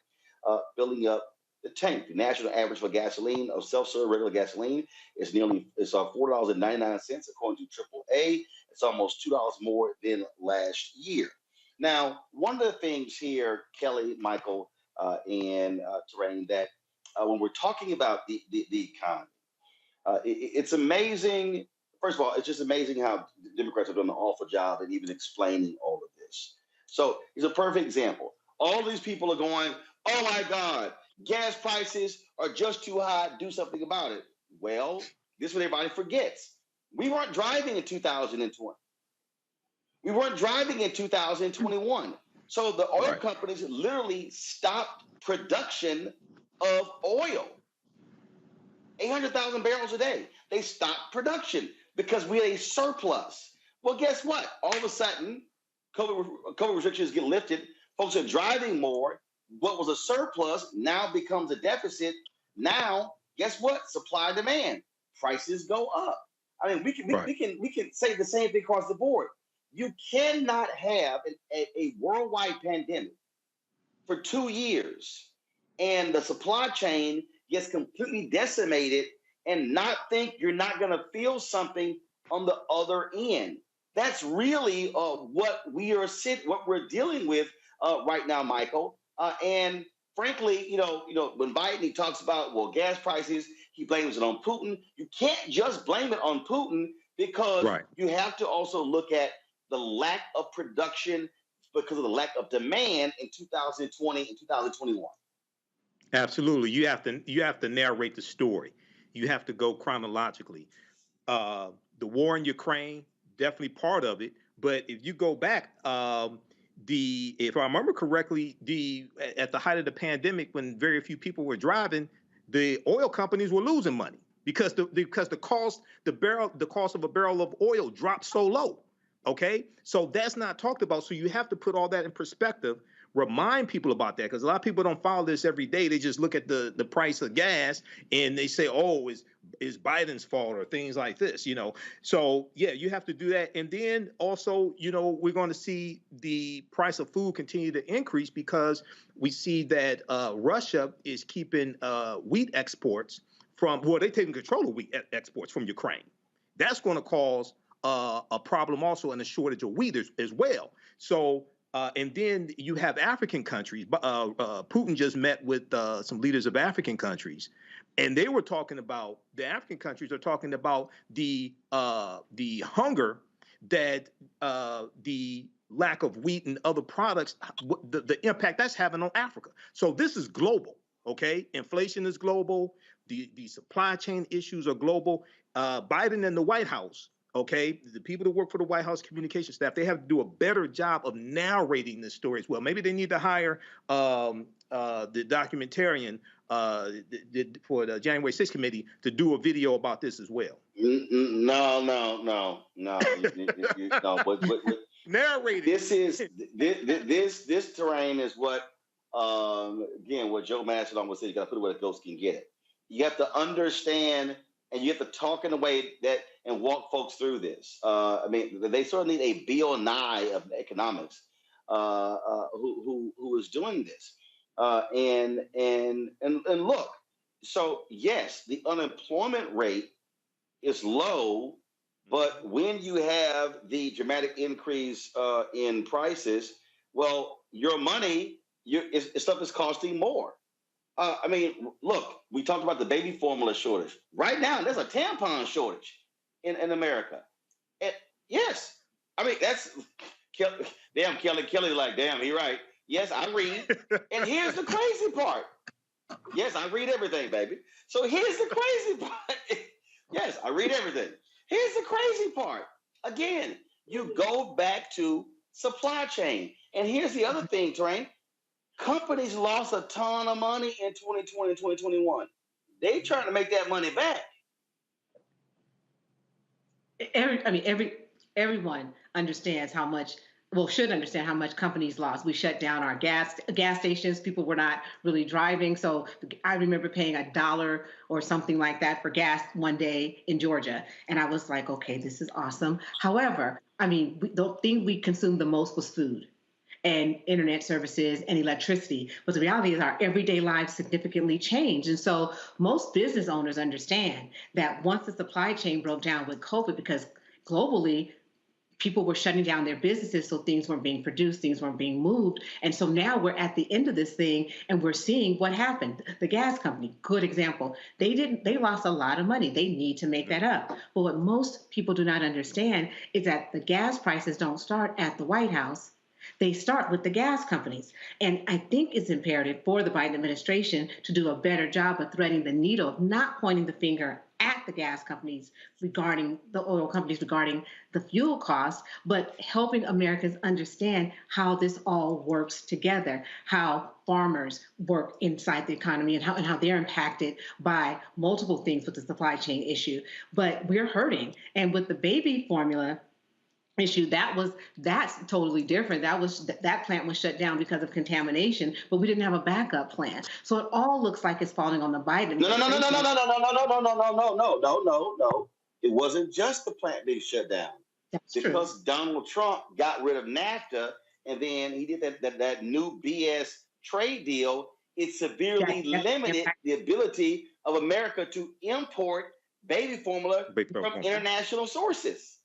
filling up the tank. The national average for gasoline of self-serve regular gasoline is $4.99 according to AAA. It's almost $2 more than last year. Now, one of the things here, Kelly, Michael, and Terrain, that when we're talking about the economy, it's amazing. First of all, it's just amazing how the Democrats have done an awful job in even explaining all of this. So it's a perfect example. All these people are going, oh my God, gas prices are just too high, do something about it. Well, this is what everybody forgets. We weren't driving in 2020. We weren't driving in 2021. So the oil companies literally stopped production of oil. 800,000 barrels a day. They stopped production because we had a surplus. Well, guess what? All of a sudden, COVID restrictions get lifted. Folks are driving more. What was a surplus now becomes a deficit. Now, guess what? Supply demand. Prices go up. I mean, we can say the same thing across the board. You cannot have a worldwide pandemic for 2 years and the supply chain gets completely decimated and not think you're not going to feel something on the other end. That's really what we're dealing with right now, Michael. And frankly, when Biden talks about gas prices, he blames it on Putin. You can't just blame it on Putin because you have to also look at the lack of production because of the lack of demand in 2020 and 2021. Absolutely. You have to narrate the story. You have to go chronologically. The war in Ukraine, definitely part of it. But if you go back, if I remember correctly, at the height of the pandemic, when very few people were driving, the oil companies were losing money because the cost of a barrel of oil dropped so low. Okay, so that's not talked about. So you have to put all that in perspective. Remind people about that because a lot of people don't follow this every day. They just look at the price of gas and they say, "Oh, is Biden's fault?" or things like this. So yeah, you have to do that. And then also, we're going to see the price of food continue to increase because we see that Russia is keeping wheat exports they're taking control of wheat exports from Ukraine. That's going to cause a problem also in a shortage of wheat as well. So. And then you have African countries. Putin just met with some leaders of African countries, and they were talking about the African countries are talking about the hunger that the lack of wheat and other products, the impact that's having on Africa. So this is global. Okay, inflation is global. The supply chain issues are global. Biden and the White House. Okay, the people that work for the White House communication staff, they have to do a better job of narrating this story as well. Maybe they need to hire the documentarian for the January 6th committee to do a video about this as well. No. Narrating. This terrain is what again what Joe Mastodon would say. You got to put it where the ghost can get it. You have to understand. And you have to talk in a way that and walk folks through this. They sort of need a Bill Nye of economics who is doing this. And look, so yes, the unemployment rate is low, but when you have the dramatic increase in prices, well, your money, stuff is costing more. Look, we talked about the baby formula shortage. Right now, there's a tampon shortage in America. And yes, that's damn Kelly like, damn, he right. Yes, I read. And here's the crazy part. Yes, I read everything, baby. So here's the crazy part. Yes, I read everything. Here's the crazy part. Again, you go back to supply chain. And here's the other thing, Terrain. Companies lost a ton of money in 2020 and 2021. They trying to make that money back. Everyone understands how much, should understand how much companies lost. We shut down our gas stations. People were not really driving. So I remember paying $1 or something like that for gas one day in Georgia. And I was like, okay, this is awesome. However, the thing we consumed the most was food and internet services and electricity. But the reality is our everyday lives significantly changed. And so most business owners understand that once the supply chain broke down with COVID, because globally, people were shutting down their businesses, so things weren't being produced, things weren't being moved. And so now we're at the end of this thing and we're seeing what happened. The gas company, good example. They lost a lot of money. They need to make that up. But what most people do not understand is that the gas prices don't start at the White House. They start with the gas companies. And I think it's imperative for the Biden administration to do a better job of threading the needle, of not pointing the finger at the gas companies regarding the oil companies regarding the fuel costs, but helping Americans understand how this all works together, how farmers work inside the economy and how they're impacted by multiple things with the supply chain issue. But we're hurting. And with the baby formula issue, that's totally different. That plant was shut down because of contamination, but we didn't have a backup plan. So it all looks like it's falling on the Biden administration. No. It wasn't just the plant being shut down. That's because true. Donald Trump got rid of NAFTA and then he did that new BS trade deal. It severely limited the ability of America to import baby formula from international sources.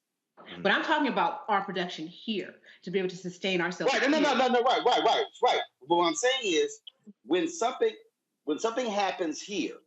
But I'm talking about our production here to be able to sustain ourselves. Right. No. Right. But what I'm saying is when something happens here,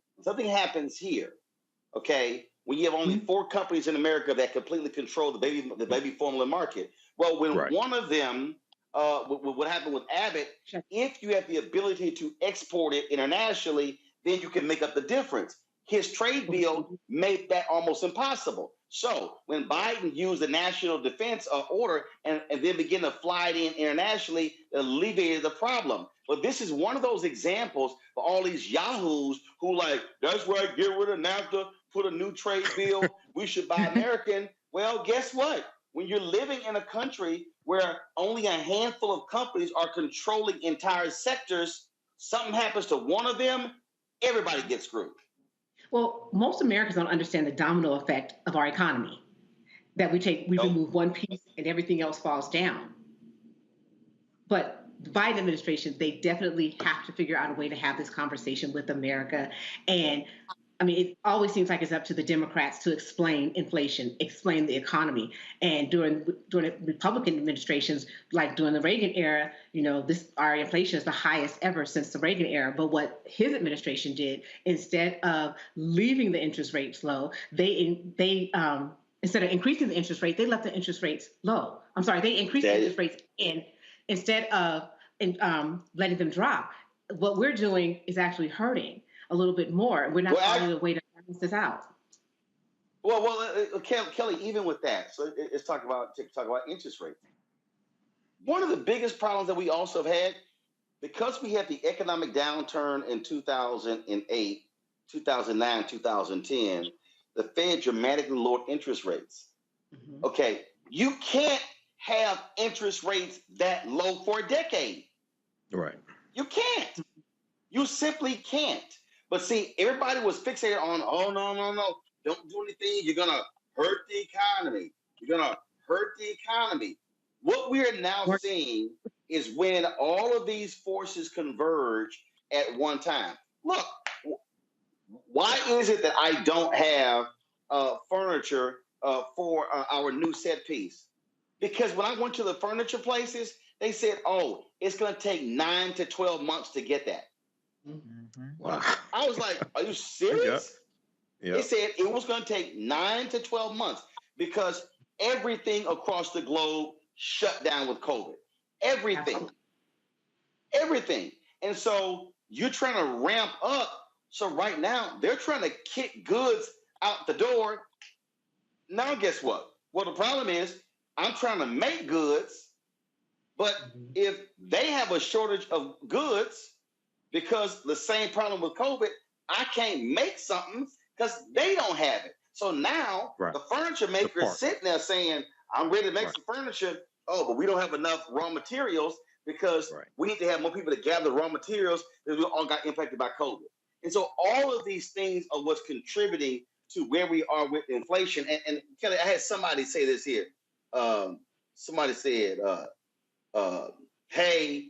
okay, when you have only 4 companies in America that completely control the baby formula market. Well, when one of them, what happened with Abbott, if you have the ability to export it internationally, then you can make up the difference. His trade deal made that almost impossible. So when Biden used the national defense order and then began to fly it in internationally, it alleviated the problem. But this is one of those examples for all these yahoos who like, that's right, get rid of NAFTA, put a new trade bill, we should buy American. Well, guess what? When you're living in a country where only a handful of companies are controlling entire sectors, something happens to one of them, everybody gets screwed. Well, most Americans don't understand the domino effect of our economy, that we remove one piece and everything else falls down. But the Biden administration, they definitely have to figure out a way to have this conversation with America. And I mean, it always seems like it's up to the Democrats to explain inflation, explain the economy. And during the Republican administrations, like during the Reagan era, our inflation is the highest ever since the Reagan era. But what his administration did, instead of leaving the interest rates low, they instead of increasing the interest rate, they left the interest rates low. I'm sorry, they increased the interest rates instead of letting them drop. What we're doing is actually hurting a little bit more. We're not finding a way to balance this out. Well, Kelly, even with that, so let's talk about interest rates. One of the biggest problems that we also have had, because we had the economic downturn in 2008, 2009, 2010, the Fed dramatically lowered interest rates. Mm-hmm. Okay, you can't have interest rates that low for a decade. Right. You can't. You simply can't. But see, everybody was fixated on, oh, no, don't do anything. You're going to hurt the economy. What we are now seeing is when all of these forces converge at one time. Look, why is it that I don't have furniture for our new set piece? Because when I went to the furniture places, they said, oh, it's going to take 9 to 12 months to get that. Mm-hmm. Wow. I was like, are you serious? Yep. They said it was going to take 9 to 12 months because everything across the globe shut down with COVID. Everything. And so you're trying to ramp up. So right now, they're trying to kick goods out the door. Now, guess what? Well, the problem is I'm trying to make goods, but if they have a shortage of goods, because the same problem with COVID, I can't make something because they don't have it. So now the furniture maker is sitting there saying, I'm ready to make some furniture. Oh, but we don't have enough raw materials because we need to have more people to gather raw materials because we all got impacted by COVID. And so all of these things are what's contributing to where we are with inflation. And Kelly, I had somebody say this here. Somebody said, hey,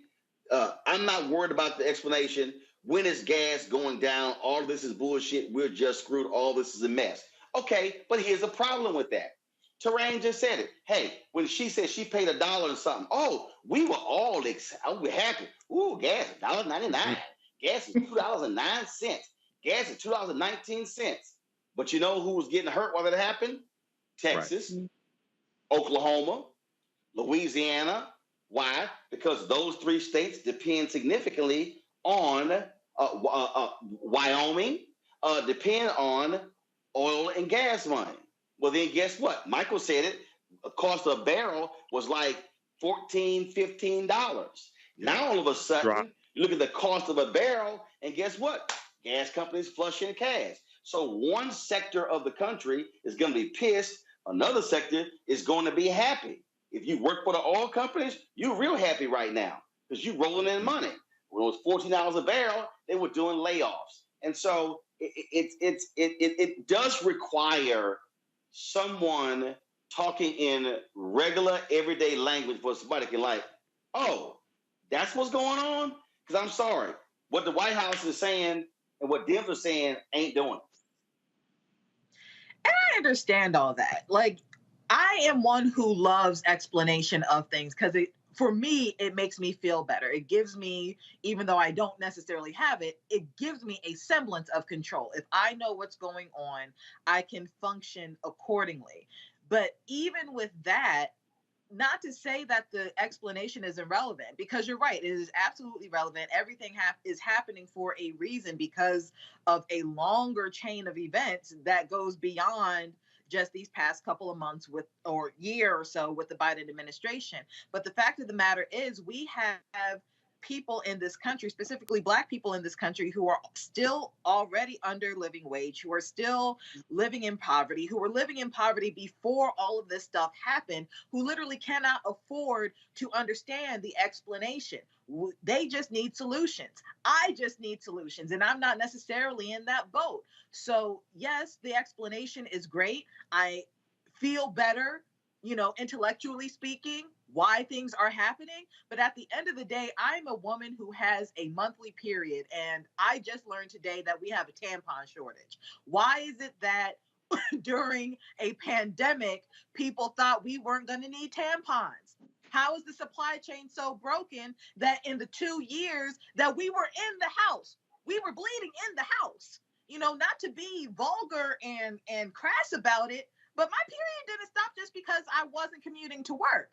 I'm not worried about the explanation. When is gas going down? All this is bullshit. We're just screwed. All this is a mess. Okay, but here's a problem with that. Terrain just said it. Hey, when she said she paid $1 and something, oh, we were all excited. We were happy. Ooh, gas is $1.99. Gas is $2.09. Gas is $2.19. But you know who was getting hurt while that happened? Texas, Oklahoma, Louisiana. Why? Because those 3 states depend significantly on Wyoming, depend on oil and gas money. Well, then guess what? Michael said it. The cost of a barrel was like $14, $15. Now all of a sudden, you look at the cost of a barrel, and guess what? Gas companies flushing cash. So one sector of the country is going to be pissed. Another sector is going to be happy. If you work for the oil companies, you're real happy right now because you're rolling in money. When it was $14 a barrel, they were doing layoffs. And so it does require someone talking in regular, everyday language for somebody can like, oh, that's what's going on? Because I'm sorry, what the White House is saying and what Dems are saying ain't doing it. And I understand all that. Like, I am one who loves explanation of things because for me, it makes me feel better. It gives me, even though I don't necessarily have it, it gives me a semblance of control. If I know what's going on, I can function accordingly. But even with that, not to say that the explanation is irrelevant, because you're right, it is absolutely relevant. Everything is happening for a reason because of a longer chain of events that goes beyond just these past couple of months or year or so with the Biden administration. But the fact of the matter is we have people in this country, specifically Black people in this country, who are still already under living wage, who are still living in poverty, who were living in poverty before all of this stuff happened, who literally cannot afford to understand the explanation. They just need solutions. I just need solutions, and I'm not necessarily in that boat. So yes, the explanation is great. I feel better, intellectually speaking, why things are happening. But at the end of the day, I'm a woman who has a monthly period, and I just learned today that we have a tampon shortage. Why is it that during a pandemic, people thought we weren't going to need tampons? How is the supply chain so broken that in the 2 years that we were in the house, we were bleeding in the house? Not to be vulgar and crass about it, but my period didn't stop just because I wasn't commuting to work.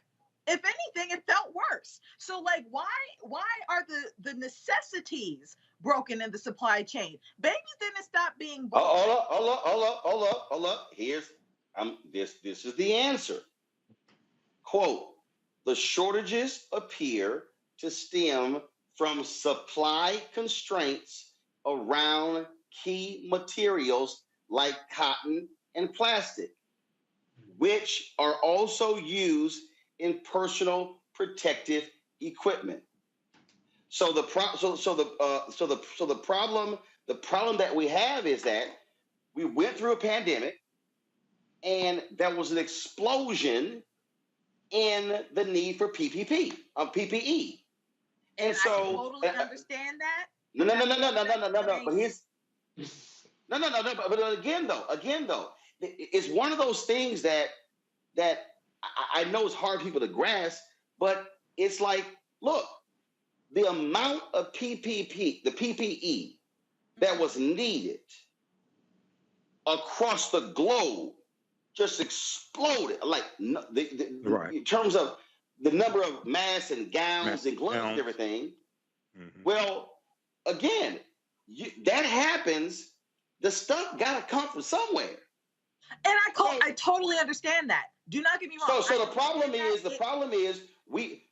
If anything, it felt worse. So, like, why are the necessities broken in the supply chain? Babies didn't stop being born. Hold up. This is the answer. Quote, the shortages appear to stem from supply constraints around key materials like cotton and plastic, which are also used in personal protective equipment. So the problem that we have is that we went through a pandemic and there was an explosion in the need for PPE. And so I totally understand that. No. But here's But again though, it's one of those things that I know it's hard for people to grasp, but it's like, look, the amount of PPE that was needed across the globe just exploded. Like in terms of the number of masks and gowns and gloves and everything. Mm-hmm. Well, again, that happens. The stuff got to come from somewhere. And I totally understand that. Do not get me wrong. So the problem is we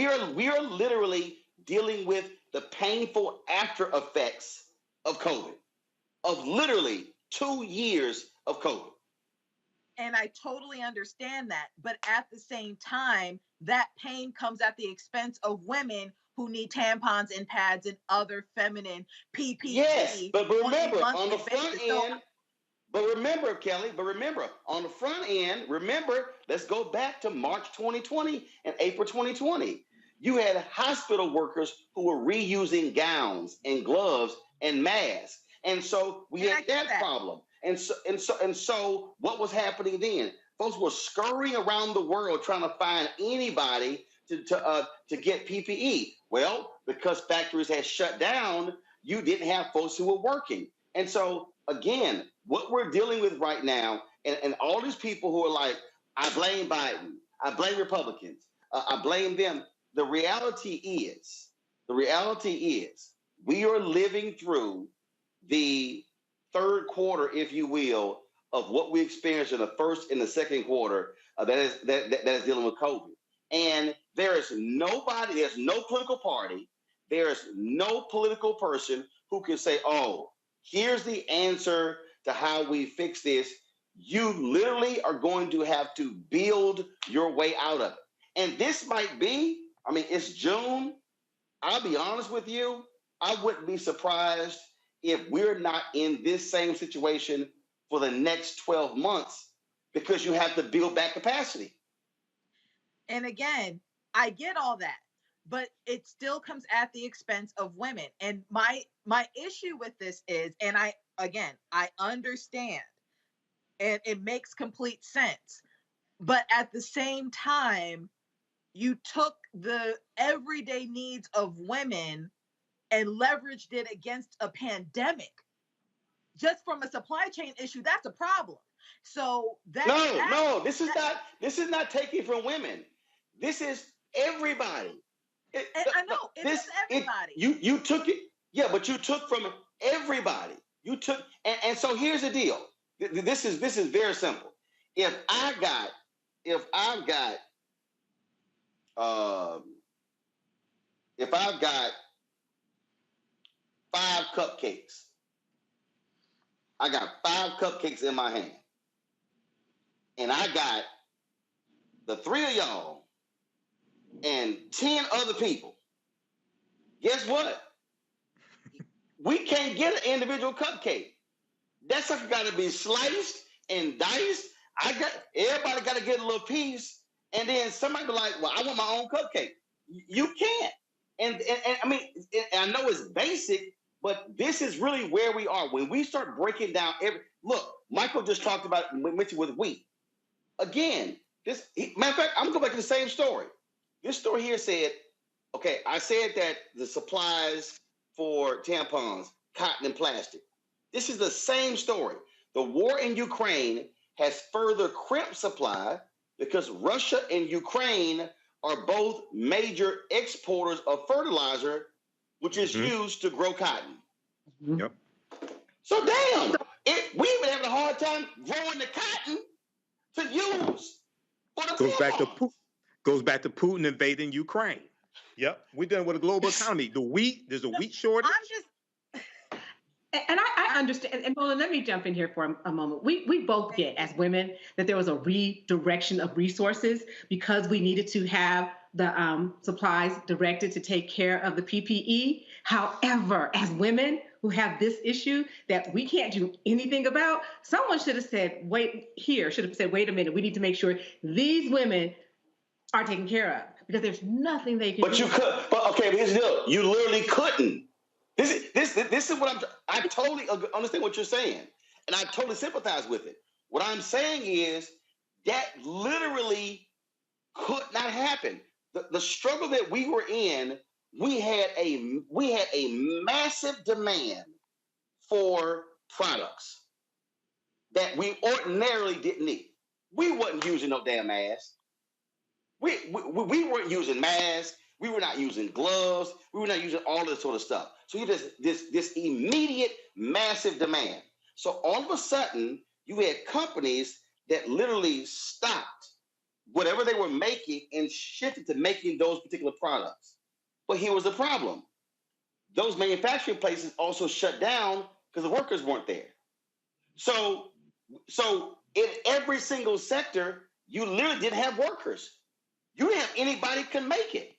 are literally dealing with the painful after effects of COVID, of literally 2 years of COVID. And I totally understand that. But at the same time, that pain comes at the expense of women who need tampons and pads and other feminine PPE. Yes, but remember, on the front end, Kelly, on the front end, let's go back to March 2020 and April 2020. You had hospital workers who were reusing gowns and gloves and masks. And so we had that problem. And so what was happening then? Folks were scurrying around the world trying to find anybody to get PPE. Well, because factories had shut down, you didn't have folks who were working. And so, again, what we're dealing with right now, and all these people who are like, I blame Biden, I blame Republicans, I blame them. The reality is, we are living through the third quarter, if you will, of what we experienced in the first and the second quarter that is dealing with COVID. And there is nobody, there's no political party, there's no political person who can say, oh, here's the answer to how we fix this. You literally are going to have to build your way out of it. And this might be, I mean, it's June. I'll be honest with you, I wouldn't be surprised if we're not in this same situation for the next 12 months because you have to build back capacity. And again, I get all that, but it still comes at the expense of women. And my issue with this is, and I understand, and it makes complete sense, but at the same time, you took the everyday needs of women and leveraged it against a pandemic. Just from a supply chain issue, that's a problem. So this is not taking from women. This is everybody. I know it is everybody. You took it, yeah, but you took from everybody. You took, and so here's the deal. This is very simple. If I've got 5 cupcakes, I got 5 cupcakes in my hand, and I got the 3 of y'all and 10 other people. Guess what? We can't get an individual cupcake. That sucker got to be sliced and diced. Everybody got to get a little piece, and then somebody be like, "Well, I want my own cupcake." You can't. And I mean, I know it's basic, but this is really where we are when we start breaking down look. Michael just talked about mentioned with wheat. Again, matter of fact, I'm gonna go back to the same story. This story here said, okay, I said that the supplies for tampons, cotton, and plastic. This is the same story. The war in Ukraine has further crimped supply because Russia and Ukraine are both major exporters of fertilizer, which is used to grow cotton. Yep. So damn, we've been having a hard time growing the cotton to use for the Goes back to Putin invading Ukraine. Yep, we're dealing with a global economy. There's a wheat shortage. And I understand. And Roland, let me jump in here for a moment. We both get, as women, that there was a redirection of resources because we needed to have the supplies directed to take care of the PPE. However, as women who have this issue that we can't do anything about, someone should have said, wait a minute, we need to make sure these women are taken care of because there's nothing they can do. But here's the deal. You literally couldn't. This is what I totally understand what you're saying, and I totally sympathize with it. What I'm saying is that literally could not happen. The struggle that we were in, we had a massive demand for products that we ordinarily didn't need. We wasn't using no damn masks. We weren't using masks. We were not using gloves. We were not using all this sort of stuff. So you just this immediate massive demand. So all of a sudden, you had companies that literally stopped whatever they were making and shifted to making those particular products. But here was the problem. Those manufacturing places also shut down because the workers weren't there. So in every single sector, you literally didn't have workers. You didn't have anybody can make it.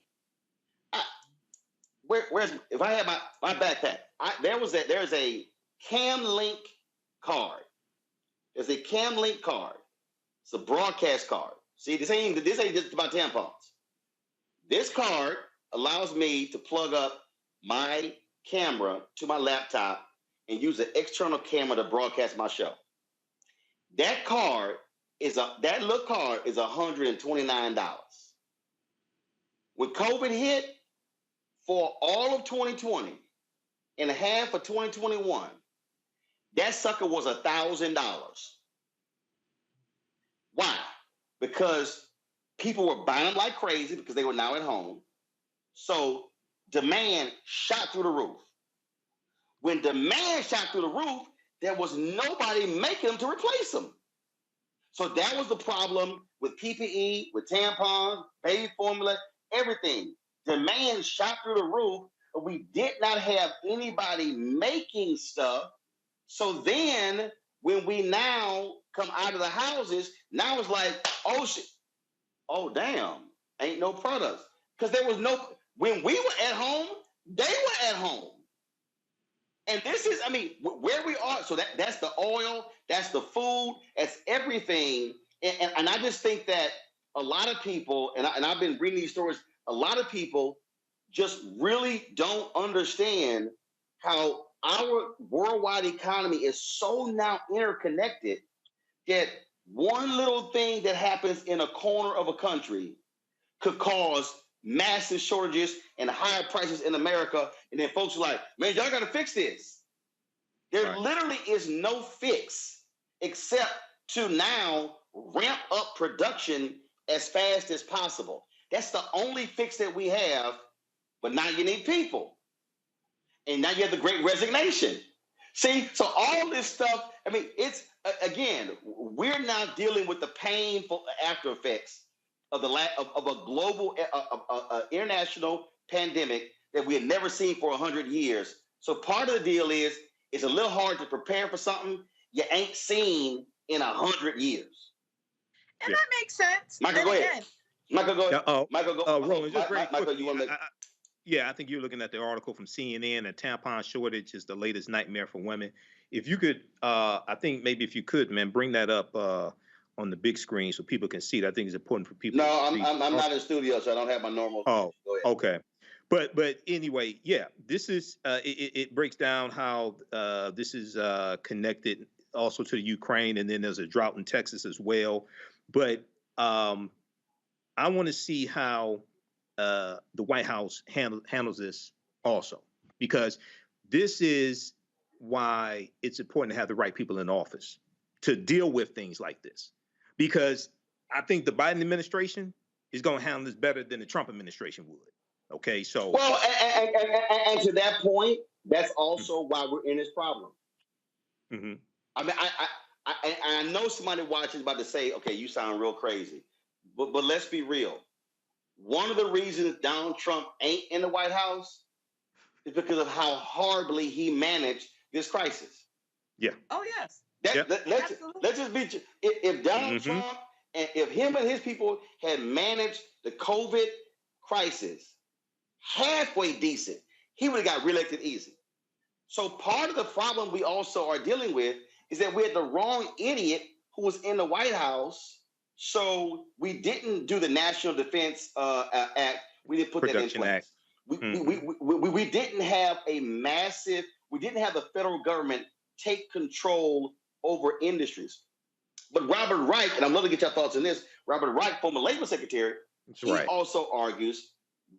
Where's if I had my backpack? There's a CamLink card. There's a CamLink card. It's a broadcast card. See, this ain't just about tampons. This card allows me to plug up my camera to my laptop and use an external camera to broadcast my show. That little card is $129. When COVID hit, for all of 2020 and half of 2021, that sucker was $1,000. Why? Because people were buying them like crazy because they were now at home. So demand shot through the roof. When demand shot through the roof, there was nobody making them to replace them. So that was the problem with PPE, with tampons, baby formula, everything. Demand shot through the roof, but we did not have anybody making stuff. So then when we now come out of the houses, now it's like, oh shit, oh damn, ain't no products. Because there was no, when we were at home, they were at home. And this is, I mean, where we are, so that's the oil, that's the food, that's everything. And I just think that a lot of people, and I've been reading these stories, a lot of people just really don't understand how our worldwide economy is so now interconnected that one little thing that happens in a corner of a country could cause massive shortages and higher prices in America. And then folks are like, man, y'all got to fix this. There literally is no fix except to now ramp up production as fast as possible. That's the only fix that we have. But now you need people. And now you have the Great Resignation. See, so all this stuff, I mean, it's, again, we're now dealing with the painful after effects of a global, international pandemic that we had never seen for 100 years. So part of the deal is, it's a little hard to prepare for something you ain't seen in 100 years. And that makes sense. Michael, go ahead. Michael, go ahead. Michael, go. Roland, just very Michael, quickly, you want to make... Yeah, I think you're looking at the article from CNN, and tampon shortage is the latest nightmare for women. If you could, I think maybe if you could, man, bring that up on the big screen so people can see it. I think it's important for people. No, I'm not in the studio, so I don't have my normal. Oh, okay. But anyway, yeah, this is it breaks down how this is connected also to the Ukraine, and then there's a drought in Texas as well. But I want to see how the White House handles this also, because this is why it's important to have the right people in office to deal with things like this. Because I think the Biden administration is going to handle this better than the Trump administration would. Okay, so well, and to that point, that's also why we're in this problem. Mm-hmm. I mean, I know somebody watching is about to say, "Okay, you sound real crazy," but let's be real. One of the reasons Donald Trump ain't in the White House is because of how horribly he managed this crisis. Yeah. Oh yes. Let's just be. If Donald Trump and if him and his people had managed the COVID crisis halfway decent, he would have got reelected easy. So part of the problem we also are dealing with is that we had the wrong idiot who was in the White House. So we didn't do the National Defense Act. We didn't put Production that in place. We didn't have we didn't have the federal government take control over industries. But Robert Reich, and I'm going to get your thoughts on this, Robert Reich, former Labor Secretary, he also argues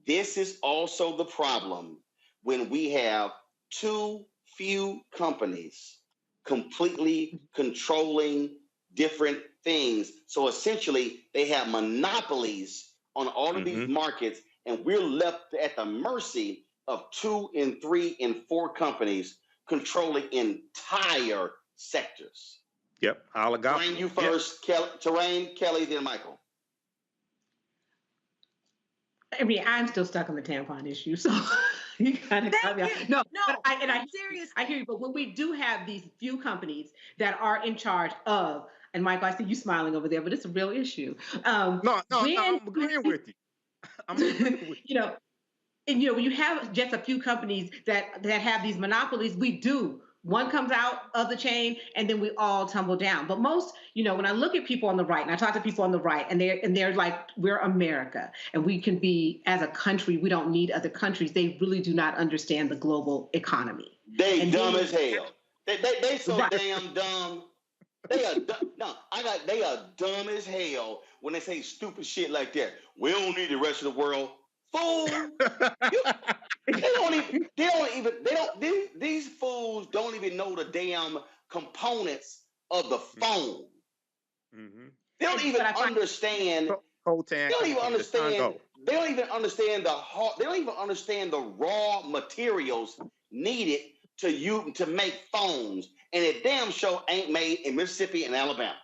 this is also the problem when we have too few companies completely controlling different things. So essentially, they have monopolies on all of these markets, and we're left at the mercy of 2 and 3 and 4 companies controlling entire sectors. Yep, oligopoly. Terrain, you first. Yep. Terrain, Kelly, then Michael. I mean, I'm still stuck on the tampon issue, so you kind of got me off. No, but I hear you. But when we do have these few companies that are in charge of, and Michael, I see you smiling over there, but it's a real issue. No, I'm agreeing with you. I'm agreeing with you. And when you have just a few companies that have these monopolies, we do. One comes out of the chain, and then we all tumble down. But most, when I look at people on the right, and I talk to people on the right, and they're like, we're America, and we can be, as a country, we don't need other countries. They really do not understand the global economy. They dumb as hell. They so damn dumb. They are they are dumb as hell when they say stupid shit like that. We don't need the rest of the world. Fool! These fools don't even know the damn components of the phone. Mm-hmm. They don't even understand. They don't even understand the raw materials needed to make phones, and it damn sure ain't made in Mississippi and Alabama.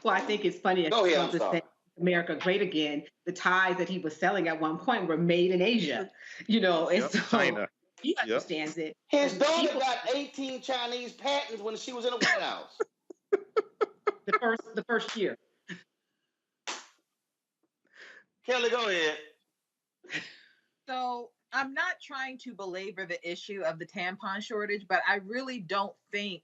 Well, I think it's funny. Go ahead, I'm to sorry. say America Great Again. The ties that he was selling at one point were made in Asia, and so China. he understands it. His daughter got 18 Chinese patents when she was in the White House. The first year. Kelly, go ahead. So I'm not trying to belabor the issue of the tampon shortage, but I really don't think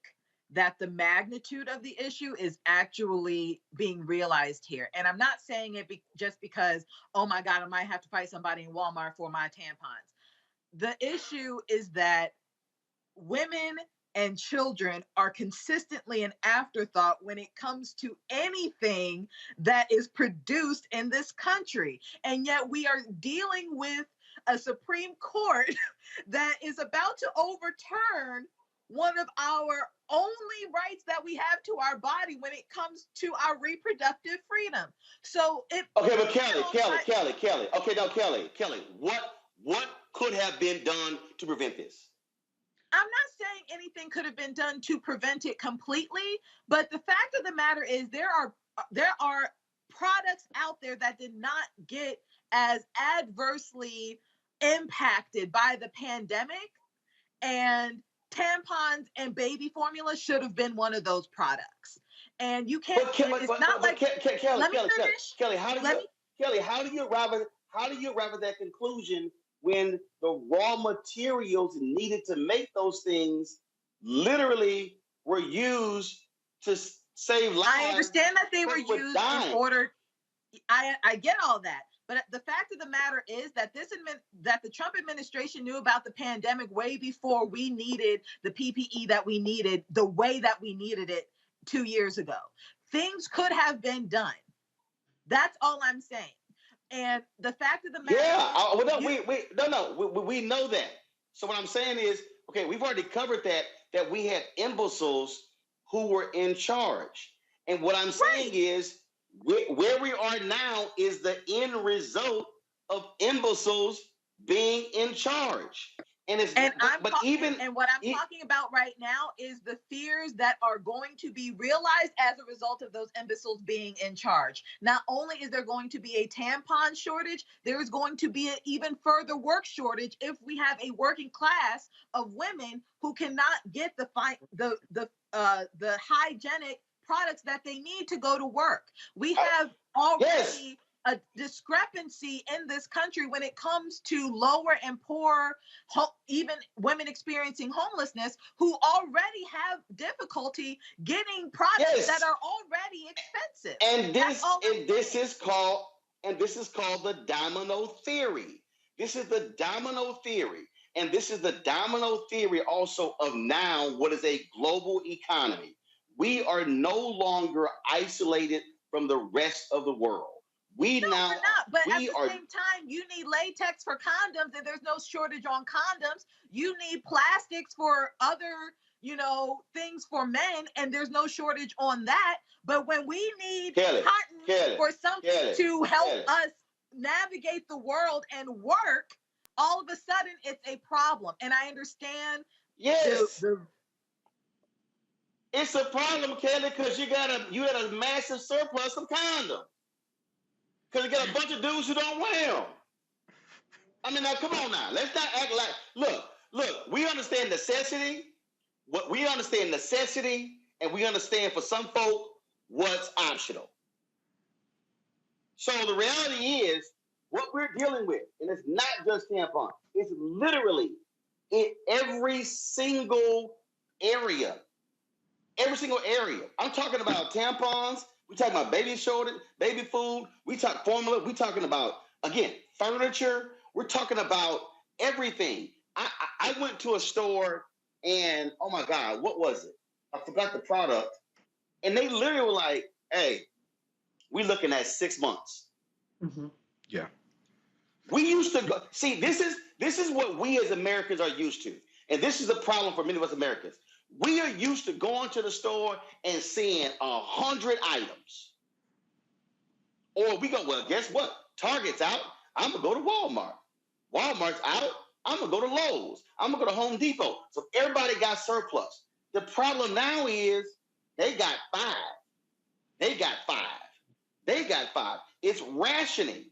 that the magnitude of the issue is actually being realized here. And I'm not saying it just because, oh my God, I might have to fight somebody in Walmart for my tampons. The issue is that women and children are consistently an afterthought when it comes to anything that is produced in this country. And yet we are dealing with a Supreme Court that is about to overturn one of our only rights that we have to our body when it comes to our reproductive freedom. So it Okay, but Kelly. Okay, now Kelly, what could have been done to prevent this? I'm not saying anything could have been done to prevent it completely, but the fact of the matter is there are products out there that did not get as adversely impacted by the pandemic, and tampons and baby formula should have been one of those products. And you can't. Kelly, how do you arrive at that conclusion when the raw materials needed to make those things literally were used to save lives? I understand that they were used in order. I get all that. But the fact of the matter is that that the Trump administration knew about the pandemic way before we needed the PPE that we needed, the way that we needed it 2 years ago. Things could have been done. That's all I'm saying. And the fact of the matter, we know that. So what I'm saying is, okay, we've already covered that we had imbeciles who were in charge, and what I'm saying is, where we are now is the end result of imbeciles being in charge. What I'm talking about right now is the fears that are going to be realized as a result of those imbeciles being in charge. Not only is there going to be a tampon shortage, there is going to be an even further work shortage if we have a working class of women who cannot get the hygienic products that they need to go to work. We have already a discrepancy in this country when it comes to lower and poor, even women experiencing homelessness who already have difficulty getting products that are already expensive. And this is called the domino theory. This is the domino theory. And this is the domino theory also of now what is a global economy. We are no longer isolated from the rest of the world. We're not. But at the same time, you need latex for condoms, and there's no shortage on condoms. You need plastics for other, things for men, and there's no shortage on that. But when we need cotton for something to help us navigate the world and work, all of a sudden it's a problem. And I understand. Yes. It's a problem, Kelly, because you had a massive surplus of condoms. Because you got a bunch of dudes who don't wear them. I mean, now, come on now. Let's not act like, look, we understand necessity. We understand necessity, and we understand for some folk what's optional. So the reality is, what we're dealing with, and it's not just tampons, it's literally in every single area. Every single area. I'm talking about tampons. We're talking about baby shortage, baby food. We talk formula. We're talking about, again, furniture. We're talking about everything. I went to a store and, oh my God, what was it? I forgot the product. And they literally were like, hey, we're looking at 6 months. Mm-hmm. Yeah. We used to go, see, this is what we as Americans are used to. And this is a problem for many of us Americans. We are used to going to the store and seeing 100 items. Or we go, well, guess what? Target's out. I'm going to go to Walmart. Walmart's out. I'm going to go to Lowe's. I'm going to go to Home Depot. So everybody got surplus. The problem now is they got 5. They got 5. They got 5. It's rationing.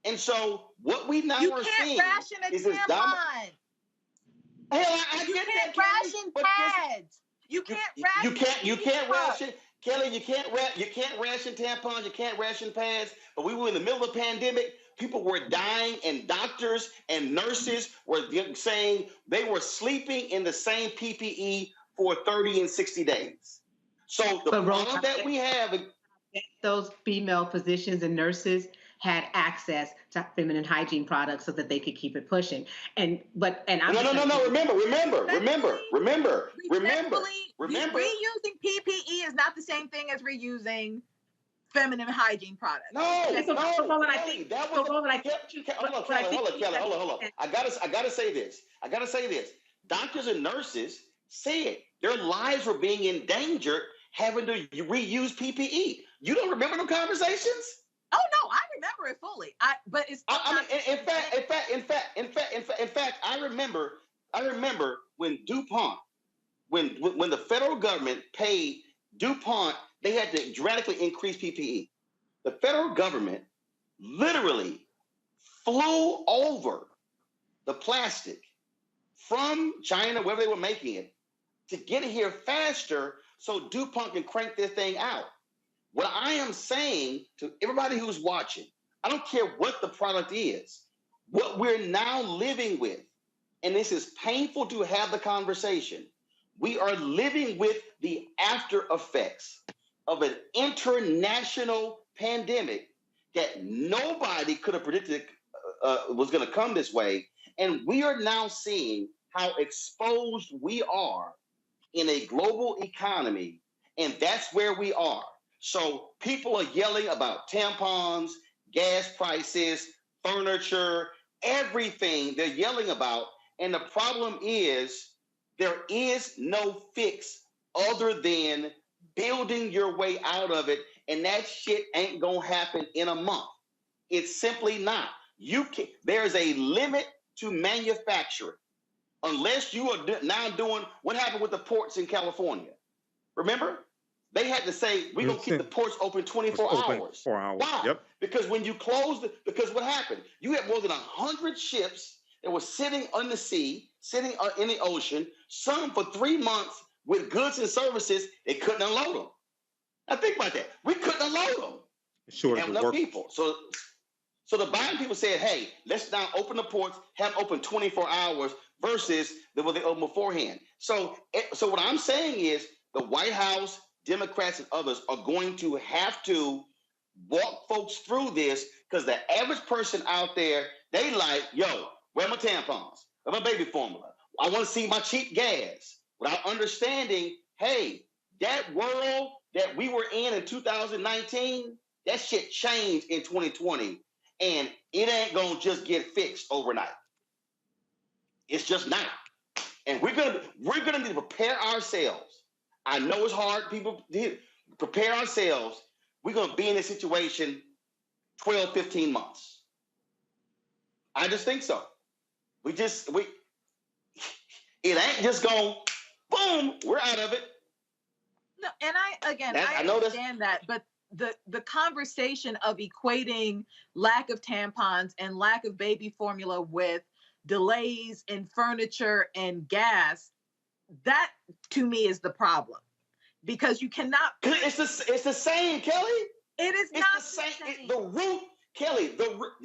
And so what we now are seeing is this tampon. Hell, I You get can't that, ration pads. You can't ration. You can't ration, Kelly. You can't ration tampons. You can't ration pads. But we were in the middle of a pandemic. People were dying, and doctors and nurses were saying they were sleeping in the same PPE for 30 and 60 days. So the problem that we have, those female physicians and nurses had access to feminine hygiene products so that they could keep it pushing. And I'm remember. Reusing PPE is not the same thing as reusing feminine hygiene products. Hold on, Kelly. I gotta say this. Doctors and nurses said their lives were being endangered having to reuse PPE. You don't remember them conversations? Oh no, I remember it fully. In fact, I remember when DuPont, when the federal government paid DuPont, they had to dramatically increase PPE. The federal government literally flew over the plastic from China, wherever they were making it, to get it here faster so DuPont can crank this thing out. What I am saying to everybody who's watching, I don't care what the product is, what we're now living with, and this is painful to have the conversation, we are living with the after effects of an international pandemic that nobody could have predicted was going to come this way. And we are now seeing how exposed we are in a global economy, and that's where we are. So people are yelling about tampons, gas prices, furniture, everything they're yelling about. And the problem is there is no fix other than building your way out of it. And that shit ain't going to happen in a month. It's simply not. There's a limit to manufacturing. Unless you are now doing what happened with the ports in California. Remember? They had to say, we're going to keep the ports open 24 hours. Why? Yep. Because when you close, because what happened? You had more than 100 ships that were sitting on the sea, sitting in the ocean, some for 3 months with goods and services, they couldn't unload them. Now think about that. We couldn't unload them. Sure, have enough people. So the Biden people said, hey, let's now open the ports, have them open 24 hours versus what they opened beforehand. So what I'm saying is the White House, Democrats and others are going to have to walk folks through this, because the average person out there, they like, yo, where are my tampons? Where's my baby formula? I want to see my cheap gas. Without understanding, hey, that world that we were in 2019, that shit changed in 2020. And it ain't going to just get fixed overnight. It's just not. And we're gonna need to prepare ourselves. I know it's hard, people. Prepare ourselves. We're going to be in this situation 12, 15 months. I just think so. It ain't just going, boom, we're out of it. No, and I understand that, but the conversation of equating lack of tampons and lack of baby formula with delays in furniture and gas, that to me is the problem, because you cannot. It's the same, Kelly. It is it's not the same. The root, Kelly.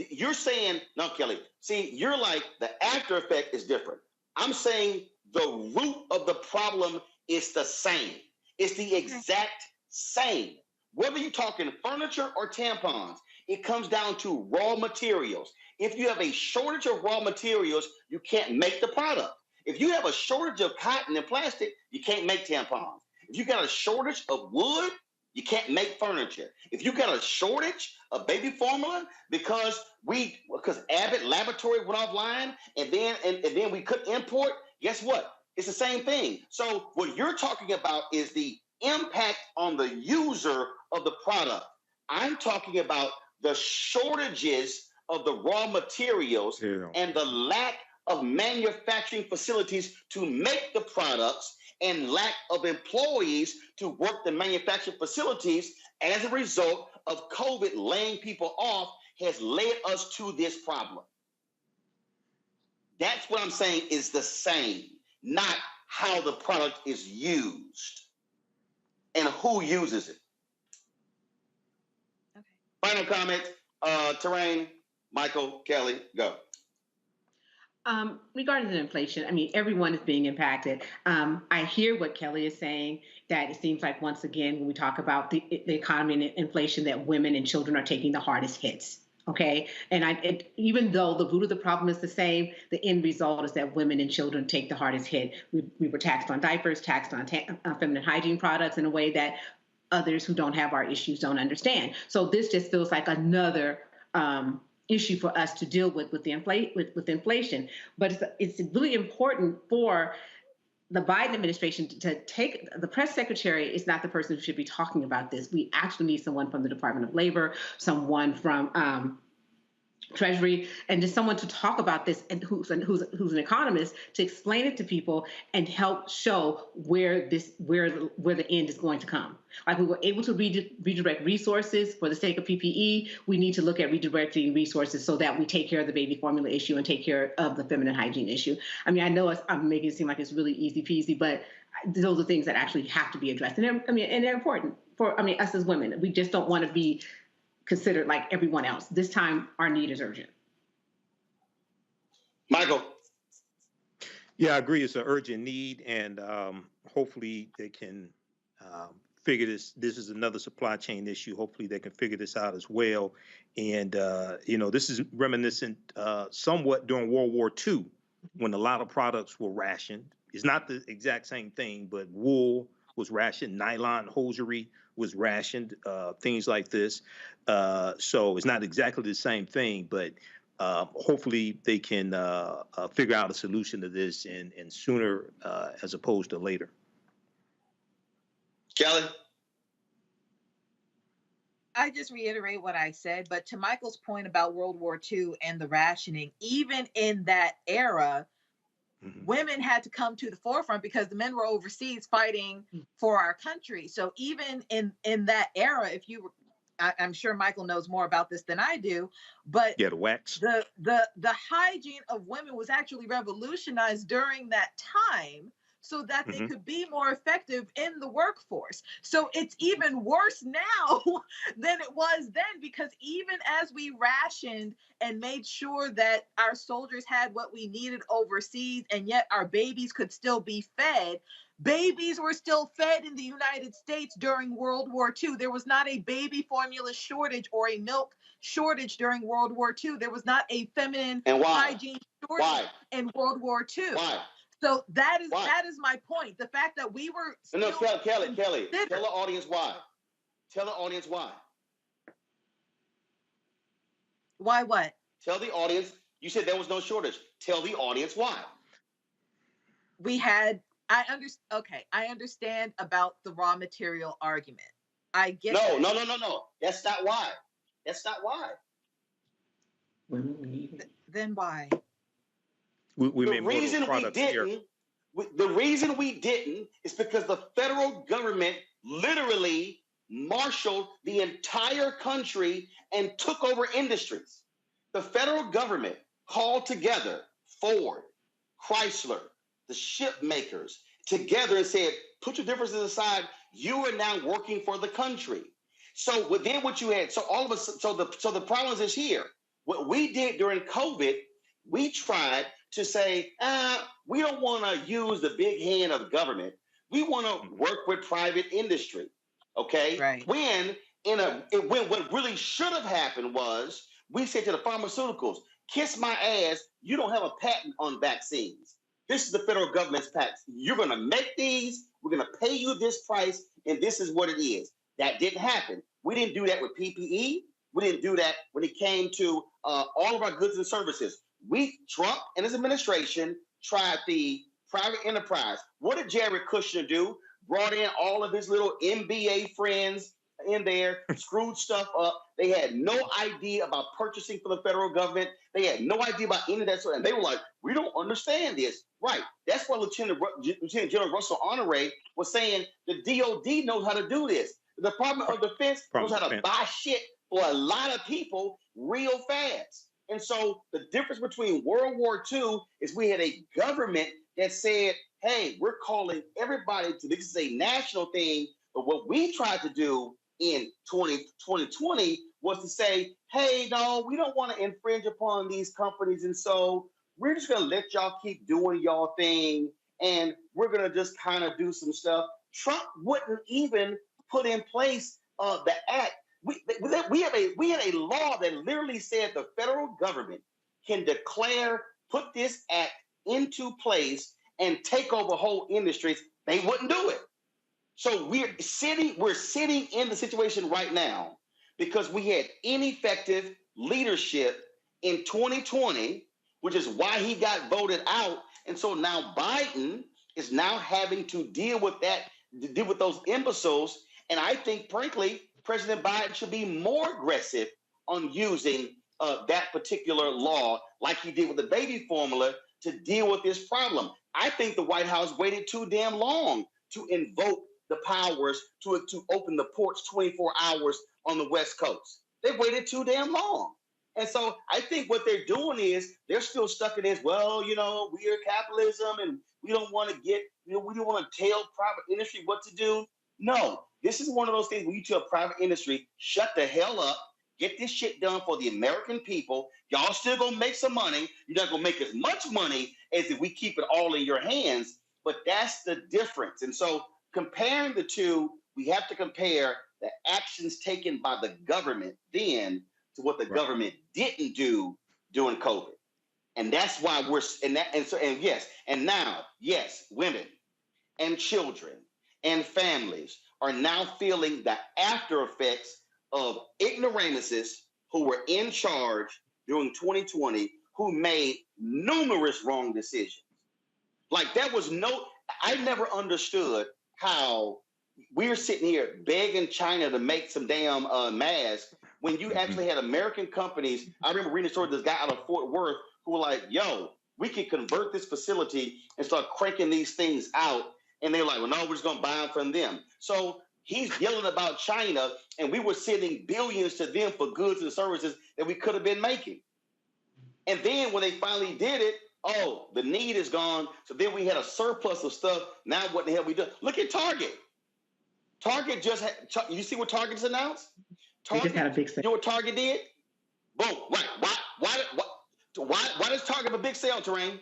You're saying no, Kelly. See, you're like the after effect is different. I'm saying the root of the problem is the same. It's the exact same. Whether you're talking furniture or tampons, it comes down to raw materials. If you have a shortage of raw materials, you can't make the product. If you have a shortage of cotton and plastic, you can't make tampons. If you got a shortage of wood, you can't make furniture. If you got a shortage of baby formula because Abbott Laboratory went offline and then we couldn't import, guess what? It's the same thing. So what you're talking about is the impact on the user of the product. I'm talking about the shortages of the raw materials and the lack of manufacturing facilities to make the products and lack of employees to work the manufacturing facilities as a result of COVID laying people off has led us to this problem. That's what I'm saying is the same, not how the product is used and who uses it. Okay. Final comment, Terrain, Michael, Kelly, go. Regarding the inflation, I mean, everyone is being impacted. I hear what Kelly is saying, that it seems like, once again, when we talk about the economy and inflation, that women and children are taking the hardest hits. Okay. And even though the root of the problem is the same, the end result is that women and children take the hardest hit. We were taxed on diapers, taxed on feminine hygiene products in a way that others who don't have our issues don't understand. So this just feels like another issue for us to deal with inflation. But it's really important for the Biden administration to take, the press secretary is not the person who should be talking about this. We actually need someone from the Department of Labor, someone from Treasury, and just someone to talk about this, and who's an economist, to explain it to people and help show where the end is going to come. Like, we were able to redirect resources for the sake of PPE. We need to look at redirecting resources so that we take care of the baby formula issue and take care of the feminine hygiene issue. I mean, I know I'm making it seem like it's really easy peasy, but those are things that actually have to be addressed, and they're important for us as women. We just don't want to be considered like everyone else. This time, our need is urgent. Michael. Yeah, I agree. It's an urgent need, and hopefully they can figure this. This is another supply chain issue. Hopefully they can figure this out as well. And, this is reminiscent somewhat during World War II, when a lot of products were rationed. It's not the exact same thing, but wool was rationed, nylon hosiery was rationed, things like this. So it's not exactly the same thing, but hopefully they can figure out a solution to this and sooner as opposed to later. Kelly? I just reiterate what I said, but to Michael's point about World War II and the rationing, even in that era, women had to come to the forefront because the men were overseas fighting for our country. So even in that era, I'm sure Michael knows more about this than I do, but the wax. The hygiene of women was actually revolutionized during that time, so that they could be more effective in the workforce. So it's even worse now than it was then, because even as we rationed and made sure that our soldiers had what we needed overseas, and yet our babies could still be fed, babies were still fed in the United States during World War II. There was not a baby formula shortage or a milk shortage during World War II. There was not a feminine hygiene shortage in World War II. Why? So that is my point. The fact that we were Kelly, tell the audience why. Tell the audience why. Why what? Tell the audience. You said there was no shortage. Tell the audience why. I understand about the raw material argument. I get No. That's not why. Then why? The reason we didn't is because the federal government literally marshaled the entire country and took over industries. The federal government called together Ford, Chrysler, the ship makers together and said, put your differences aside. You are now working for the country. So within what you had, so the problem is here. What we did during COVID, we tried to say, we don't want to use the big hand of government. We want to work with private industry. Okay. Right. When what really should have happened was we said to the pharmaceuticals, kiss my ass. You don't have a patent on vaccines. This is the federal government's patent. You're going to make these. We're going to pay you this price, and this is what it is. That didn't happen. We didn't do that with PPE. We didn't do that when it came to all of our goods and services. Trump and his administration tried the private enterprise. What did Jared Kushner do? Brought in all of his little MBA friends, in there, screwed stuff up. They had no idea about purchasing for the federal government. They had no idea about any of that sort. And they were like, we don't understand this. Right. That's why Lieutenant General Russell Honore was saying the DOD knows how to do this. The Department of Defense knows how to buy shit for a lot of people real fast. And so the difference between World War II is we had a government that said, hey, we're calling everybody to this is a national thing. But what we tried to do in 2020 was to say, hey, no, we don't want to infringe upon these companies. And so we're just going to let y'all keep doing y'all thing. And we're going to just kind of do some stuff. Trump wouldn't even put in place the act. We had a law that literally said the federal government can declare, put this act into place and take over whole industries. They wouldn't do it. So we're sitting in the situation right now because we had ineffective leadership in 2020, which is why he got voted out. And so now Biden is now having to deal with those imbeciles. And I think, frankly, President Biden should be more aggressive on using that particular law like he did with the baby formula to deal with this problem. I think the White House waited too damn long to invoke the powers to open the ports 24 hours on the West Coast. They waited too damn long. And so I think what they're doing is they're still stuck in this, well, we are capitalism and we don't want to we don't want to tell private industry what to do. No, this is one of those things where you tell private industry, shut the hell up, get this shit done for the American people. Y'all still gonna make some money. You're not gonna make as much money as if we keep it all in your hands, but that's the difference. And so comparing the two, we have to compare the actions taken by the government then to what the government didn't do during COVID. And that's why yes, women and children and families are now feeling the after effects of ignoramuses who were in charge during 2020 who made numerous wrong decisions. Like I never understood how we're sitting here begging China to make some damn masks when you actually had American companies. I remember reading a story of this guy out of Fort Worth who were like, yo, we can convert this facility and start cranking these things out. And they're like, well, no, we're just going to buy them from them. So he's yelling about China, and we were sending billions to them for goods and services that we could have been making. And then when they finally did it, oh, the need is gone. So then we had a surplus of stuff. Now what the hell we do? Look at Target. Target just had, you see what Target's announced? Target, they just had a big sale. You know what Target did? Boom. Right. Why does Target have a big sale, Terrain?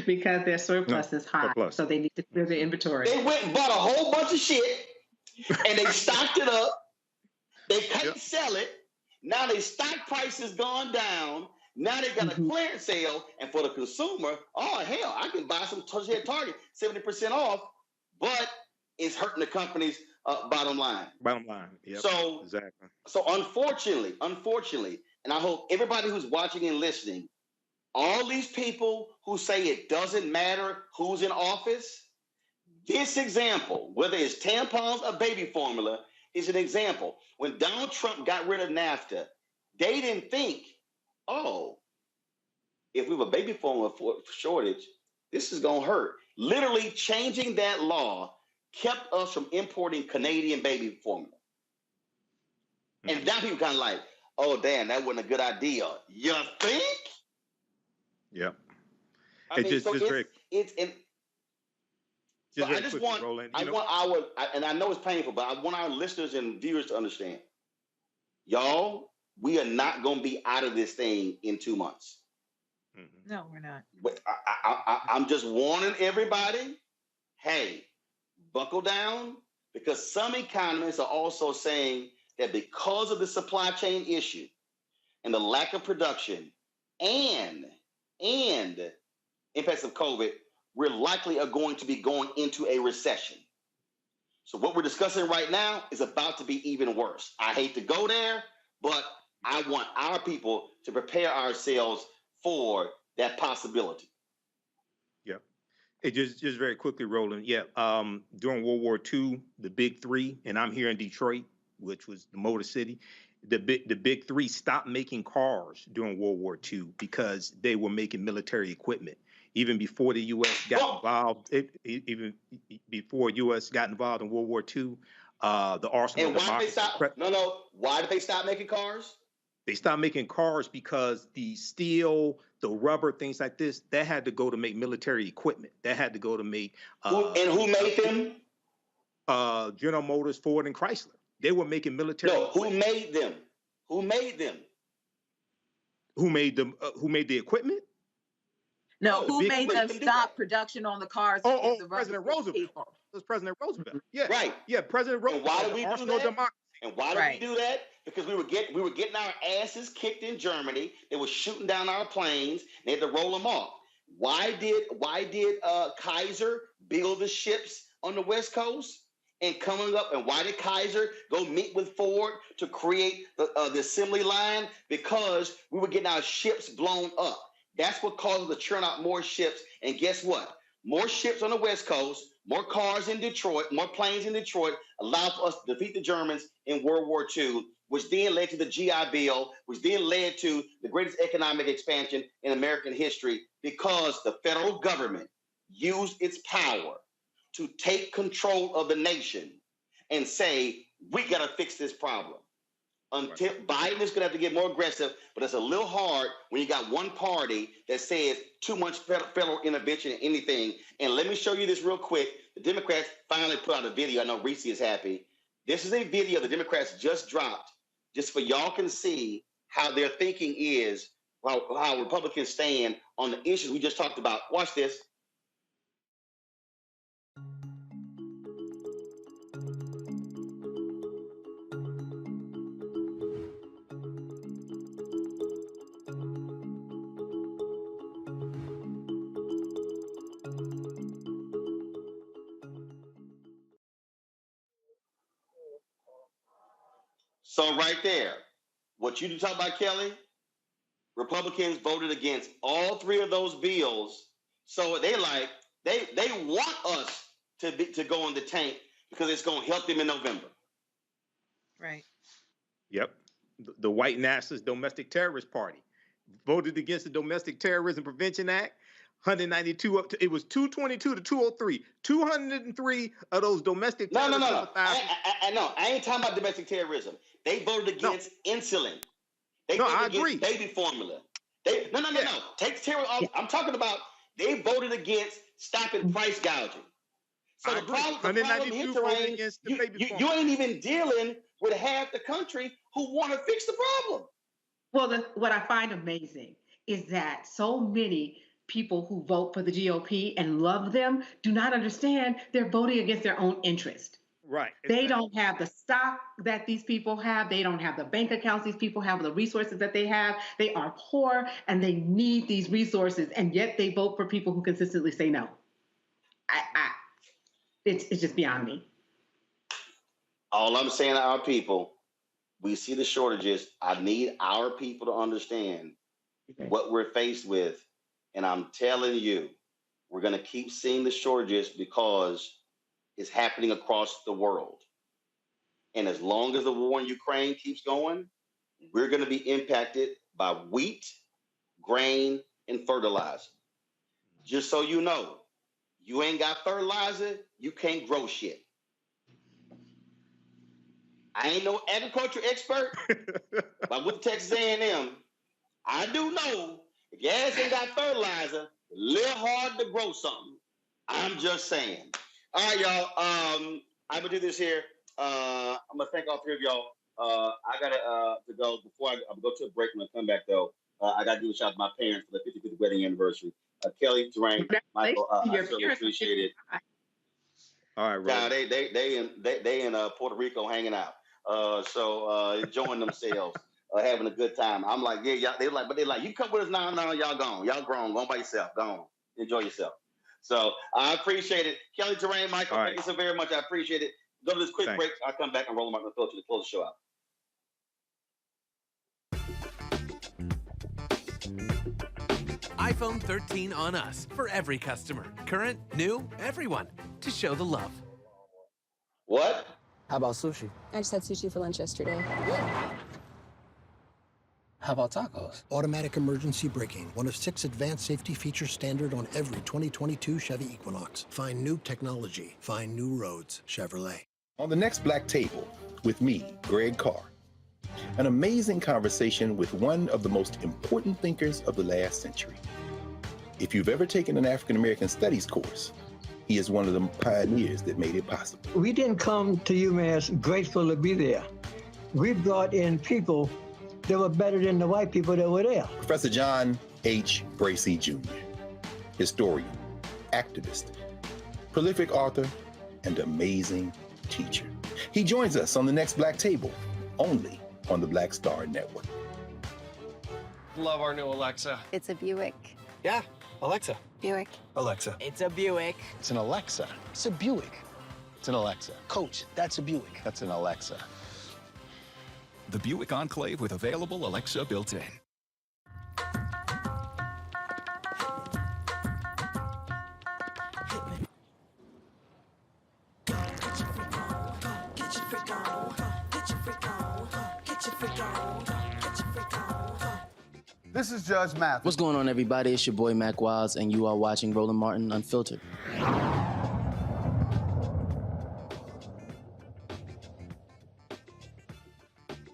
Because their surplus is high, so they need to clear their inventory. They went and bought a whole bunch of shit, and they stocked it up. They couldn't sell it. Now their stock price has gone down. Now they got a clearance sale, and for the consumer, oh hell, I can buy some at Target 70% off, but it's hurting the company's bottom line. Yep. So exactly. So unfortunately, and I hope everybody who's watching and listening, all these people who say it doesn't matter who's in office, this example, whether it's tampons or baby formula, is an example. When Donald Trump got rid of NAFTA, they didn't think, oh, if we have a baby formula shortage, this is going to hurt. Literally changing that law kept us from importing Canadian baby formula. And now people kind of like, oh, damn, that wasn't a good idea. You think? Yep. I mean, and I know it's painful, but I want our listeners and viewers to understand, y'all, we are not going to be out of this thing in 2 months. No, we're not. But I'm just warning everybody, hey, buckle down, because some economists are also saying that because of the supply chain issue and the lack of production and impacts of COVID, we're likely are going to be going into a recession. So what we're discussing right now is about to be even worse. I hate to go there, but I want our people to prepare ourselves for that possibility. Yep. It just very quickly, Roland. Yeah. During World War II, the big three, and I'm here in Detroit, which was the Motor City. The big three stopped making cars during World War II because they were making military equipment. Even before the U.S. got involved, even before U.S. got involved in World War II, the Arson. And why did they stop? Why did they stop making cars? They stopped making cars because the steel, the rubber, things like this, that had to go to make military equipment. That had to go to make. And who made them? General Motors, Ford, and Chrysler. They were making military. No, who made them? Who made them? Who made them? Who made the equipment? No, who made them stop production on the cars? President Roosevelt. It was President Roosevelt. Yeah, right. Yeah, President Roosevelt. And why did we do that? Democracy. And why did we do that? Because we were getting our asses kicked in Germany. They were shooting down our planes. They had to roll them off. Why did Kaiser build the ships on the West Coast? And coming up, and why did Kaiser go meet with Ford to create the assembly line? Because we were getting our ships blown up. That's what caused us to churn out more ships. And guess what? More ships on the West Coast, more cars in Detroit, more planes in Detroit allowed for us to defeat the Germans in World War II, which then led to the GI Bill, which then led to the greatest economic expansion in American history because the federal government used its power to take control of the nation and say, we got to fix this problem. Until Biden is going to have to get more aggressive, but it's a little hard when you got one party that says too much federal intervention in anything. And let me show you this real quick. The Democrats finally put out a video. I know Reese is happy. This is a video the Democrats just dropped, just for y'all can see how their thinking is, how Republicans stand on the issues we just talked about. Watch this. So right there, what you talk about, Kelly, Republicans voted against all three of those bills. So they want us to go in the tank because it's going to help them in November. Right. Yep. The white nationalist domestic terrorist party voted against the Domestic Terrorism Prevention Act. 192 up to, it was 222 to 203. 203 of those domestic terrorists. No. I ain't talking about domestic terrorism. They voted against insulin. They voted against baby formula. No. Take the terror off. I'm talking about they voted against stopping price gouging. So the problem here, Terrain, you ain't even dealing with half the country who want to fix the problem. Well, what I find amazing is that so many people who vote for the GOP and love them do not understand they're voting against their own interest. Right. They don't have the stock that these people have. They don't have the bank accounts these people have, the resources that they have. They are poor and they need these resources, and yet they vote for people who consistently say no. It's just beyond me. All I'm saying to our people, we see the shortages. I need our people to understand what we're faced with. And I'm telling you, we're going to keep seeing the shortages because it's happening across the world. And as long as the war in Ukraine keeps going, we're going to be impacted by wheat, grain, and fertilizer. Just so you know, you ain't got fertilizer, you can't grow shit. I ain't no agriculture expert, but I'm with Texas A&M. I do know if your ass ain't got fertilizer, it's a little hard to grow something. I'm just saying. All right, y'all. I'm gonna do this here. I'm gonna thank all three of y'all. I gotta to go before I'm gonna go to a break. When I come back though, I gotta do a shout out to my parents for the 55th wedding anniversary. Kelly, Terrain, Michael, I certainly appreciate it. All right, Rob. They in Puerto Rico hanging out. So enjoying themselves, having a good time. I'm like, yeah, y'all. They're like, you come with us now. No, y'all gone. Y'all grown. Go by yourself. Go on. Enjoy yourself. So I appreciate it. Kelly, Terrain, Michael, thank you so very much. I appreciate it. Go to this quick break. I'll come back and roll them up and throw it to the close the show out. iPhone 13 on us for every customer. Current, new, everyone. To show the love. What? How about sushi? I just had sushi for lunch yesterday. How about tacos? Automatic emergency braking, one of 6 advanced safety features standard on every 2022 Chevy Equinox. Find new technology. Find new roads. Chevrolet. On the next Black Table, with me, Greg Carr, an amazing conversation with one of the most important thinkers of the last century. If you've ever taken an African American Studies course, he is one of the pioneers that made it possible. We didn't come to UMass grateful to be there. We brought in people that were better than the white people that were there. Professor John H. Bracey Jr., historian, activist, prolific author, and amazing teacher. He joins us on the next Black Table, only on the Black Star Network. Love our new Alexa. It's a Buick. Yeah, Alexa. Buick. Alexa. It's a Buick. It's an Alexa. It's a Buick. It's an Alexa. Coach, that's a Buick. That's an Alexa. The Buick Enclave with available Alexa built-in. This is Judge Mathis. What's going on, everybody? It's your boy Mac Wiles, and you are watching Roland Martin Unfiltered.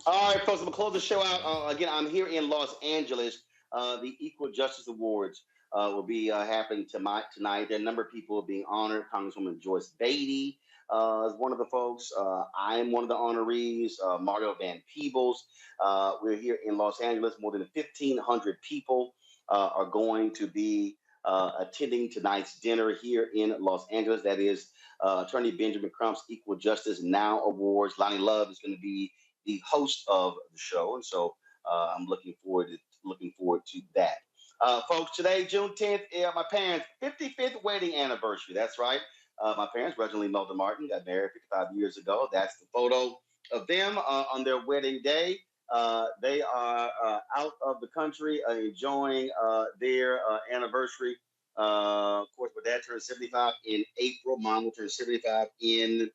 All right, folks, I'm going to close the show out. Again, I'm here in Los Angeles. The Equal Justice Awards will be happening tonight. There are a number of people being honored. Congresswoman Joyce Beatty is one of the folks. I am one of the honorees, Mario Van Peebles. We're here in Los Angeles. More than 1,500 people are going to be attending tonight's dinner here in Los Angeles. That is Attorney Benjamin Crump's Equal Justice Now Awards. Lonnie Love is going to be the host of the show, and so I'm looking forward to that. Folks, today, June 10th, my parents' 55th wedding anniversary. That's right. My parents, Reginald and Melda Martin, got married 55 years ago. That's the photo of them on their wedding day. They are out of the country enjoying their anniversary. Of course, my dad turned 75 in April. Mom will turn 75 in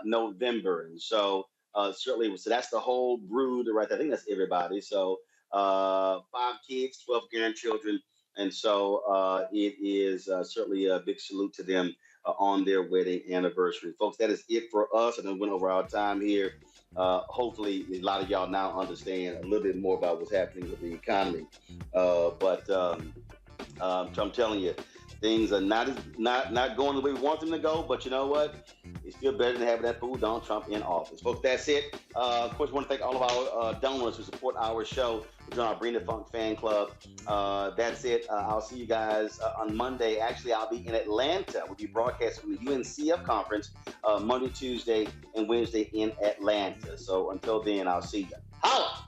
November. And so certainly, so that's the whole brood right there. I think that's everybody. So 5 kids, 12 grandchildren. And so it is certainly a big salute to them on their wedding anniversary. Folks, that is it for us. And then went over our time here. Hopefully, a lot of y'all now understand a little bit more about what's happening with the economy. So I'm telling you, things are not going the way we want them to go. But you know what? It's still better than having that fool Donald Trump in office. Folks, that's it. Of course, I want to thank all of our donors who support our show. We're doing our Bring the Funk fan club. That's it. I'll see you guys on Monday. Actually, I'll be in Atlanta. We'll be broadcasting from the UNCF conference Monday, Tuesday, and Wednesday in Atlanta. So until then, I'll see you. Holla!